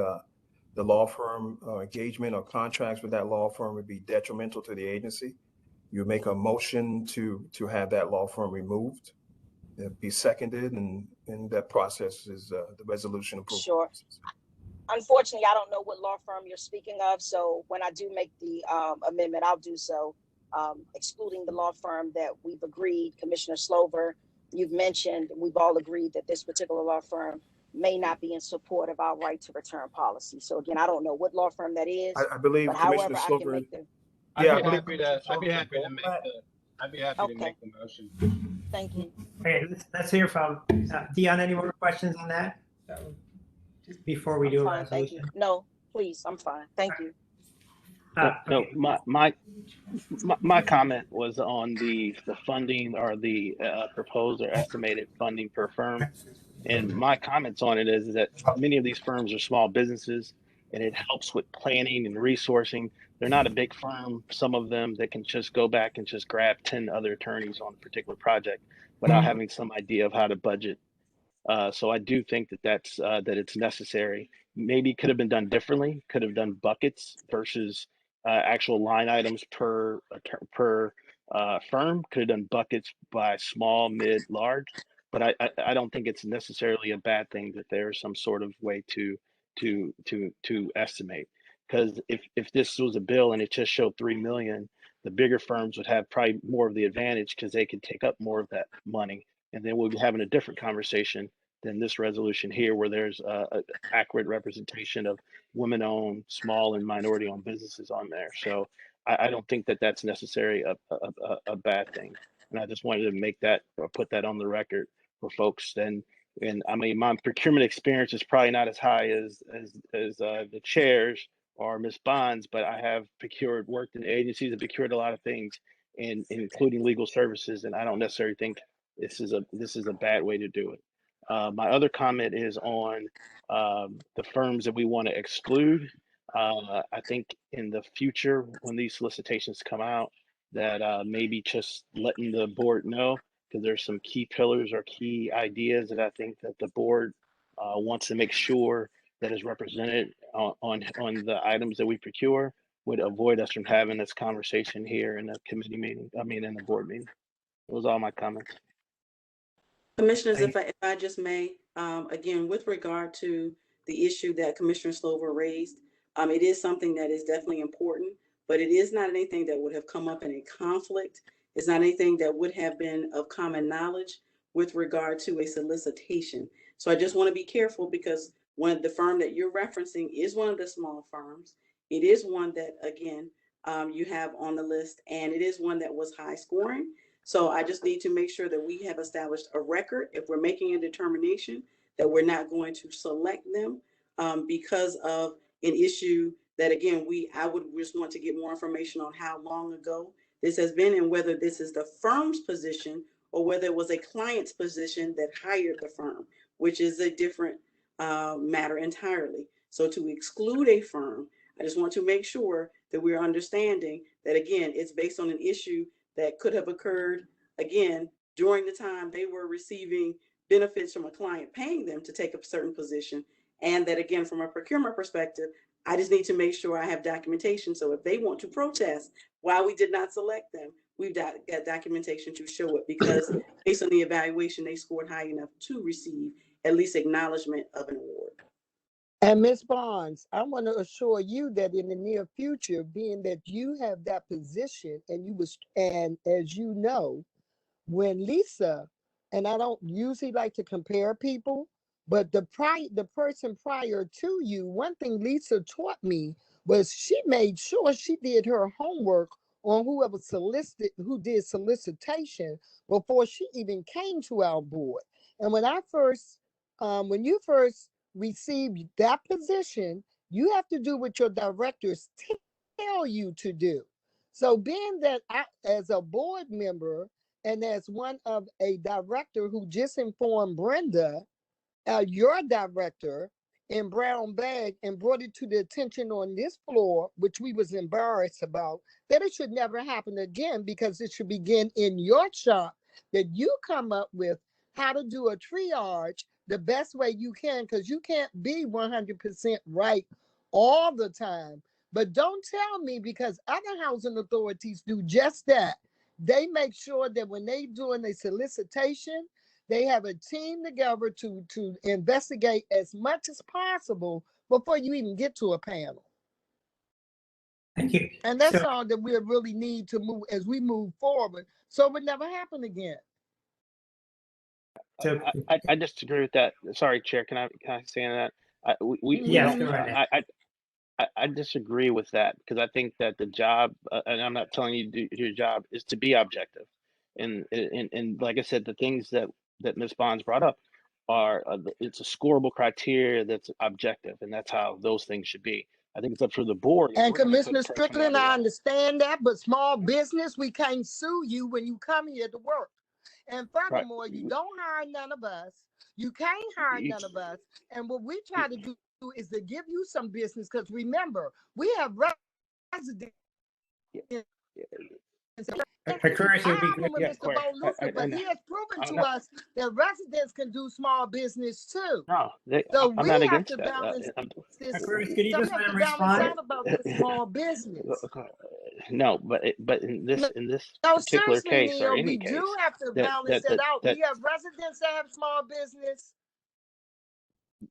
the law firm engagement or contracts with that law firm would be detrimental to the agency. You make a motion to have that law firm removed. It'd be seconded, and that process is the resolution approval. Sure. Unfortunately, I don't know what law firm you're speaking of, so when I do make the amendment, I'll do so, excluding the law firm that we've agreed. Commissioner Slover, you've mentioned, we've all agreed that this particular law firm may not be in support of our right to return policy. So again, I don't know what law firm that is. I believe Commissioner Slover. I'd be happy to make the motion. Thank you. Okay, let's hear from Dion. Any more questions on that? Before we do a resolution? Thank you. No, please, I'm fine. Thank you. No, my comment was on the funding or the proposed or estimated funding per firm. And my comments on it is that many of these firms are small businesses, and it helps with planning and resourcing. They're not a big firm, some of them, that can just go back and just grab 10 other attorneys on a particular project without having some idea of how to budget. So I do think that it's necessary. Maybe could have been done differently, could have done buckets versus actual line items per firm, could have done buckets by small, mid, large. But I don't think it's necessarily a bad thing that there's some sort of way to estimate. Because if this was a bill and it just showed 3 million, the bigger firms would have probably more of the advantage because they could take up more of that money. And then we'll be having a different conversation than this resolution here, where there's a accurate representation of women-owned, small and minority-owned businesses on there. So I don't think that that's necessarily a bad thing. And I just wanted to make that or put that on the record for folks. And I mean, my procurement experience is probably not as high as the chairs or Ms. Bonds, but I have worked in agencies and procured a lot of things, including legal services. And I don't necessarily think this is a bad way to do it. My other comment is on the firms that we want to exclude. I think in the future, when these solicitations come out, that maybe just letting the board know, because there's some key pillars or key ideas that I think that the board wants to make sure that is represented on the items that we procure, would avoid us from having this conversation here in the committee meeting, in the board meeting. Those are all my comments. Commissioners, if I just may, again, with regard to the issue that Commissioner Slover raised, it is something that is definitely important, but it is not anything that would have come up in a conflict. It's not anything that would have been of common knowledge with regard to a solicitation. So I just want to be careful, because the firm that you're referencing is one of the small firms. It is one that, again, you have on the list, and it is one that was high scoring. So I just need to make sure that we have established a record if we're making a determination that we're not going to select them because of an issue that, again, I would just want to get more information on how long ago this has been and whether this is the firm's position or whether it was a client's position that hired the firm, which is a different matter entirely. So to exclude a firm, I just want to make sure that we're understanding that, again, it's based on an issue that could have occurred, again, during the time they were receiving benefits from a client paying them to take a certain position. And that, again, from a procurement perspective, I just need to make sure I have documentation. So if they want to protest why we did not select them, we've got documentation to show it, because based on the evaluation, they scored high enough to receive at least acknowledgement of an award. And Ms. Barnes, I want to assure you that in the near future, being that you have that position and as you know, when Lisa, and I don't usually like to compare people, but the person prior to you, one thing Lisa taught me was she made sure she did her homework on who did solicitation before she even came to our board. And when you first receive that position, you have to do what your directors tell you to do. So being that I, as a board member and as one of a director who just informed Brenda, your director, in brown bag and brought it to the attention on this floor, which we was embarrassed about, that it should never happen again, because it should begin in your shop, that you come up with how to do a triage the best way you can, because you can't be 100% right all the time. But don't tell me, because other housing authorities do just that. They make sure that when they doing a solicitation, they have a team together to investigate as much as possible before you even get to a panel. Thank you. And that's all that we really need to move as we move forward, so it would never happen again. So I disagree with that. Sorry, Chair. Can I say that? We yes, don't. go right ahead. I disagree with that, because I think that the job, and I'm not telling you to do your job, is to be objective. And like I said, the things that Ms. Bonds brought up are it's a scoreable criteria that's objective, and that's how those things should be. I think it's up to the board. And Commissioner Strickland, I understand that, but small business, we can't sue you when you come here to work. And furthermore, you don't hire none of us. You can't hire none of us. And what we try to do is to give you some business, because remember, we have residents. But he has proven to us that residents can do small business too. No, so I'm we not have against to that. balance this. Could you just let him balance respond? out about this small business. No, but in this No, particular seriously, case, Neil, or any we case, do have to balance that out. We have residents that have small business.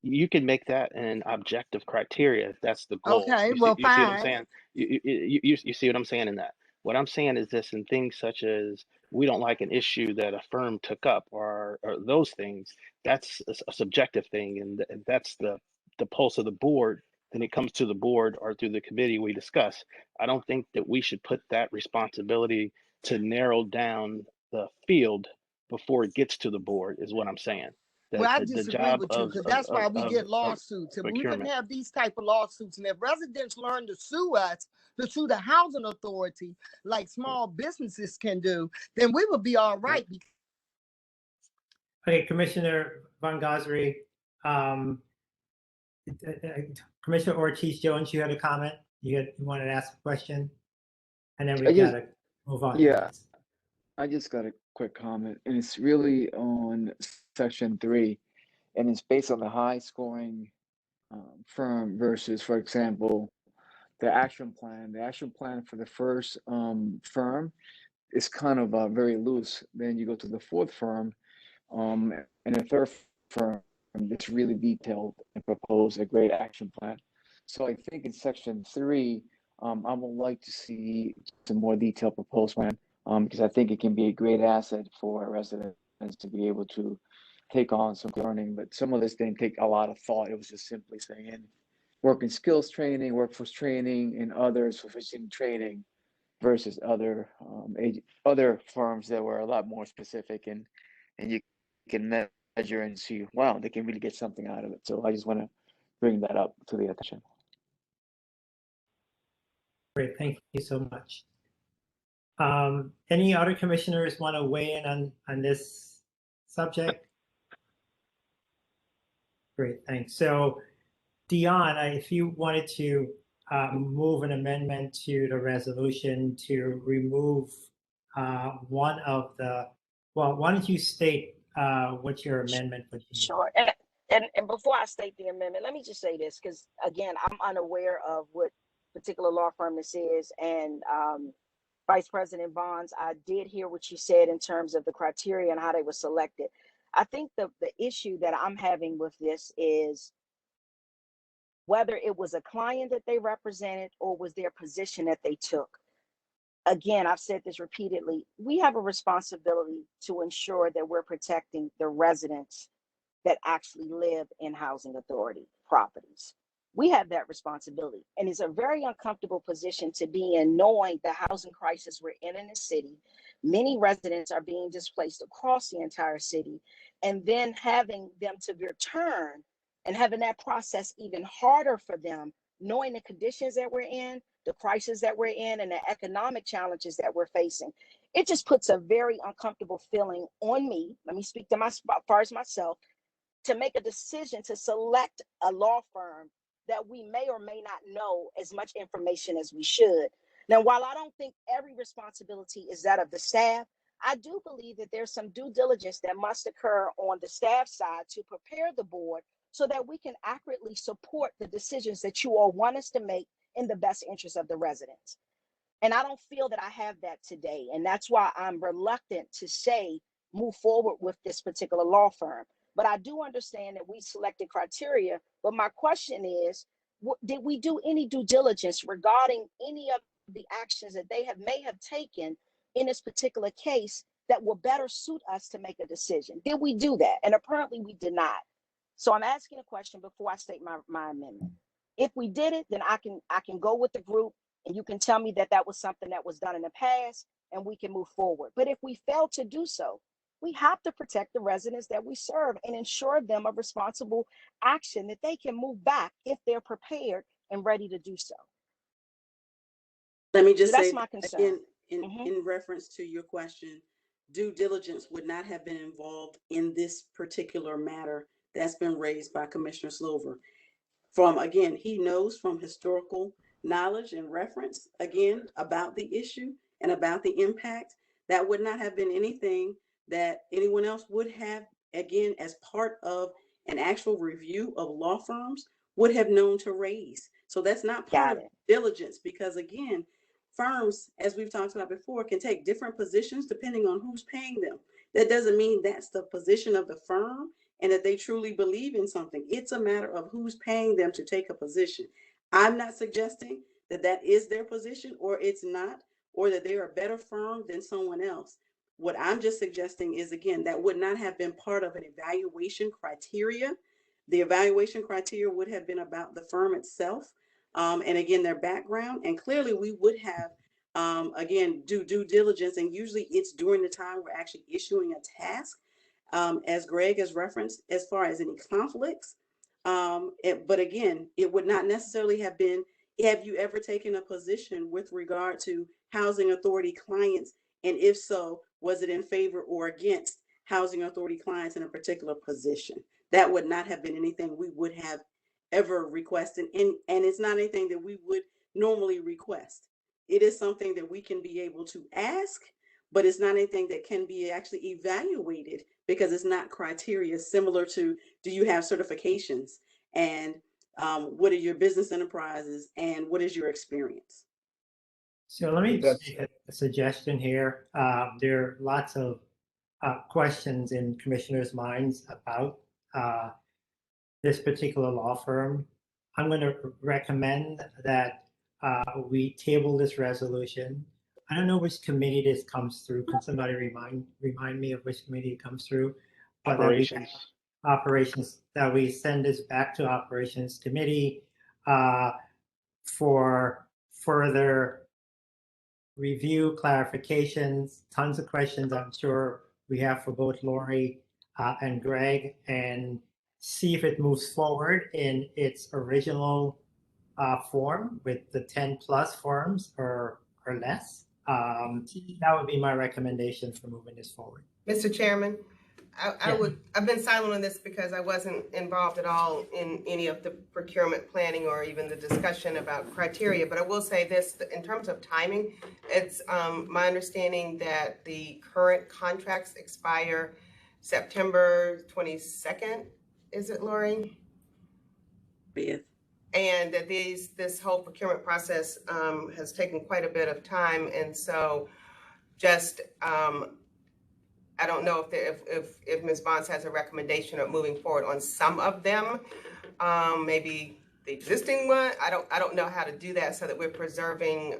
You can make that an objective criteria if that's the goal. Okay, you well, see, you see what I'm fine. saying? You see what I'm saying in that? What I'm saying is this: in things such as we don't like an issue that a firm took up, or those things, that's a subjective thing, and that's the pulse of the board. Then it comes to the board or through the committee we discuss. I don't think that we should put that responsibility to narrow down the field before it gets to the board, is what I'm saying. Well, I disagree with you, because that's why we get lawsuits. And we wouldn't have these type of lawsuits. And if residents learn to sue us, to sue the housing authority, like small businesses can do, then we would be all right. Okay, Commissioner Von Gosry, Commissioner Ortiz-Jones, you had a comment? You wanted to ask a question? And then we got to move on. Yeah, I just got a quick comment, and it's really on section 3, and it's based on the high scoring firm versus, for example, the action plan. The action plan for the first firm is kind of very loose. Then you go to the fourth firm, and the third firm that's really detailed and propose a great action plan. So I think in section 3, I would like to see some more detailed proposed plan, because I think it can be a great asset for residents to be able to take on some learning. But some of this didn't take a lot of thought. It was just simply saying, working skills training, workforce training, and other sufficient training versus other other firms that were a lot more specific, and you can measure and see, wow, they can really get something out of it. So I just want to bring that up to the attention. Great, thank you so much. Any other commissioners want to weigh in on this subject? Great, thanks. So Dion, if you wanted to move an amendment to the resolution to remove one of the, well, why don't you state what your amendment would be? Sure. And before I state the amendment, let me just say this, because again, I'm unaware of what particular law firm this is. And Vice President Bonds, I did hear what you said in terms of the criteria and how they were selected. I think the issue that I'm having with this is whether it was a client that they represented or was their position that they took. Again, I've said this repeatedly, we have a responsibility to ensure that we're protecting the residents that actually live in housing authority properties. We have that responsibility, and it's a very uncomfortable position to be in, knowing the housing crisis we're in the city. Many residents are being displaced across the entire city, and then having them to return and having that process even harder for them, knowing the conditions that we're in, the crisis that we're in, and the economic challenges that we're facing. It just puts a very uncomfortable feeling on me. Let me speak to as far as myself, to make a decision to select a law firm that we may or may not know as much information as we should. Now, while I don't think every responsibility is that of the staff, I do believe that there's some due diligence that must occur on the staff side to prepare the board so that we can accurately support the decisions that you all want us to make in the best interest of the residents. And I don't feel that I have that today. And that's why I'm reluctant to say, move forward with this particular law firm. But I do understand that we selected criteria. But my question is, did we do any due diligence regarding any of the actions that they may have taken in this particular case that will better suit us to make a decision? Did we do that? And apparently we did not. So I'm asking a question before I state my amendment. If we did it, then I can go with the group, and you can tell me that that was something that was done in the past, and we can move forward. But if we fail to do so, we have to protect the residents that we serve and ensure them a responsible action that they can move back if they're prepared and ready to do so. Let me just So that's say my concern. again, in reference to your question, due diligence would not have been involved in this particular matter that's been raised by Commissioner Slover. Again, he knows from historical knowledge and reference, again, about the issue and about the impact. That would not have been anything that anyone else would have, again, as part of an actual review of law firms, would have known to raise. So that's not part of diligence, because again, firms, as we've talked about before, can take different positions depending on who's paying them. That doesn't mean that's the position of the firm and that they truly believe in something. It's a matter of who's paying them to take a position. I'm not suggesting that that is their position, or it's not, or that they're a better firm than someone else. What I'm just suggesting is, again, that would not have been part of an evaluation criteria. The evaluation criteria would have been about the firm itself, and again, their background. And clearly we would have, again, do due diligence. And usually it's during the time we're actually issuing a task, as Greg has referenced, as far as any conflicts. But again, it would not necessarily have been, have you ever taken a position with regard to housing authority clients? And if so, was it in favor or against housing authority clients in a particular position? That would not have been anything we would have ever requested. And it's not anything that we would normally request. It is something that we can be able to ask, but it's not anything that can be actually evaluated, because it's not criteria similar to, do you have certifications? And what are your business enterprises? And what is your experience? So let me make a suggestion here. There are lots of questions in commissioners' minds about this particular law firm. I'm going to recommend that we table this resolution. I don't know which committee this comes through. Can somebody remind me of which committee it comes through? Operations. Operations, that we send this back to Operations Committee for further review, clarifications, tons of questions I'm sure we have for both Lori and Greg, and see if it moves forward in its original form with the 10 plus firms or less. That would be my recommendation for moving this forward. Mr. Chairman, I've been silent on this because I wasn't involved at all in any of the procurement planning or even the discussion about criteria, but I will say this, in terms of timing, it's my understanding that the current contracts expire September 22nd, is it, Lori? Yes. And that this whole procurement process has taken quite a bit of time, and so just I don't know if Ms. Bonds has a recommendation of moving forward on some of them, maybe the existing one. I don't know how to do that so that we're preserving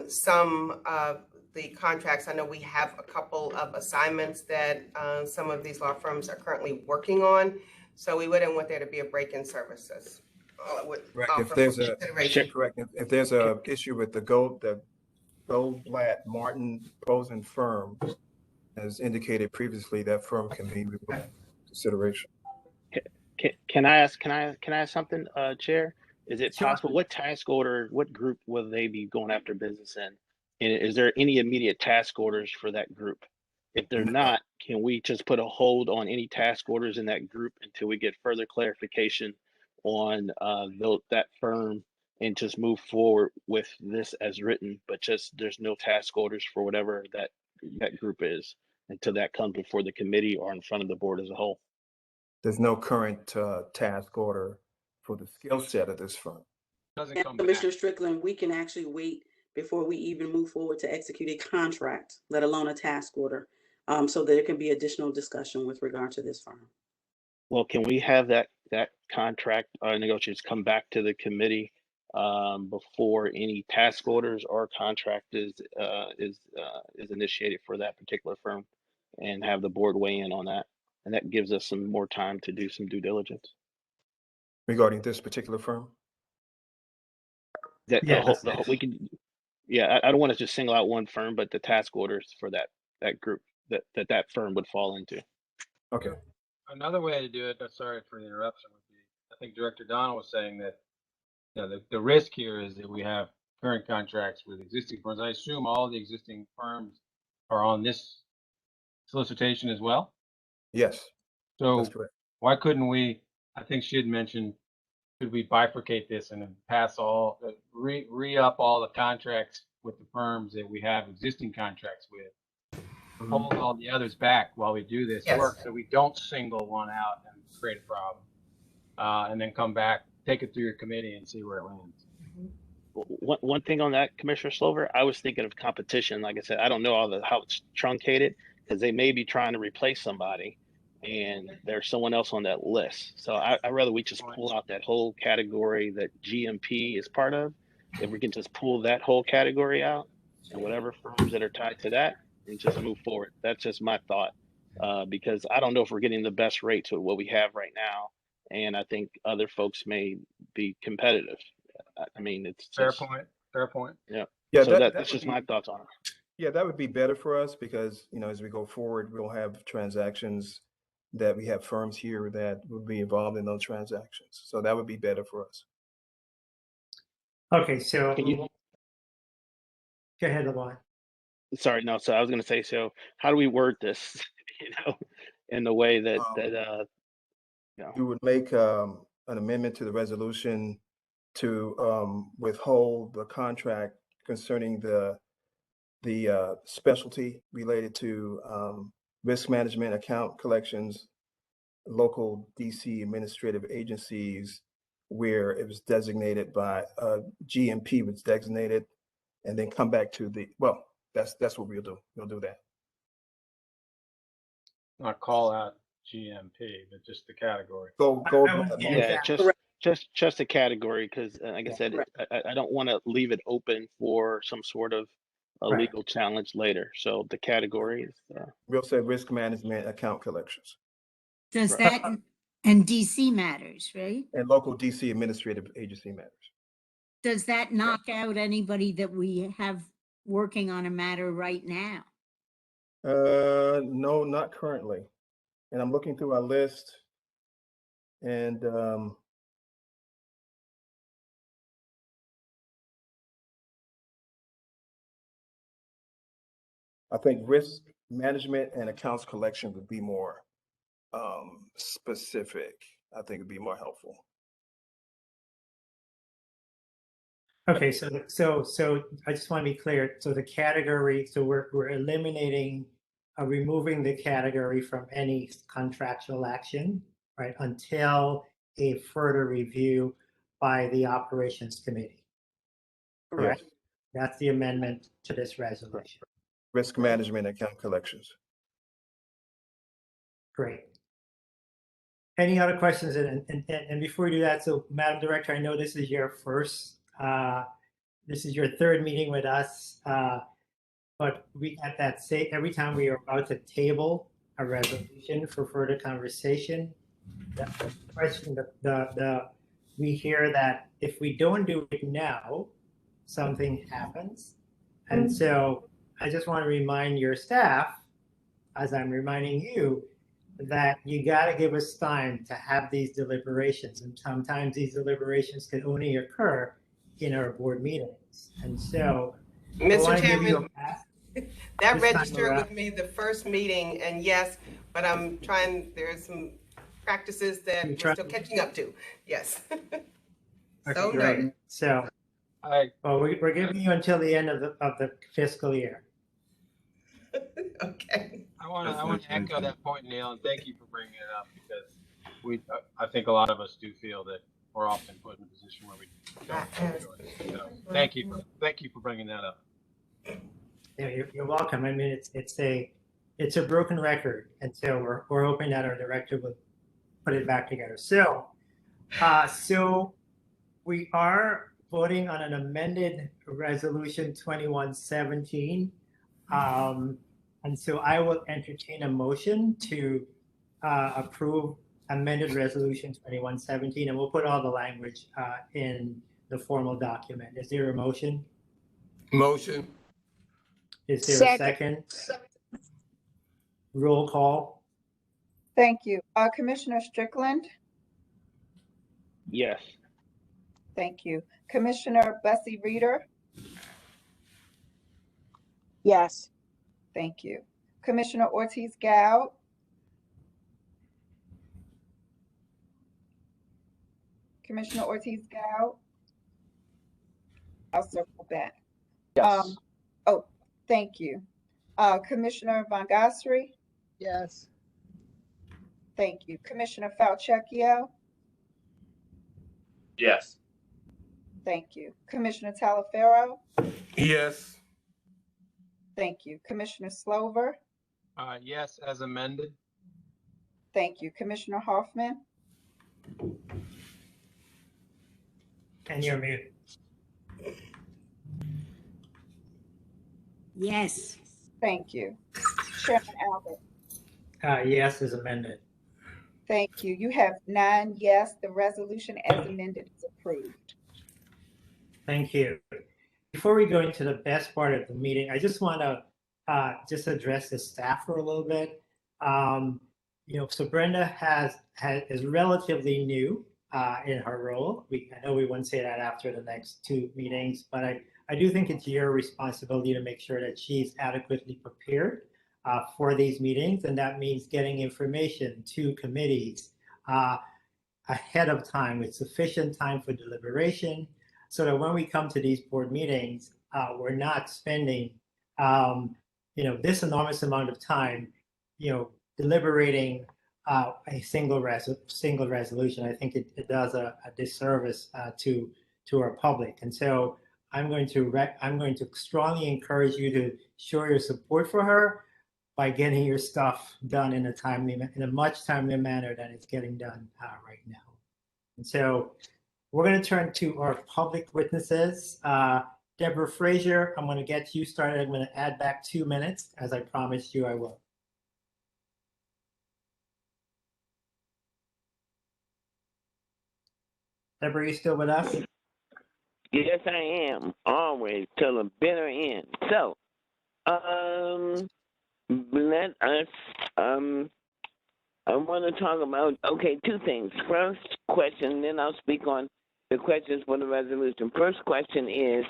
some of the contracts. I know we have a couple of assignments that some of these law firms are currently working on, so we wouldn't want there to be a break in services. Right. If there's if there's a issue with the Goldblatt Martin Posen firm, as indicated previously, that firm can be removed from consideration. Can I ask something, Chair? Is it possible, what task order, what group will they be going after business in? And is there any immediate task orders for that group? If they're not, can we just put a hold on any task orders in that group until we get further clarification on that firm and just move forward with this as written, but just there's no task orders for whatever that group is until that comes before the committee or in front of the board as a whole? There's no current task order for the skill set of this firm. Commissioner Strickland, we can actually wait before we even move forward to execute a contract, let alone a task order, so there can be additional discussion with regard to this firm. Well, can we have that contract negotiations come back to the committee before any task orders or contract is initiated for that particular firm, and have the board weigh in on that? And that gives us some more time to do some due diligence regarding this particular firm. That we can, yeah. I don't want to just single out one firm, but the task orders for that group that firm would fall into. Okay. Another way to do it, sorry for the interruption, would be, I think Director Donald was saying that, you know, the risk here is that we have current contracts with existing firms. I assume all the existing firms are on this solicitation as well? Yes. So that's correct. Why couldn't we, I think she had mentioned, could we bifurcate this and then pass all, re-up all the contracts with the firms that we have existing contracts with, hold all the others back while we do this work, so we don't single one out and create a problem, and then come back, take it through your committee and see where it lands. One thing on that, Commissioner Slover, I was thinking of competition. Like I said, I don't know how it's truncated, because they may be trying to replace somebody and there's someone else on that list. So I'd rather we just pull out that whole category that GMP is part of. If we can just pull that whole category out and whatever firms that are tied to that and just move forward. That's just my thought, because I don't know if we're getting the best rates with what we have right now. And I think other folks may be competitive. I mean, it's fair just, point. Fair point. Yeah. Yeah. So that's would just be, my thoughts on it. Yeah, that would be better for us because, you know, as we go forward, we'll have transactions that we have firms here that would be involved in those transactions. So that would be better for us. Okay, so go ahead, Lamar. Sorry, no. So I was going to say, so how do we word this, you know, in the way that you know, we would make an amendment to the resolution to withhold the contract concerning the specialty related to risk management, account collections, local DC administrative agencies where it was designated by GMP was designated, and then come back to the, well, that's what we'll do. We'll do that. Not call out GMP, but just the category. Yeah, just a category, because like I said, I don't want to leave it open for some sort of a legal challenge later. So the category is we'll say risk management, account collections. Does And DC matters, right? and local DC administrative agency matters. Does that knock out anybody that we have working on a matter right now? No, not currently. And I'm looking through our list, and I think risk management and accounts collection would be more specific. I think it'd be more helpful. Okay, so I just want to be clear. So the category, so we're eliminating, removing the category from any contractual action, right, until a further review by the operations committee. Correct. Yes. That's the amendment to this resolution. Risk management and account collections. Great. Any other questions? And before we do that, so Madam Director, I know this is your first, this is your third meeting with us, but we at that say every time we are about to table a resolution for further conversation, the question, we hear that if we don't do it now, something happens, and so I just want to remind your staff, as I'm reminding you, that you got to give us time to have these deliberations. And sometimes these deliberations can only occur in our board meetings. And so, Mr. Chairman, that This registered time with me the first meeting, and yes, but I'm trying, there's some practices that we're still catching up to. Yes. So okay, noted. great. So, well, we're giving you until the end of the fiscal year. Okay. I want to echo that point, Neil, and thank you for bringing it up, because I think a lot of us do feel that we're often put in a position where we don't enjoy it. So thank you for bringing that up. Yeah, you're welcome. I mean, it's a broken record, and so we're hoping that our director will put it back together. So, so we are voting on an amended resolution 2117. And so I will entertain a motion to approve amended resolution 2117, and we'll put all the language in the formal document. Is there a motion? Motion. Is there a second? Roll call. Thank you. Commissioner Strickland? Yes. Thank you. Commissioner Bessie Reader? Yes. Thank you. Commissioner Ortiz Gow? Commissioner Ortiz Gow? I'll circle back. Yes. Oh, thank you. Commissioner Von Gossary? Yes. Thank you. Commissioner Falchecchio? Yes. Thank you. Commissioner Talaferro? Yes. Thank you. Commissioner Slover? Yes, as amended. Thank you. Commissioner Hoffman? And you're muted. Yes. Thank you. Chairman Albert? Yes, is amended. Thank you. You have 9 yes. The resolution as amended is approved. Thank you. Before we go into the best part of the meeting, I just want to just address the staff for a little bit. So Brenda is relatively new in her role. I know we won't say that after the next 2 meetings, but I do think it's your responsibility to make sure that she's adequately prepared for these meetings, and that means getting information to committees ahead of time with sufficient time for deliberation, so that when we come to these board meetings, we're not spending this enormous amount of time deliberating a single resolution. I think it does a disservice to our public, and so I'm going to strongly encourage you to show your support for her by getting your stuff done in a much timelier manner than it's getting done right now. And so we're going to turn to our public witnesses. Deborah Frazier, I'm going to get you started. I'm going to add back 2 minutes, as I promised you I will. Deborah, are you still with us? Yes, I am. Always till the bitter end. So, let us, I want to talk about, okay, two things. First question, then I'll speak on the questions for the resolution. First question is,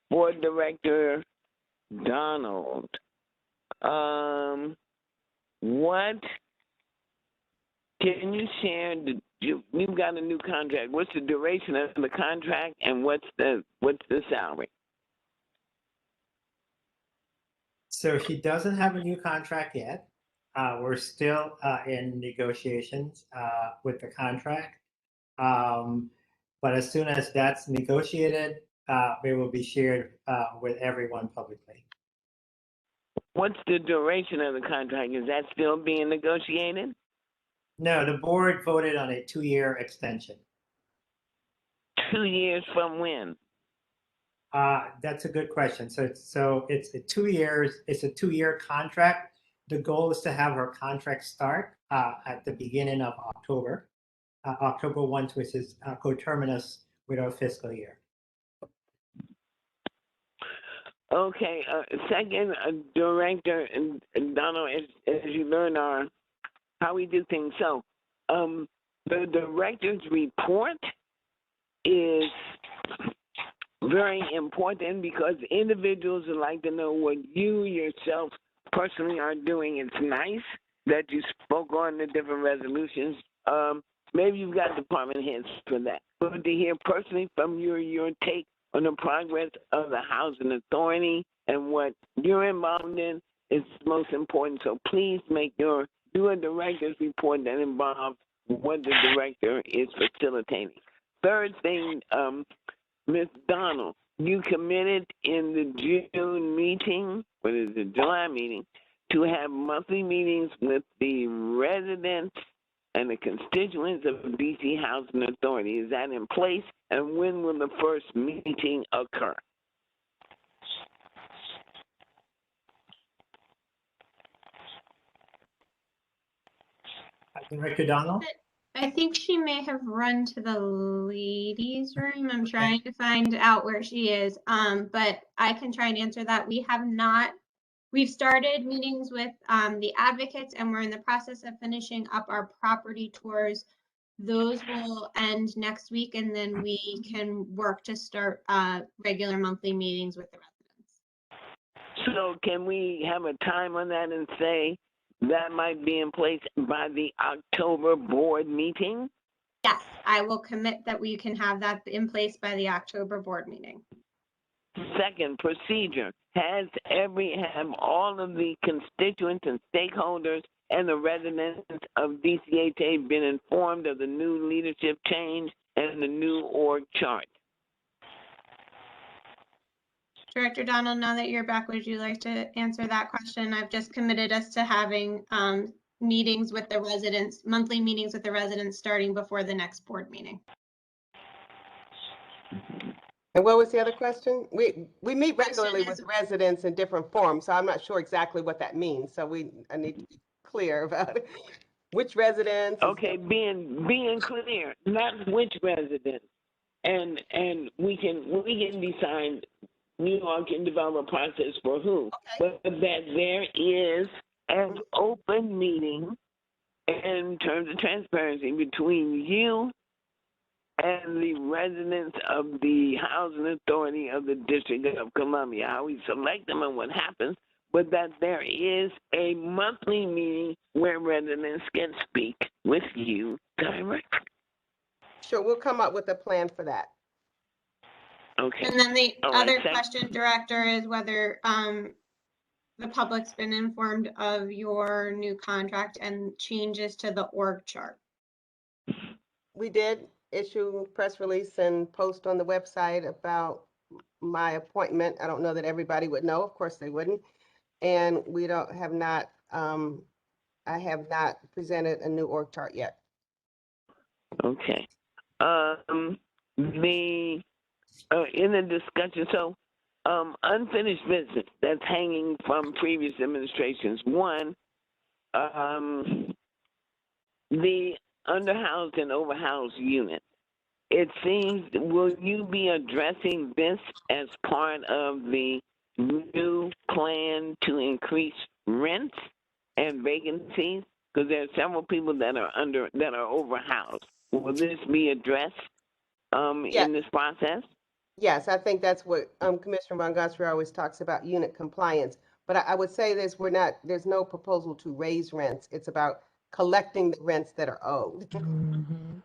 Board Director Donald, what can you share? You've got a new contract. What's the duration of the contract, and what's the salary? So she doesn't have a new contract yet. We're still in negotiations with the contract. But as soon as that's negotiated, it will be shared with everyone publicly. What's the duration of the contract? Is that still being negotiated? No, the board voted on a 2-year extension. 2 years from when? That's a good question. So it's 2 years. It's a 2-year contract. The goal is to have our contract start at the beginning of October, October 1, which is coterminous with our fiscal year. Okay. Second, Director Donald, as you learn how we do things. So, the director's report is very important because individuals would like to know what you yourself personally are doing. It's nice that you spoke on the different resolutions. Maybe you've got department heads for that. But to hear personally from your take on the progress of the Housing Authority and what you're involved in is most important. So please do a director's report that involves what the director is facilitating. Third thing, Ms. Donald, you committed in the June meeting, July meeting, to have monthly meetings with the residents and the constituents of the DC Housing Authority. Is that in place? And when will the first meeting occur? Director Donald? I think she may have run to the ladies' room. I'm trying to find out where she is. But I can try and answer that. We've started meetings with the advocates, and we're in the process of finishing up our property tours. Those will end next week, and then we can work to start regular monthly meetings with the residents. So can we have a time on that and say that might be in place by the October board meeting? Yes, I will commit that we can have that in place by the October board meeting. Second, procedure. Have all of the constituents and stakeholders and the residents of DCHA been informed of the new leadership change and the new org chart? Director Donald, now that you're back, would you like to answer that question? I've just committed us to having meetings with the residents, monthly meetings with the residents starting before the next board meeting. And what was the other question? We meet regularly with residents in different forms, so I'm not sure exactly what that means. So I need to be clear about it. Which residents? Okay, being clear, not which residents, and we can decide. New York can develop a process for who, but that there is an open meeting in terms of transparency between you and the residents of the Housing Authority of the District of Columbia, how we select them and what happens, but that there is a monthly meeting where residents can speak with you directly. Sure, we'll come up with a plan for that. Okay. And then the other question, Director, is whether the public's been informed of your new contract and changes to the org chart. We did issue a press release and post on the website about my appointment. I don't know that everybody would know. Of course they wouldn't. And I have not presented a new org chart yet. Okay. In the discussion, so unfinished business that's hanging from previous administrations. One, the underhoused and overhoused unit. it seems, will you be addressing this as part of the new plan to increase rents and vacancies? Because there are several people that are overhoused. Will this be addressed in this process? Yes, I think that's what Commissioner Von Gosper always talks about, unit compliance. But I would say this, there's no proposal to raise rents. It's about collecting the rents that are owed.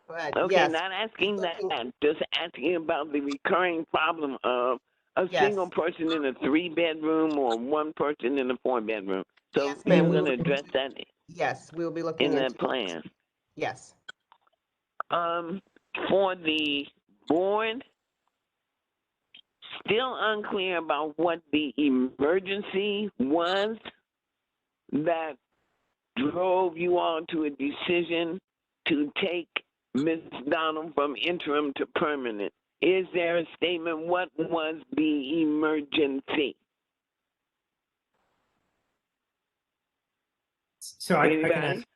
But Okay, yes, not asking that, just asking about the recurring problem of a single person in a 3-bedroom or one person in a 4-bedroom. So Yes, ma'am, you're we going to will address that yes, we'll be looking in into that plan. Yes. For the board, still unclear about what the emergency was that drove you all to a decision to take Ms. Donald from interim to permanent. Is there a statement? What was the emergency? So I can Anybody? answer.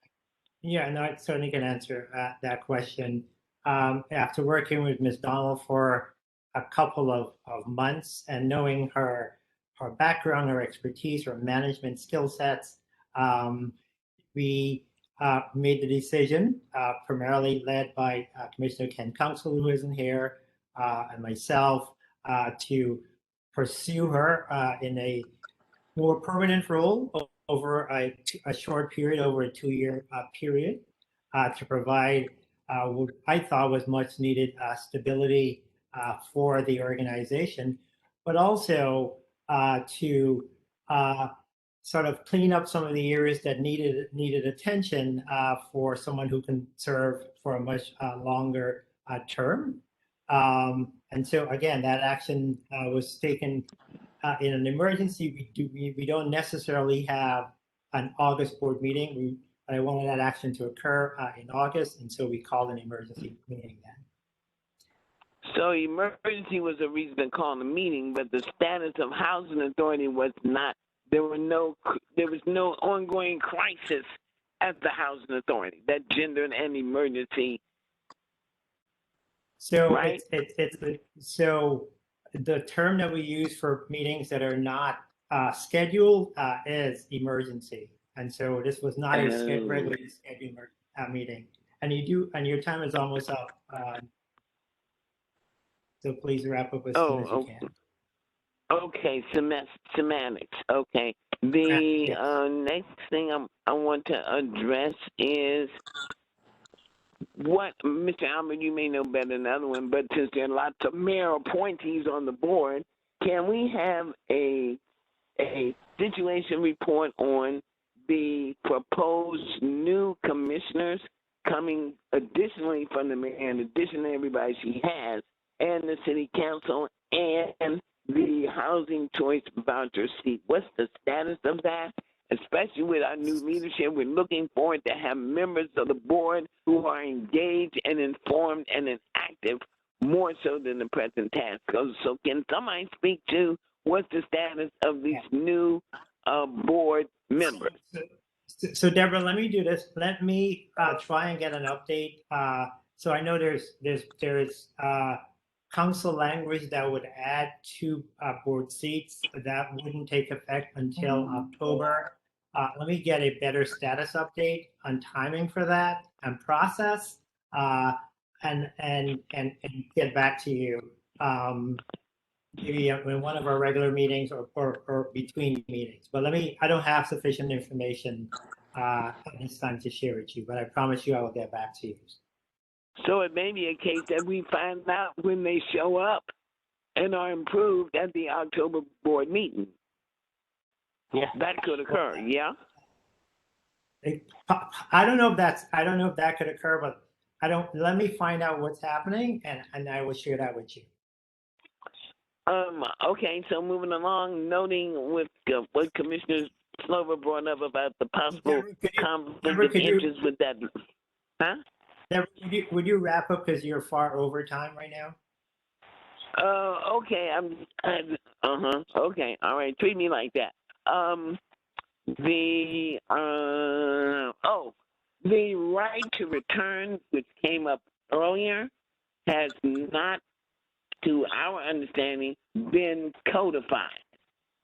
Yeah, no, I certainly can answer that question. After working with Ms. Donald for a couple of months and knowing her background, her expertise, her management skill sets, we made the decision, primarily led by Commissioner Ken Council, who isn't here, and myself, to pursue her in a more permanent role over a short period, over a 2-year period, to provide what I thought was much needed stability for the organization, but also to sort of clean up some of the areas that needed attention for someone who can serve for a much longer term. And so again, that action was taken in an emergency. We don't necessarily have an August board meeting. I wanted that action to occur in August, and so we called an emergency meeting then. So emergency was a reason to call the meeting, but the status of housing authority was not. There was no ongoing crisis at the housing authority that gendered an emergency. So right? So the term that we use for meetings that are not scheduled is emergency, and so this was not a regularly scheduled meeting. And your time is almost up. So please wrap up as soon as you can. Okay, semantics. Okay. The next thing I want to address is what, Mr. Albert, you may know better than the other one, but since there are lots of mayor appointees on the board, can we have a situation report on the proposed new commissioners coming additionally from the mayor, in addition to everybody she has, and the city council, and the housing choice voucher seat? What's the status of that? Especially with our new leadership, we're looking forward to have members of the board who are engaged and informed and active, more so than the present task. So can somebody speak to what's the status of these new board members? So Deborah, let me do this. Let me try and get an update. So I know there's council language that would add 2 board seats. That wouldn't take effect until October. Let me get a better status update on timing for that and process, and get back to you. Maybe in one of our regular meetings or between meetings. But I don't have sufficient information at this time to share with you, but I promise you I will get back to you. So it may be a case that we find out when they show up and are improved at the October board meeting. Yeah, that could occur. Yeah. I don't know if that could occur, but let me find out what's happening and I will share that with you. Okay, so moving along, noting with what Commissioner Slover brought up about the possible conflict of interest with that. Huh? Would you wrap up because you're far over time right now? Okay, okay, all right, treat me like that. The right to return, which came up earlier, has not, to our understanding, been codified,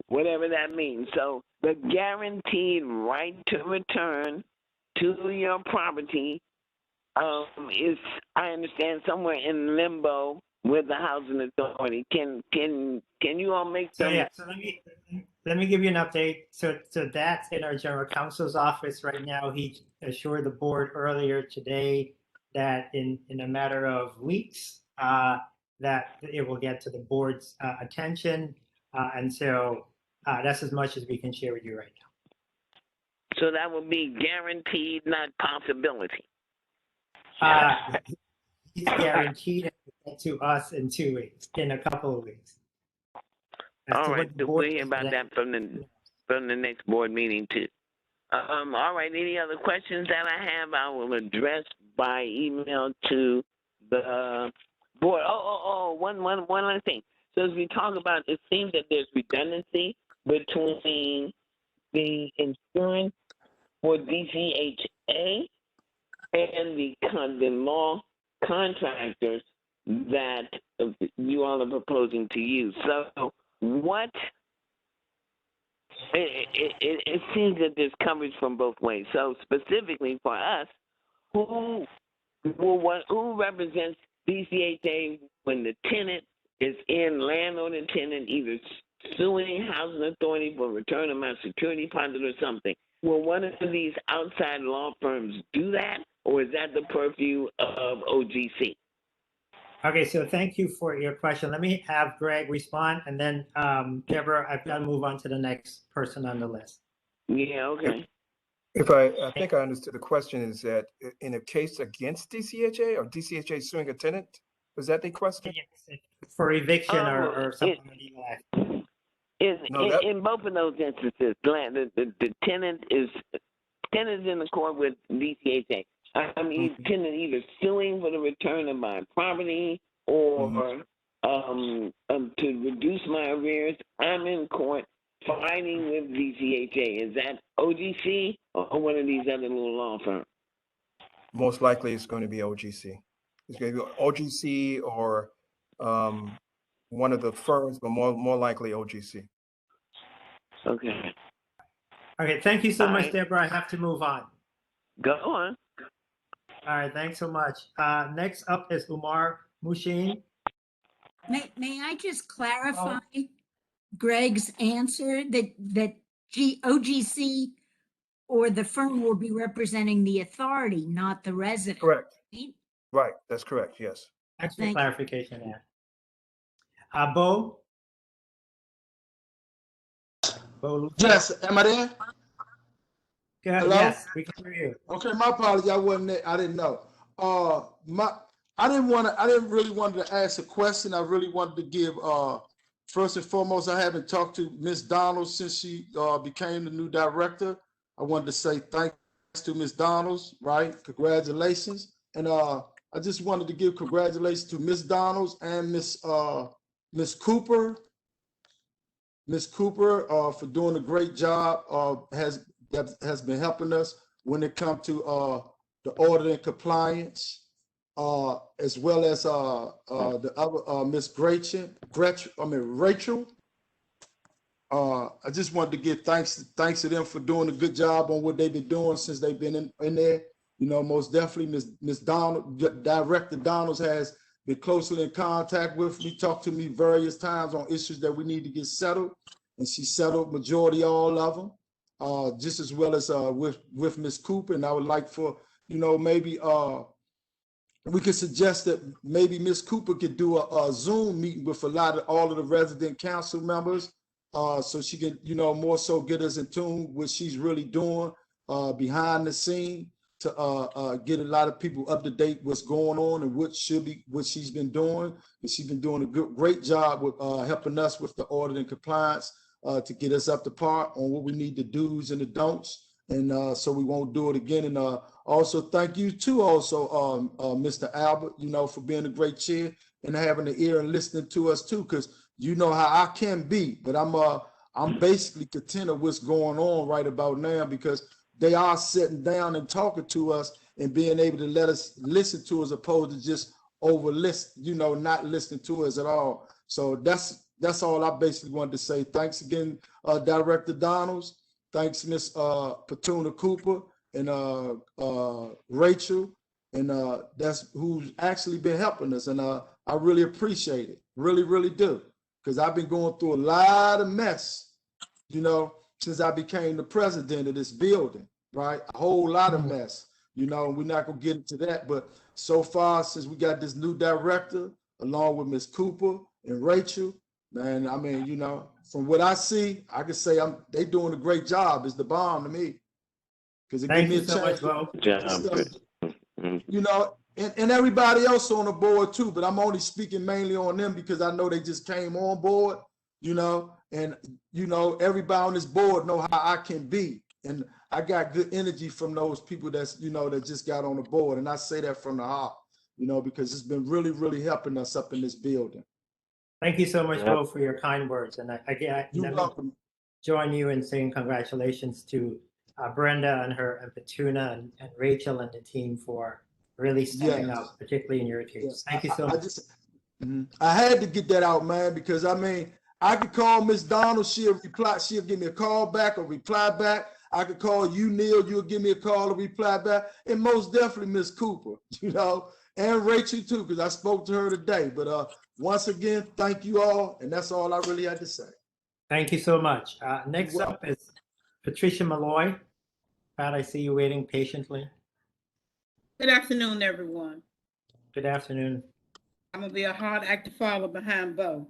whatever that means. So the guaranteed right to return to your property is, I understand, somewhere in limbo with the housing authority. Can you all make So some? yeah, so let me give you an update. So that's in our general counsel's office right now. He assured the board earlier today that in a matter of weeks, that it will get to the board's attention. And so that's as much as we can share with you right now. So that would be guaranteed, not possibility. He's guaranteed it will get to us in 2 weeks, in a couple of weeks. All right, so we'll hear about that from the next board meeting too. All right, any other questions that I have, I will address by email to the board. One other thing. So as we talk about, it seems that there's redundancy between the insurance for DCHA and the law contractors that you all are proposing to use. So what, it seems that there's coverage from both ways. So specifically for us, who represents DCHA when the tenant is in, landlord and tenant, either suing housing authority for return of my security deposit or something? Will one of these outside law firms do that, or is that the purview of OGC? Okay, so thank you for your question. Let me have Greg respond, and then Deborah, I've got to move on to the next person on the list. Yeah, okay. If I think I understood the question is that in a case against DCHA or DCHA suing a tenant, was that the question? Yes, for eviction or something. In both of those instances, the tenant is in the court with DCHA. I mean, tenant either suing for the return of my property or to reduce my arrears. I'm in court fighting with DCHA. Is that OGC or one of these other little law firms? Most likely it's going to be OGC. It's going to be OGC or one of the firms, but more likely OGC. Okay. Okay, thank you so much, Deborah. I have to move on. Go on. All right, thanks so much. Next up is Umar Mushin. May I just clarify Greg's answer that OGC or the firm will be representing the authority, not the resident? Correct. Right, that's correct, yes. Thanks for clarification there. Bo? Yes, am I there? Hello? Yes, we can hear you. Okay, my apology. I wasn't there. I didn't know. I didn't really want to ask a question. I really wanted to give first and foremost, I haven't talked to Ms. Donald since she became the new director. I wanted to say thanks to Ms. Donalds, right? Congratulations. And I just wanted to give congratulations to Ms. Donalds and Ms. Cooper. Ms. Cooper for doing a great job, has been helping us when it comes to the audit and compliance, as well as the other Ms. Rachel. I just wanted to give thanks to them for doing a good job on what they've been doing since they've been in there. You know, most definitely Ms. Donald, Director Donalds has been closely in contact with me, talked to me various times on issues that we need to get settled, and she settled majority all of them, just as well as with Ms. Cooper. And I would like for, you know, maybe we could suggest that maybe Ms. Cooper could do a Zoom meeting with all of the resident council members, so she can, you know, more so get us in tune with what she's really doing behind the scene, to get a lot of people up to date what's going on and what she's been doing. And she's been doing a great job with helping us with the audit and compliance to get us up to par on what we need to do's and the don'ts, and so we won't do it again. And also thank you too, also Mr. Albert, you know, for being a great chair and having the ear and listening to us too, because you know how I can be, but I'm basically content of what's going on right about now, because they are sitting down and talking to us and being able to let us listen to, as opposed to just over not listening to us at all. So that's all I basically wanted to say. Thanks again, Director Donalds. Thanks, Miss Petuna Cooper and Rachel, and that's who's actually been helping us. And I really appreciate it. Really, really do. Because I've been going through a lot of mess, since I became the president of this building, right? A whole lot of mess, and we're not gonna get into that. But so far, since we got this new director, along with Miss Cooper and Rachel, man, I mean, from what I see, I can say they doing a great job. It's the bomb to me. Because it gives Thank me you a so much, chance Bo. and everybody else on the board too, but I'm only speaking mainly on them because I know they just came on board, and everybody on this board know how I can be. And I got good energy from those people that's, that just got on the board. And I say that from the heart, because it's been really, really helping us up in this building. Thank you so much, Bo, for your kind words. And You're welcome. Join you in saying congratulations to Brenda and Petuna and Rachel and the team for really stepping up, particularly in your case. Thank you so much. I had to get that out, man, because I mean, I could call Miss Donald, she'll reply, she'll give me a call back or reply back. I could call you, Neil, you'll give me a call or reply back. And most definitely Miss Cooper, and Rachel too, because I spoke to her today. But once again, thank you all. And that's all I really had to say. Thank you so much. Next up is Patricia Malloy. Pat, I see you waiting patiently. Good afternoon, everyone. Good afternoon. I'm going to be a hard act to follow behind Bo.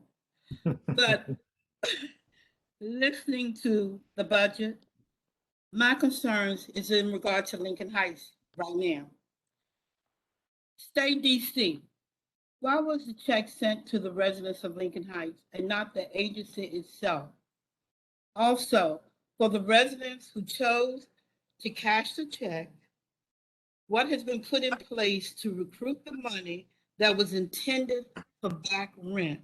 But listening to the budget, my concerns is in regard to Lincoln Heights right now. State DC, why was the check sent to the residents of Lincoln Heights and not the agency itself? Also, for the residents who chose to cash the check, what has been put in place to recruit the money that was intended for back rent?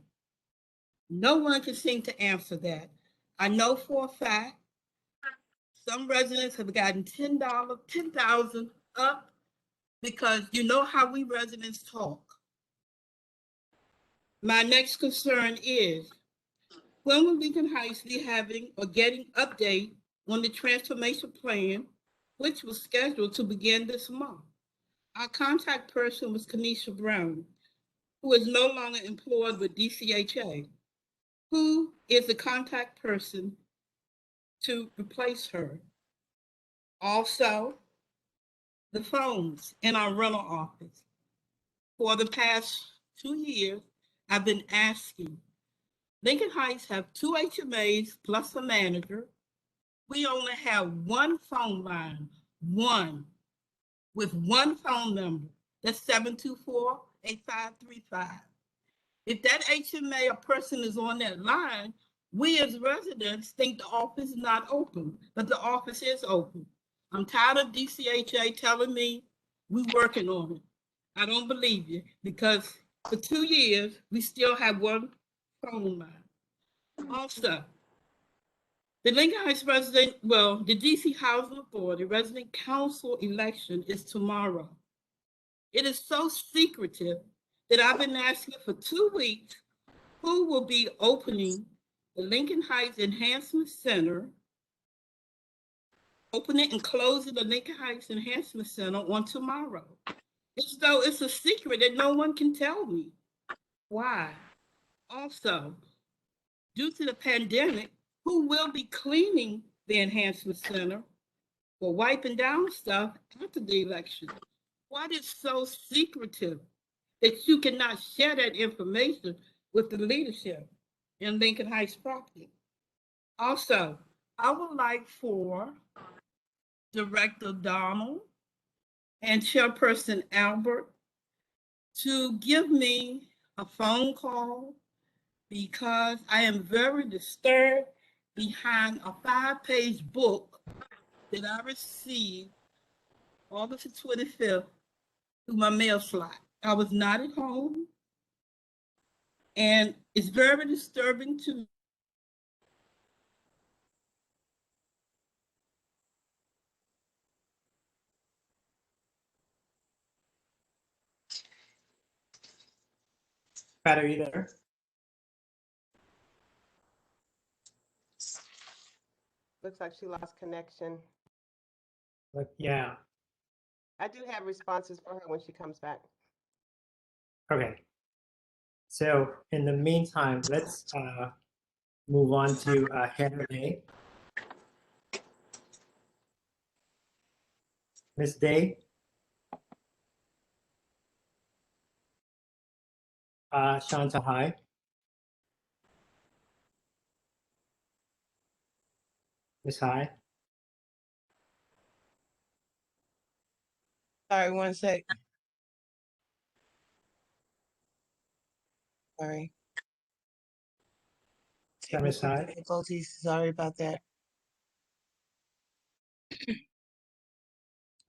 No one can seem to answer that. I know for a fact some residents have gotten $10,000 up, because you know how we residents talk. My next concern is, when will Lincoln Heights be having or getting update on the transformation plan, which was scheduled to begin this month? Our contact person was Kanisha Brown, who is no longer employed with DCHA. Who is the contact person to replace her? Also, the phones in our rental office. For the past 2 years, I've been asking. Lincoln Heights have 2 HMAs plus a manager. We only have one phone line, one, with one phone number. That's 724-8535. If that HMA, a person is on that line, we as residents think the office is not open, but the office is open. I'm tired of DCHA telling me we're working on it. I don't believe you, because for 2 years, we still have one phone line. Also, the Lincoln Heights the DC Housing Authority Resident Council election is tomorrow. It is so secretive that I've been asking for 2 weeks who will be opening the Lincoln Heights Enhancement Center, opening and closing the Lincoln Heights Enhancement Center on tomorrow. As though it's a secret that no one can tell me. Why? Also, due to the pandemic, who will be cleaning the Enhancement Center or wiping down stuff after the election? What is so secretive that you cannot share that information with the leadership in Lincoln Heights property? Also, I would like for Director Donald and Chairperson Albert to give me a phone call, because I am very disturbed behind a 5-page book that I received August the 25th through my mail slot. I was not at home, and it's very disturbing to me. Pat, are you there? Looks like she lost connection. Yeah. I do have responses for her when she comes back. Okay. So in the meantime, let's move on to Heather Day. Ms. Day. Shanta High. Ms. High. Sorry, one sec. Sorry. Ms. Technical High. difficulties. Sorry about that.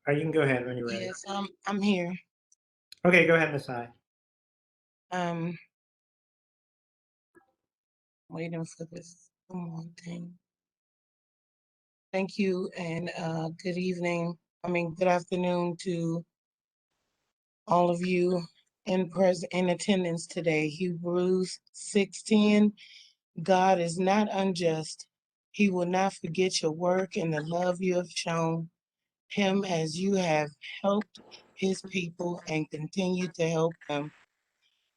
You can go ahead when you're ready. Yes, I'm here. Okay, go ahead, Ms. High. Waiting for this one thing. Thank you and good evening. Good afternoon to all of you in attendance today. Hebrews 6:10. God is not unjust. He will not forget your work and the love you have shown him as you have helped his people and continue to help them.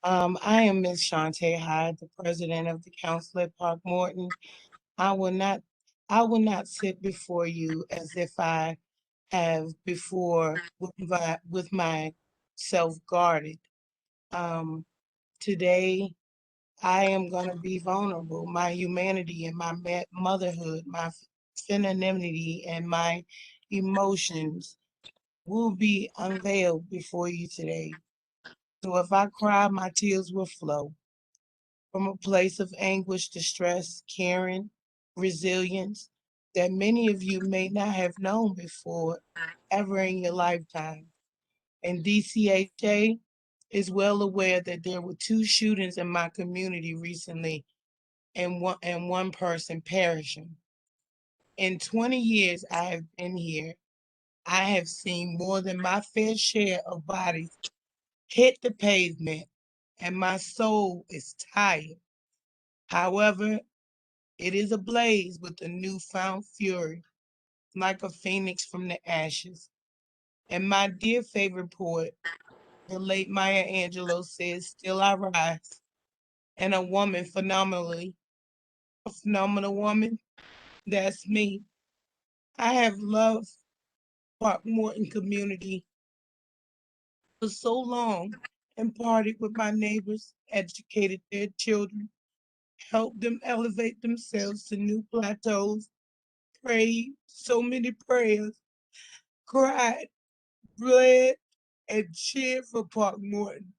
I am Ms. Shantae Hyde, the president of the Council at Park Morton. I will not sit before you as if I have before with myself guarded. Today, I am going to be vulnerable. My humanity and my motherhood, my femininity and my emotions will be unveiled before you today. So if I cry, my tears will flow from a place of anguish, distress, caring, resilience that many of you may not have known before ever in your lifetime. And DCHA is well aware that there were 2 shootings in my community recently and one person perishing. In 20 years I have been here, I have seen more than my fair share of bodies hit the pavement, and my soul is tired. However, it is ablaze with a newfound fury, like a phoenix from the ashes. And my dear favorite poet, the late Maya Angelou, says, "Still I rise." And a woman, a phenomenal woman, that's me. I have loved Park Morton community for so long and partied with my neighbors, educated their children, helped them elevate themselves to new plateaus, prayed so many prayers, cried, bled, and cheered for Park Morton.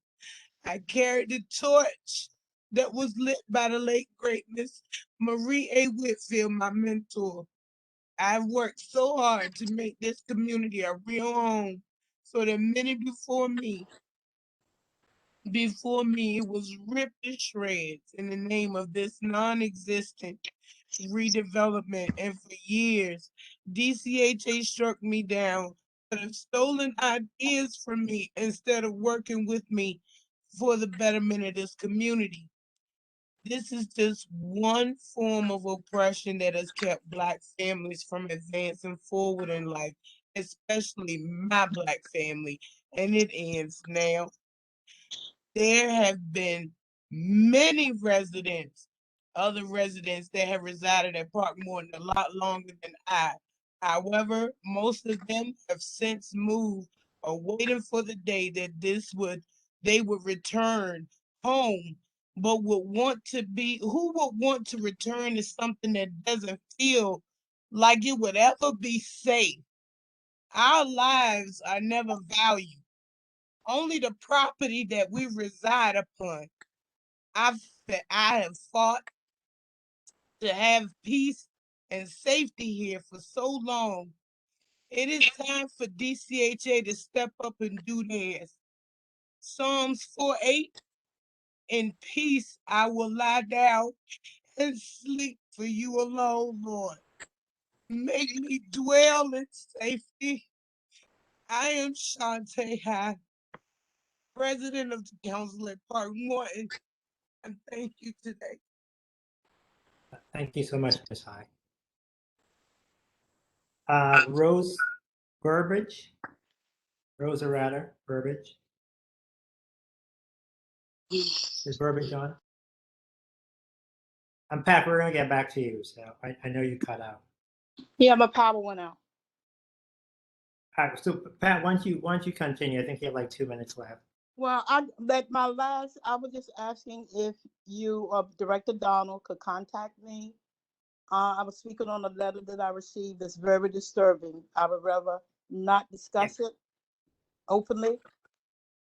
I carried the torch that was lit by the late great Miss Marie A. Whitfield, my mentor. I've worked so hard to make this community a real home so that many before me, it was ripped to shreds in the name of this non-existent redevelopment. And for years, DCHA struck me down, but have stolen ideas from me instead of working with me for the betterment of this community. This is just one form of oppression that has kept Black families from advancing forward in life, especially my Black family, and it ends now. There have been many other residents that have resided at Park Morton a lot longer than I. However, most of them have since moved or waiting for the day that they would return home, but who would want to return to something that doesn't feel like it would ever be safe? Our lives are never valued, only the property that we reside upon. I have fought to have peace and safety here for so long. It is time for DCHA to step up and do theirs. Psalms 4:8, in peace I will lie down and sleep, for you alone, Lord. Make me dwell in safety. I am Shantae High. president of the council at Park Morton, and thank you today. Thank you so much, Ms. High. Rose Burbridge. Rosa Ratter Burbridge. Is Burbridge on? Pat, we're gonna get back to you, so I know you cut out. Yeah, my power went out. All right, so Pat, why don't you continue? I think you have like 2 minutes left. Well, I was just asking if you, Director Donald, could contact me. I was speaking on a letter that I received that's very disturbing. I would rather not discuss it openly.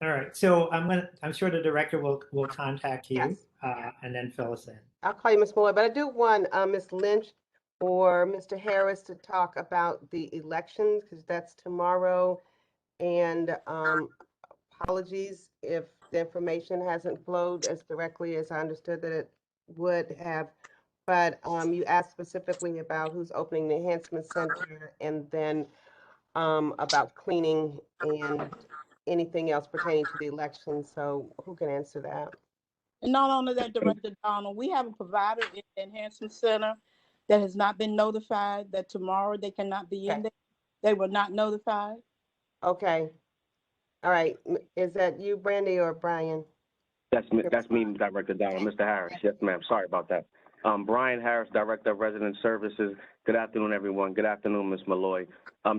All right, so I'm sure the director will contact you and then fill us in. I'll call you Ms. Malloy, but I do want Ms. Lynch or Mr. Harris to talk about the elections because that's tomorrow. And apologies if the information hasn't flowed as directly as I understood that it would have. But you asked specifically about who's opening the enhancement center and then about cleaning and anything else pertaining to the election. So who can answer that? And not only that, Director Donald, we have a provider in the Enhancement Center that has not been notified that tomorrow they cannot be in there. They were not notified. Okay. All right. Is that you, Brandy, or Brian? That's me, Director Donald. Mr. Harris. Yes, ma'am. Sorry about that. Brian Harris, Director of Resident Services. Good afternoon, everyone. Good afternoon, Ms. Malloy.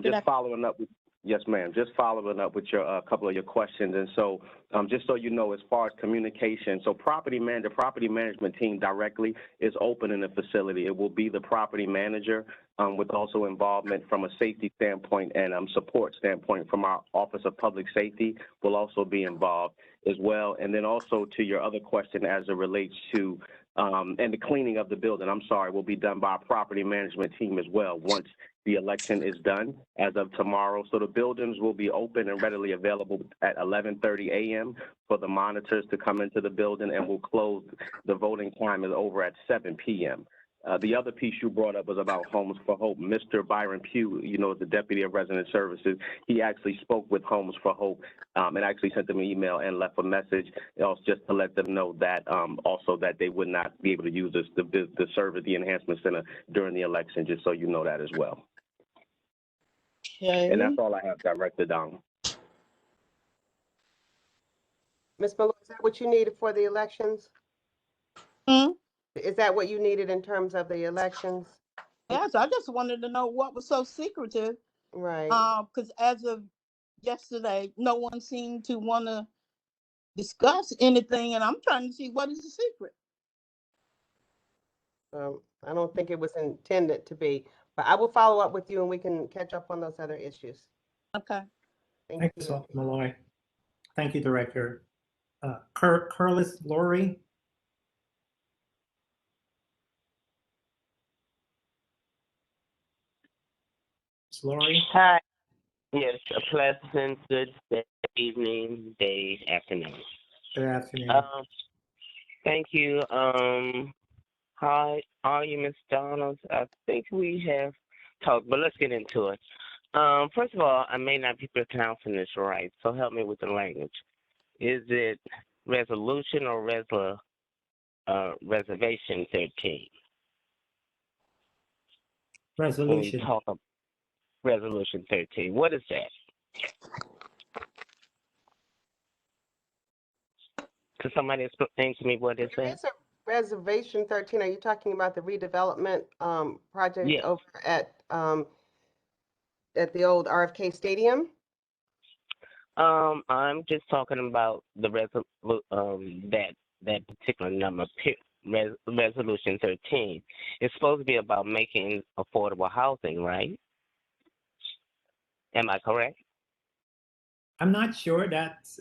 Just following up with, yes, ma'am. Just following up with your couple of your questions. And so, just so you know, as far as communication, so property management team directly is open in the facility. It will be the property manager with also involvement from a safety standpoint and support standpoint from our Office of Public Safety will also be involved as well. And then also to your other question as it relates to and the cleaning of the building, I'm sorry, will be done by our property management team as well once the election is done as of tomorrow. So the buildings will be open and readily available at 11:30 a.m. for the monitors to come into the building, and we'll close. The voting time is over at 7 p.m. The other piece you brought up was about Homes for Hope. Mr. Byron Pugh, the Deputy of Resident Services, he actually spoke with Homes for Hope and actually sent them an email and left a message just to let them know that also that they would not be able to use the service, the Enhancement Center during the election, just so you know that as well. Okay. And that's all I have, Director Donald. Ms. Malloy, is that what you needed for the elections? Is that what you needed in terms of the elections? Yes, I just wanted to know what was so secretive. Right. Because as of yesterday, no one seemed to want to discuss anything, and I'm trying to see what is the secret. I don't think it was intended to be, but I will follow up with you and we can catch up on those other issues. Okay. Thank Thank you. you, Malloy. Thank you, Director. Curlis Lori. Lori. Hi. Yes, a pleasant good evening, day, afternoon. Good afternoon. Thank you. Hi, are you, Ms. Donald? I think we have talked, but let's get into it. First of all, I may not be pronouncing this right, so help me with the language. Is it resolution or reservation 13? Resolution. Talk about resolution 13. What is that? Could somebody explain to me what is that? There is a reservation 13. Are you talking about the redevelopment project over at the old RFK Stadium? I'm just talking about the that particular number, resolution 13. It's supposed to be about making affordable housing, right? Am I correct? I'm not sure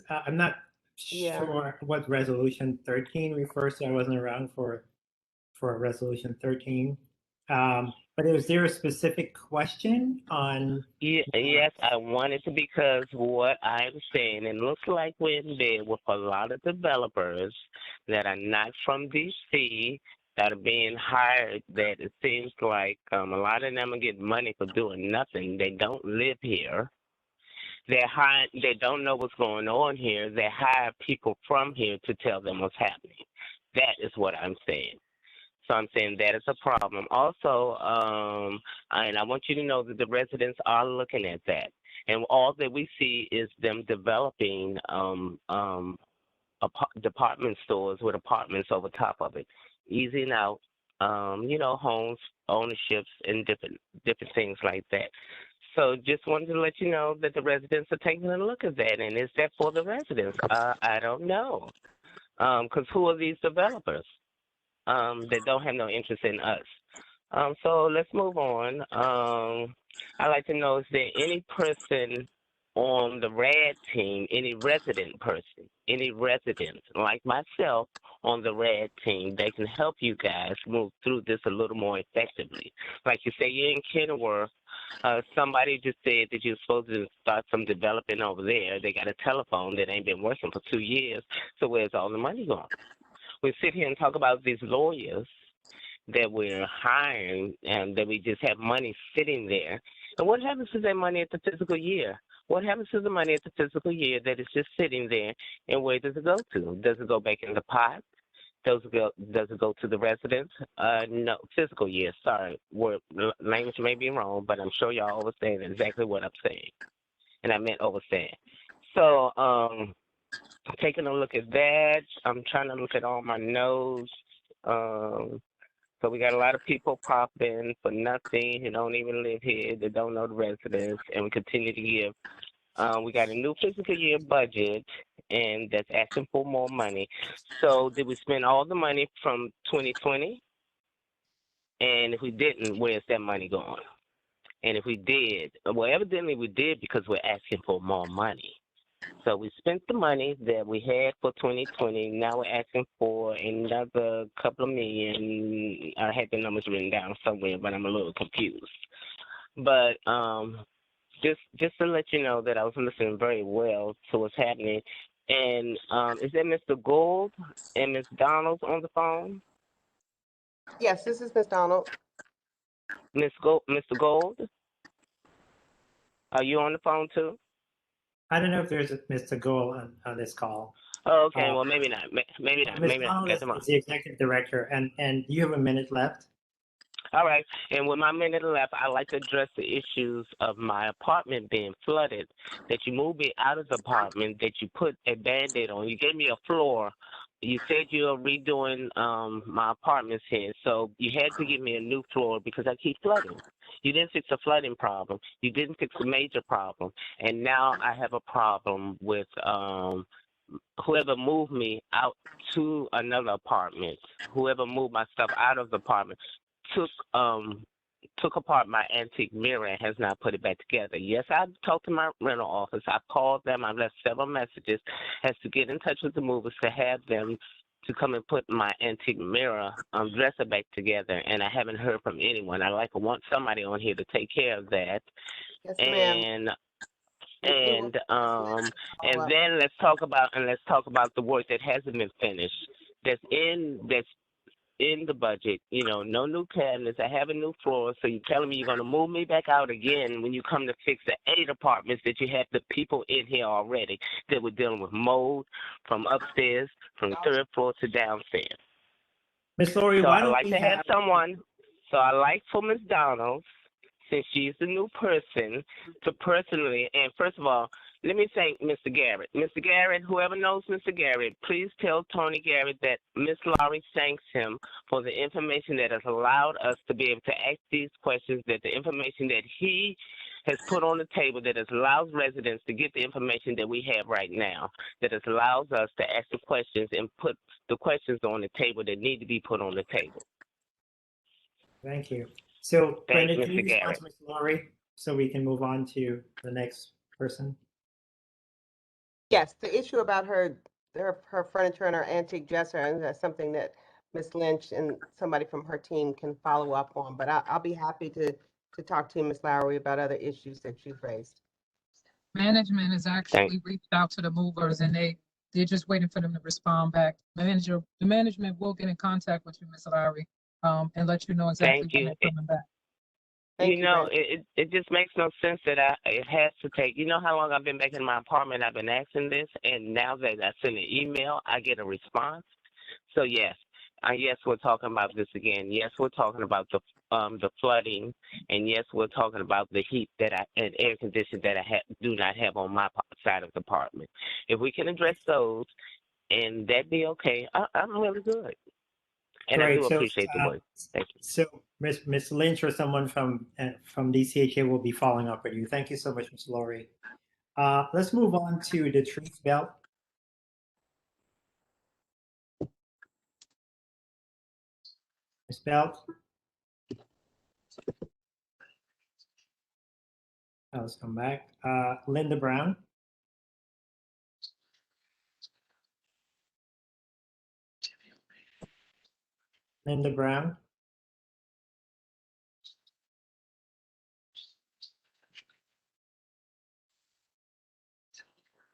I'm not sure what resolution 13 refers to. I wasn't around for resolution 13. But is there a specific question on? Yes, I wanted to, because what I'm saying, it looks like we're in bed with a lot of developers that are not from DC that are being hired, that it seems like a lot of them are getting money for doing nothing. They don't live here. They don't know what's going on here. They hire people from here to tell them what's happening. That is what I'm saying. So I'm saying that is a problem. Also, and I want you to know that the residents are looking at that. And all that we see is them developing department stores with apartments over top of it, easing out, homes, ownerships, and different things like that. So just wanted to let you know that the residents are taking a look at that. And is that for the residents? I don't know. Because who are these developers that don't have no interest in us? So let's move on. I'd like to know, is there any person on the RAD team, any resident like myself on the RAD team that can help you guys move through this a little more effectively? Like you say, you're in Kenilworth. Somebody just said that you're supposed to start some developing over there. They got a telephone that ain't been working for 2 years. So where's all the money going? We sit here and talk about these lawyers that we're hiring and that we just have money sitting there. And what happens to that money at the fiscal year? What happens to the money at the fiscal year that is just sitting there, and where does it go to? Does it go back in the pot? Does it go to the residents? No, fiscal year, sorry. Language may be wrong, but I'm sure y'all understand exactly what I'm saying. And I meant overstand. So taking a look at that, I'm trying to look at all my notes. So we got a lot of people popping for nothing who don't even live here, that don't know the residents, and we continue to give. We got a new fiscal year budget, and that's asking for more money. So did we spend all the money from 2020? And if we didn't, where's that money going? And if we did, well, evidently we did because we're asking for more money. So we spent the money that we had for 2020. Now we're asking for another couple of million. I had the numbers written down somewhere, but I'm a little confused. But just to let you know that I was listening very well to what's happening. And is that Mr. Gould and Ms. Donald on the phone? Yes, this is Ms. Donald. Mr. Gould, are you on the phone too? I don't know if there's a Mr. Gould on this call. Oh, okay, well, maybe not. Maybe not. Ms. Maybe not. Donald is the executive director, and you have a minute left. All right, and with my minute left, I'd like to address the issues of my apartment being flooded, that you moved me out of the apartment, that you put a Band-Aid on. You gave me a floor. You said you're redoing my apartments here, so you had to give me a new floor because I keep flooding. You didn't fix the flooding problem. You didn't fix the major problem. And now I have a problem with whoever moved me out to another apartment, whoever moved my stuff out of the apartment, took apart my antique mirror and has not put it back together. Yes, I've talked to my rental office. I've called them. I've left several messages as to get in touch with the movers to have them to come and put my antique mirror, dresser back together, and I haven't heard from anyone. I want somebody on here to take care of that. Yes, ma'am. And then let's talk about the work that hasn't been finished. That's in the budget. No new cabinets. I have a new floor. So you're telling me you're gonna move me back out again when you come to fix the 8 apartments that you have the people in here already that were dealing with mold from upstairs, from the 3rd floor to downstairs. Ms. Lori, so why I'd don't like we to have someone. So I like for Ms. Donald, since she's the new person, to personally, and first of all, let me thank Mr. Garrett. Mr. Garrett, whoever knows Mr. Garrett, please tell Tony Garrett that Ms. Lowry thanks him for the information that has allowed us to be able to ask these questions, that the information that he has put on the table that has allowed residents to get the information that we have right now, that has allowed us to ask the questions and put the questions on the table that need to be put on the table. Thank you. So, Thank Brenda, can Mr. you respond Garrett. to Ms. Lowry so we can move on to the next person? Yes, the issue about her furniture and her antique dresser, and that's something that Ms. Lynch and somebody from her team can follow up on. But I'll be happy to talk to you, Ms. Lowry, about other issues that you've raised. Management has actually reached out to the movers, and they're just waiting for them to respond back. The management will get in contact with you, Ms. Lowry, and let you know exactly when they're coming back. Thank You you, know, Brenda. it just makes no sense that it has to take. You know how long I've been back in my apartment? I've been asking this, and now that I send an email, I get a response. So yes, yes, we're talking about this again. Yes, we're talking about the flooding, and yes, we're talking about the heat and air conditioning that I do not have on my side of the apartment. If we can address those, and that be okay, I'm really good. And I Great. do So, appreciate the work. Thank you. so Ms. Lynch or someone from DCHA will be following up with you. Thank you so much, Ms. Laurie. Let's move on to the truth belt. Ms. Belt. Let's come back. Linda Brown. Linda Brown.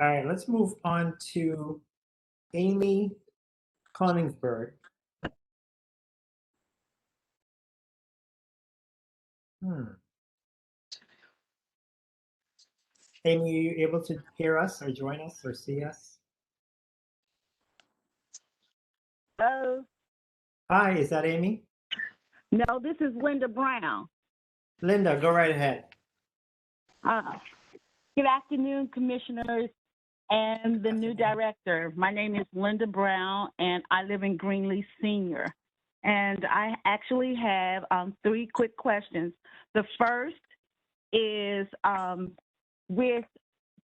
All right, let's move on to Amy Koningsberg. Amy, are you able to hear us or join us or see us? Hello. Hi, is that Amy? No, this is Linda Brown. Linda, go right ahead. Good afternoon, commissioners and the new director. My name is Linda Brown, and I live in Greenleaf Senior. And I actually have 3 quick questions. The first is with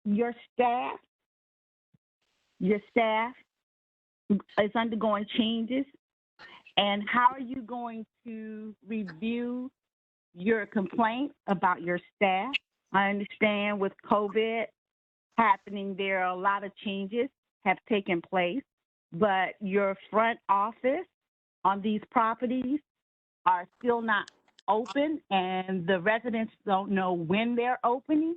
your staff is undergoing changes, and how are you going to review your complaint about your staff? I understand with COVID happening, there are a lot of changes have taken place, but your front office on these properties are still not open, and the residents don't know when they're opening.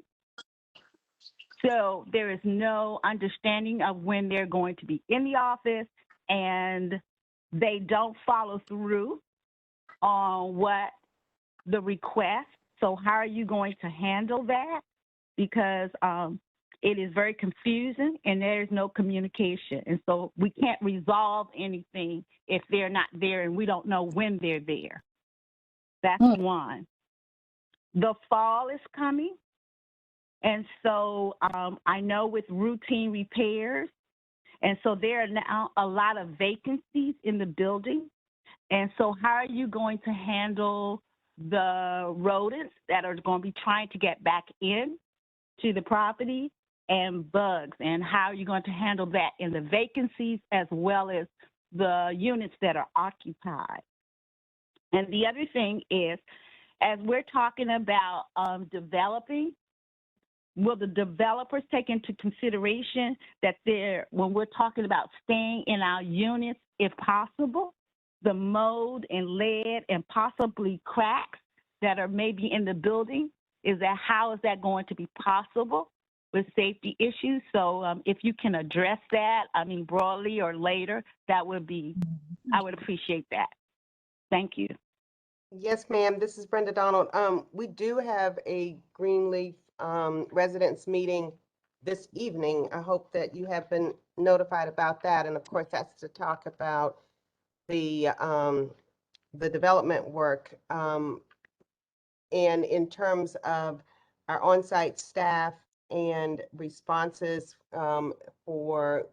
So there is no understanding of when they're going to be in the office, and they don't follow through on what the request. So how are you going to handle that? Because it is very confusing and there's no communication. And so we can't resolve anything if they're not there and we don't know when they're there. That's one. The fall is coming. And so I know with routine repairs, and so there are now a lot of vacancies in the building. And so how are you going to handle the rodents that are going to be trying to get back in to the property and bugs? And how are you going to handle that in the vacancies as well as the units that are occupied? And the other thing is, as we're talking about developing, will the developers take into consideration that when we're talking about staying in our units, if possible, the mold and lead and possibly cracks that are maybe in the building, how is that going to be possible with safety issues? So if you can address that, broadly or later, I would appreciate that. Thank you. Yes, ma'am. This is Brenda Donald. We do have a Greenleaf residents meeting this evening. I hope that you have been notified about that. And of course, that's to talk about the development work. And in terms of our on-site staff and responses for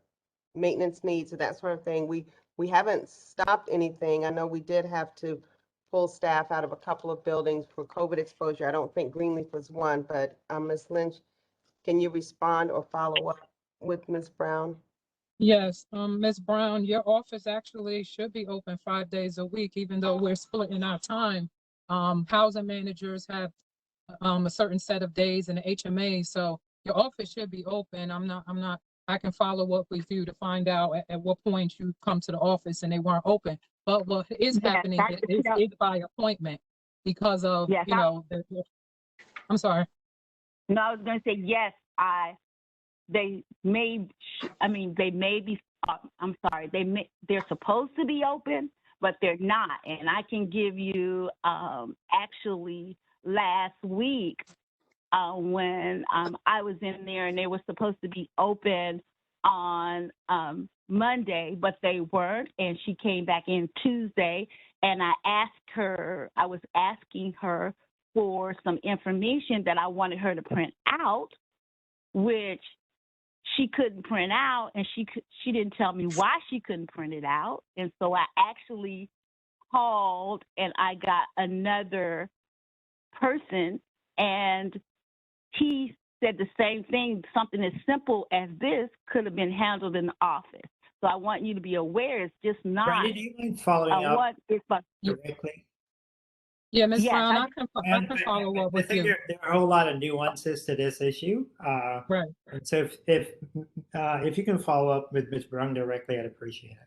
maintenance needs and that sort of thing, we haven't stopped anything. I know we did have to pull staff out of a couple of buildings for COVID exposure. I don't think Greenleaf was one, but Ms. Lynch, can you respond or follow up with Ms. Brown? Yes, Ms. Brown, your office actually should be open 5 days a week, even though we're splitting our time. Housing managers have a certain set of days in the HMA, so your office should be open. I can follow up with you to find out at what point you come to the office and they weren't open. But what is happening is by appointment because of, I'm sorry. No, I was going to say, yes, they're supposed to be open, but they're not. And I can give you actually last week when I was in there, and they were supposed to be open on Monday, but they weren't. And she came back in Tuesday, and I was asking her for some information that I wanted her to print out, which she couldn't print out, and she didn't tell me why she couldn't print it out. And so I actually called, and I got another person, and he said the same thing. Something as simple as this could have been handled in the office. So I want you to be aware, it's just not Brandy, do you mind following up what it's directly? Yeah, Ms. Yes, Brown, I can follow up I with think you. there are a whole lot of nuances to this issue. Right. And so if you can follow up with Ms. Brown directly, I'd appreciate it.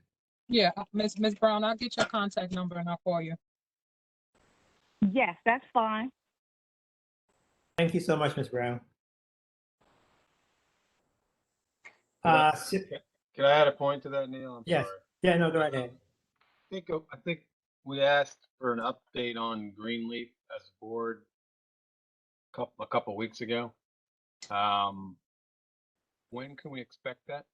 Yeah, Ms. Brown, I'll get your contact number and I'll call you. Yes, that's fine. Thank you so much, Ms. Brown. Can I add a point to that, Neil? I'm Yes. sorry. Yeah, no, go ahead. I think we asked for an update on Greenleaf as a board a couple weeks ago. When can we expect that?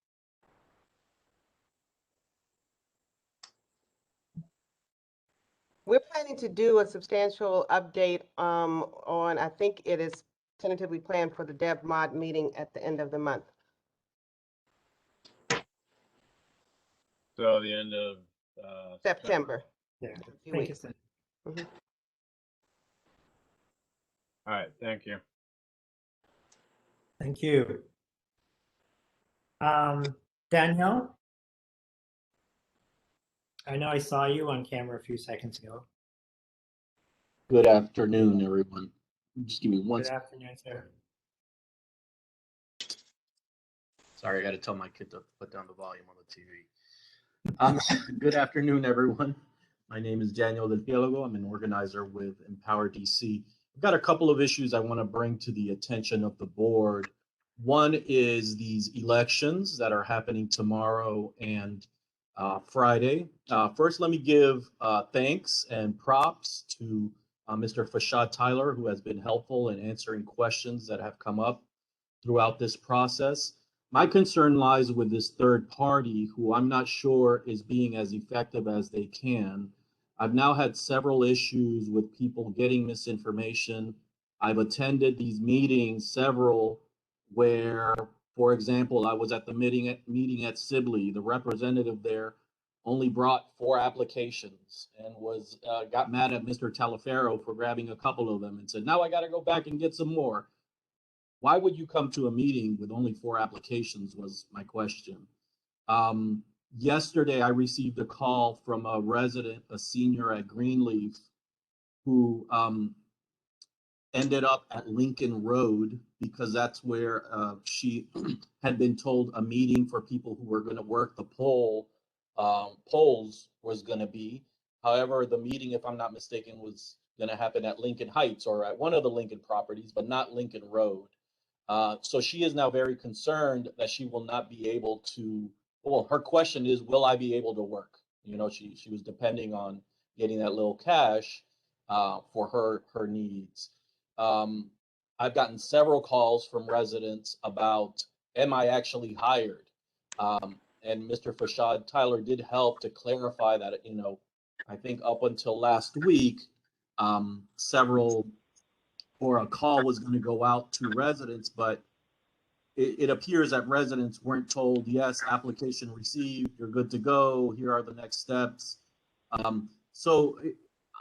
We're planning to do a substantial update on, I think it is tentatively planned for the DevMod meeting at the end of the month. So the end of September. Yeah, A few thank you. weeks. Mhm. All right, thank you. Thank you. Danielle? I know I saw you on camera a few seconds ago. Good afternoon, everyone. Just give me one Good second. afternoon, sir. Sorry, I got to tell my kid to put down the volume on the TV. Good afternoon, everyone. My name is Daniel Del Piélago. I'm an organizer with Empower DC. I've got a couple of issues I want to bring to the attention of the board. One is these elections that are happening tomorrow and Friday. First, let me give thanks and props to Mr. Fashad Tyler, who has been helpful in answering questions that have come up throughout this process. My concern lies with this third party, who I'm not sure is being as effective as they can. I've now had several issues with people getting misinformation. I've attended these meetings, several, where, for example, I was at the meeting at Sibley. The representative there only brought 4 applications and got mad at Mr. Talaferro for grabbing a couple of them and said, now I got to go back and get some more. Why would you come to a meeting with only 4 applications was my question. Yesterday, I received a call from a resident, a senior at Greenleaf, who ended up at Lincoln Road because that's where she had been told a meeting for people who were going to work the polls was going to be. However, the meeting, if I'm not mistaken, was going to happen at Lincoln Heights or at one of the Lincoln properties, but not Lincoln Road. So she is now very concerned that she will not be able to, well, her question is, will I be able to work? You know, she was depending on getting that little cash for her needs. I've gotten several calls from residents about, am I actually hired? And Mr. Fashad Tyler did help to clarify that, you know, I think up until last week, a call was going to go out to residents, but it appears that residents weren't told, yes, application received, you're good to go, here are the next steps. So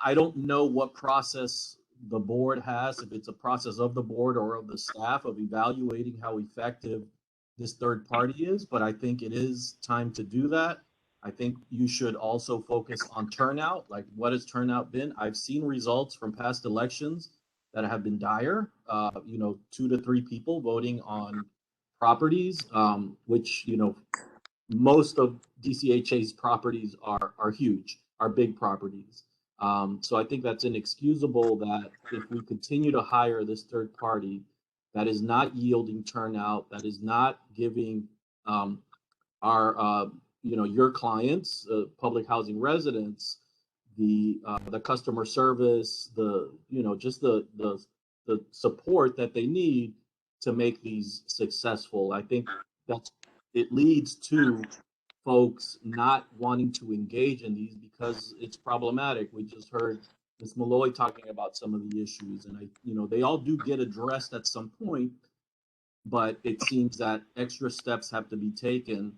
I don't know what process the board has, if it's a process of the board or of the staff of evaluating how effective this third party is, but I think it is time to do that. I think you should also focus on turnout, like what has turnout been? I've seen results from past elections that have been dire, 2 to 3 people voting on properties, which, most of DCHA's properties are huge, are big properties. So I think that's inexcusable that if we continue to hire this third party that is not yielding turnout, that is not giving your clients, public housing residents, the customer service, just the support that they need to make these successful. I think it leads to folks not wanting to engage in these because it's problematic. We just heard Ms. Malloy talking about some of the issues, and they all do get addressed at some point, but it seems that extra steps have to be taken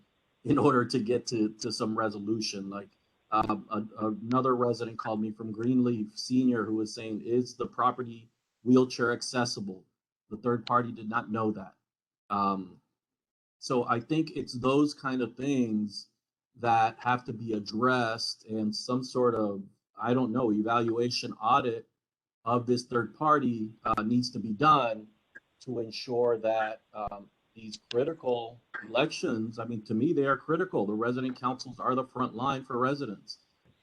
in order to get to some resolution. Like another resident called me from Greenleaf Senior who was saying, is the property wheelchair accessible? The third party did not know that. So I think it's those kind of things that have to be addressed, and some sort of, I don't know, evaluation audit of this third party needs to be done to ensure that these critical elections, I mean, to me, they are critical. The resident councils are the front line for residents,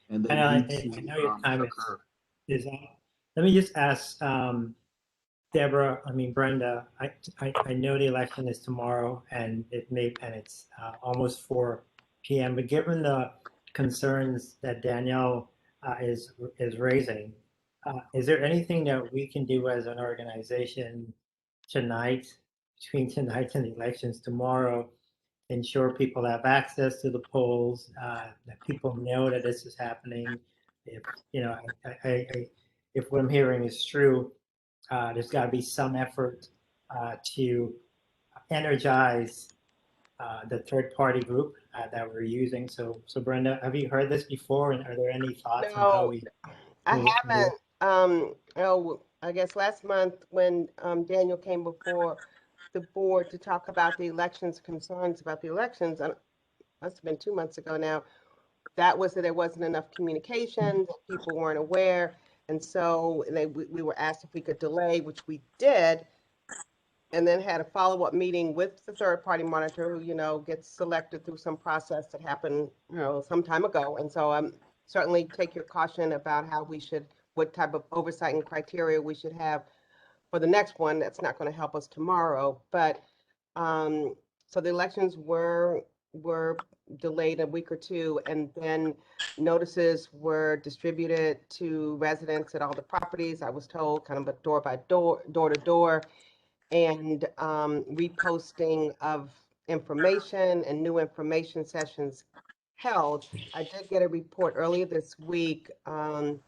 and they I need to know your time occur. is up. Let me just ask Brenda, I know the election is tomorrow and it's almost 4 p.m., but given the concerns that Danielle is raising, is there anything that we can do as an organization between tonight and the elections tomorrow, ensure people have access to the polls, that people know that this is happening? If if what I'm hearing is true, there's got to be some effort to energize the third-party group that we're using. So Brenda, have you heard this before, and are there any thoughts on how we? I haven't. I guess last month when Daniel came before the board to talk about the elections, concerns about the elections, must have been 2 months ago now. That was that there wasn't enough communication, that people weren't aware, and so we were asked if we could delay, which we did, and then had a follow-up meeting with the third-party monitor who, gets selected through some process that happened, some time ago. And so certainly take your caution about what type of oversight and criteria we should have for the next one. That's not going to help us tomorrow. But so the elections were delayed a week or two, and then notices were distributed to residents at all the properties. I was told kind of a door to door, and reposting of information and new information sessions held. I did get a report earlier this week of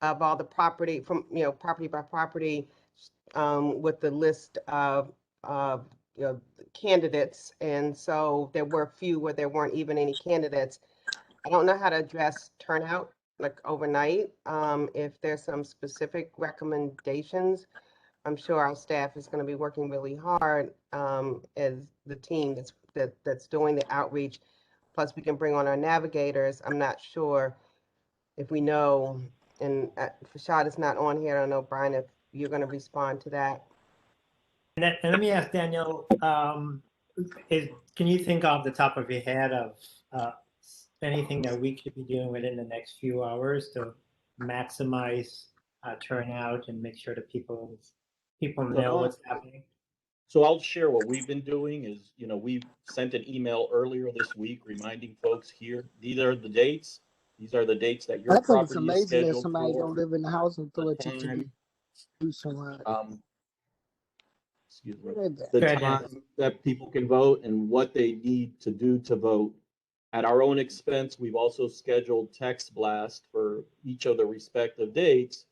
all the property property by property with the list of candidates. And so there were a few where there weren't even any candidates. I don't know how to address turnout like overnight. If there's some specific recommendations, I'm sure our staff is going to be working really hard as the team that's doing the outreach. Plus, we can bring on our navigators. I'm not sure if we know, and Fashad is not on here. I don't know, Brian, if you're going to respond to that. And let me ask Danielle, can you think off the top of your head of anything that we could be doing within the next few hours to maximize turnout and make sure that people know what's happening? So I'll share what we've been doing is, we've sent an email earlier this week reminding folks here, these are the dates. These are the dates that your I think it's property is amazing that scheduled somebody for. don't live in the housing authority to do so. Excuse me. The time that people can vote and what they need to do to vote. At our own expense, we've also scheduled text blast for each of the respective dates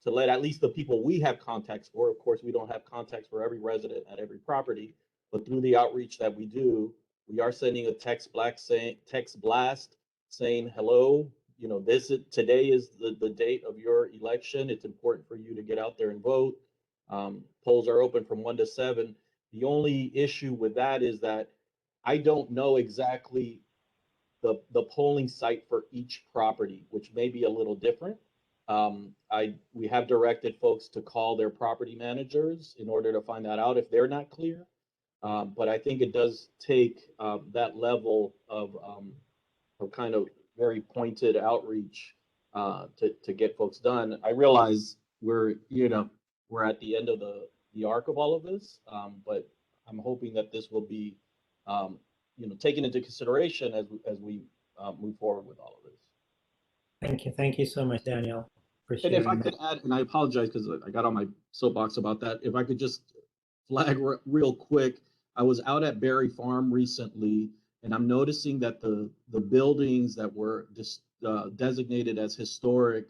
to let at least the people we have contacts for. Of course, we don't have contacts for every resident at every property, but through the outreach that we do, we are sending a text blast saying, hello, today is the date of your election. It's important for you to get out there and vote. Polls are open from 1 to 7. The only issue with that is that I don't know exactly the polling site for each property, which may be a little different. We have directed folks to call their property managers in order to find that out if they're not clear. But I think it does take that level of kind of very pointed outreach to get folks done. I realize we're at the end of the arc of all of this, but I'm hoping that this will be taken into consideration as we move forward with all of this. Thank you so much, Daniel, for And if I sharing could that. add, and I apologize because I got on my soapbox about that. If I could just flag real quick, I was out at Berry Farm recently, and I'm noticing that the buildings that were just designated as historic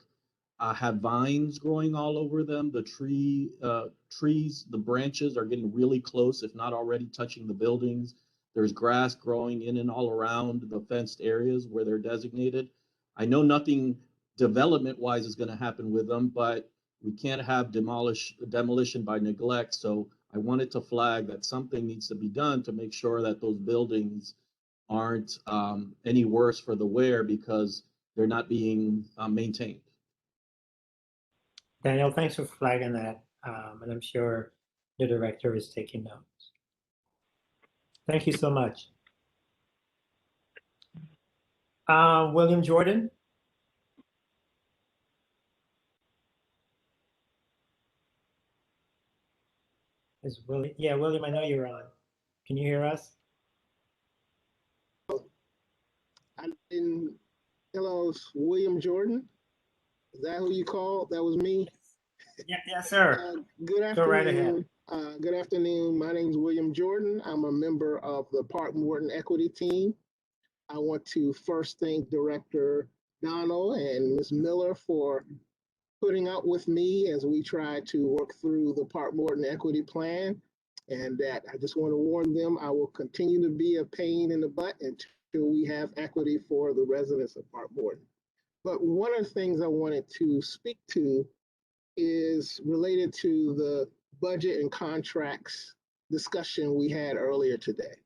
have vines growing all over them. The trees, the branches are getting really close, if not already touching the buildings. There's grass growing in and all around the fenced areas where they're designated. I know nothing development wise is going to happen with them, but we can't have demolition by neglect. So I wanted to flag that something needs to be done to make sure that those buildings aren't any worse for the wear because they're not being maintained. Daniel, thanks for flagging that, and I'm sure the director is taking notes. Thank you so much. William Jordan? Is William? Yeah, William, I know you're on. Can you hear us? Hello, William Jordan. Is that who you called? That was me. Yes, sir. Good afternoon. Go right ahead. Good afternoon. My name is William Jordan. I'm a member of the Park Morton Equity Team. I want to first thank Director Donald and Ms. Miller for putting up with me as we try to work through the Park Morton Equity Plan. And that I just want to warn them, I will continue to be a pain in the butt until we have equity for the residents of Park Morton. But one of the things I wanted to speak to is related to the budget and contracts discussion we had earlier today.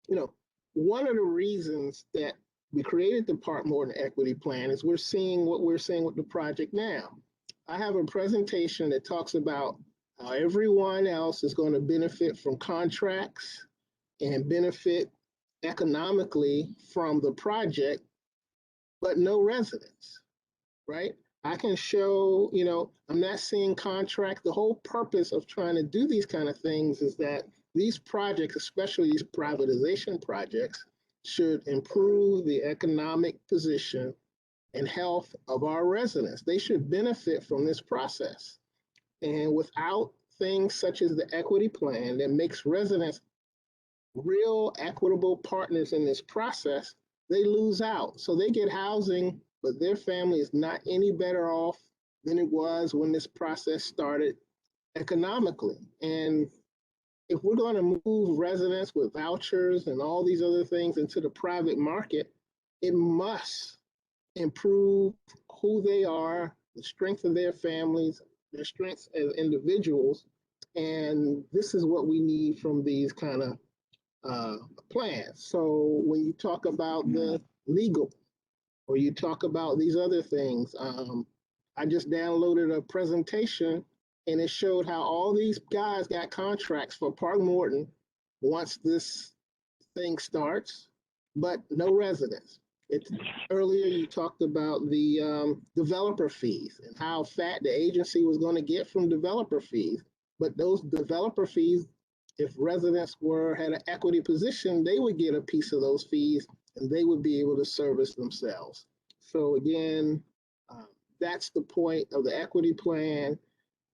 You know, one of the reasons that we created the Park Morton Equity Plan is we're seeing what we're seeing with the project now. I have a presentation that talks about how everyone else is going to benefit from contracts and benefit economically from the project, but no residents, right? I can show, you know, I'm not seeing contract. The whole purpose of trying to do these kind of things is that these projects, especially these privatization projects, should improve the economic position and health of our residents. They should benefit from this process. And without things such as the equity plan that makes residents real equitable partners in this process, they lose out. So they get housing, but their family is not any better off than it was when this process started economically. And if we're going to move residents with vouchers and all these other things into the private market, it must improve who they are, the strength of their families, their strengths as individuals. And this is what we need from these kind of plans. So when you talk about the legal, or you talk about these other things, I just downloaded a presentation and it showed how all these guys got contracts for Park Morton once this thing starts, but no residents. Earlier you talked about the developer fees and how fat the agency was going to get from developer fees. But those developer fees, if residents had an equity position, they would get a piece of those fees and they would be able to service themselves. So again, that's the point of the equity plan,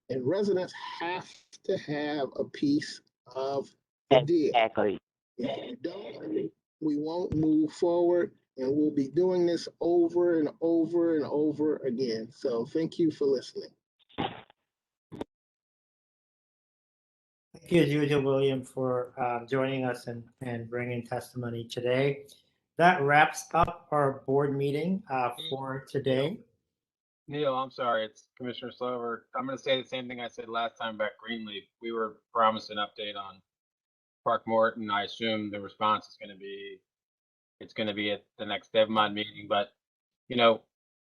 and residents have to have a piece of the deal. Exactly. If we don't, we won't move forward, and we'll be doing this over and over and over again. So thank you for listening. Thank you, as usual, William, for joining us and bringing testimony today. That wraps up our board meeting for today. Neil, I'm sorry, it's Commissioner Slover. I'm going to say the same thing I said last time about Greenleaf. We were promised an update on Park Morton. I assume the response is going to be, it's going to be at the next DevMod meeting. But, you know,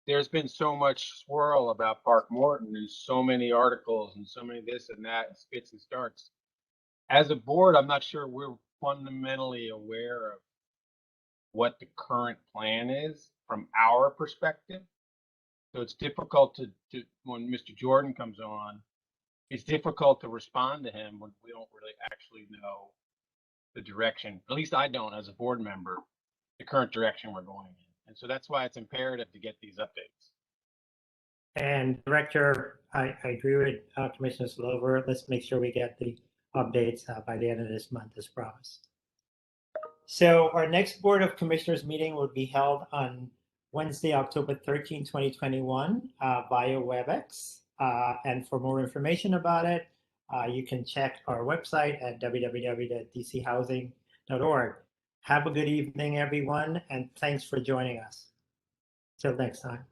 there's been so much swirl about Park Morton and so many articles and so many this and that and spits and starts. As a board, I'm not sure we're fundamentally aware of what the current plan is from our perspective. So it's difficult to when Mr. Jordan comes on, it's difficult to respond to him when we don't really actually know the direction. At least I don't, as a board member, the current direction we're going in. And so that's why it's imperative to get these updates. And Director, I agree with Commissioner Slover. Let's make sure we get the updates by the end of this month as promised. So our next Board of Commissioners meeting will be held on Wednesday, October 13, 2021 via WebEx. And for more information about it, you can check our website at www.dchousing.org. Have a good evening, everyone, and thanks for joining us. Till next time.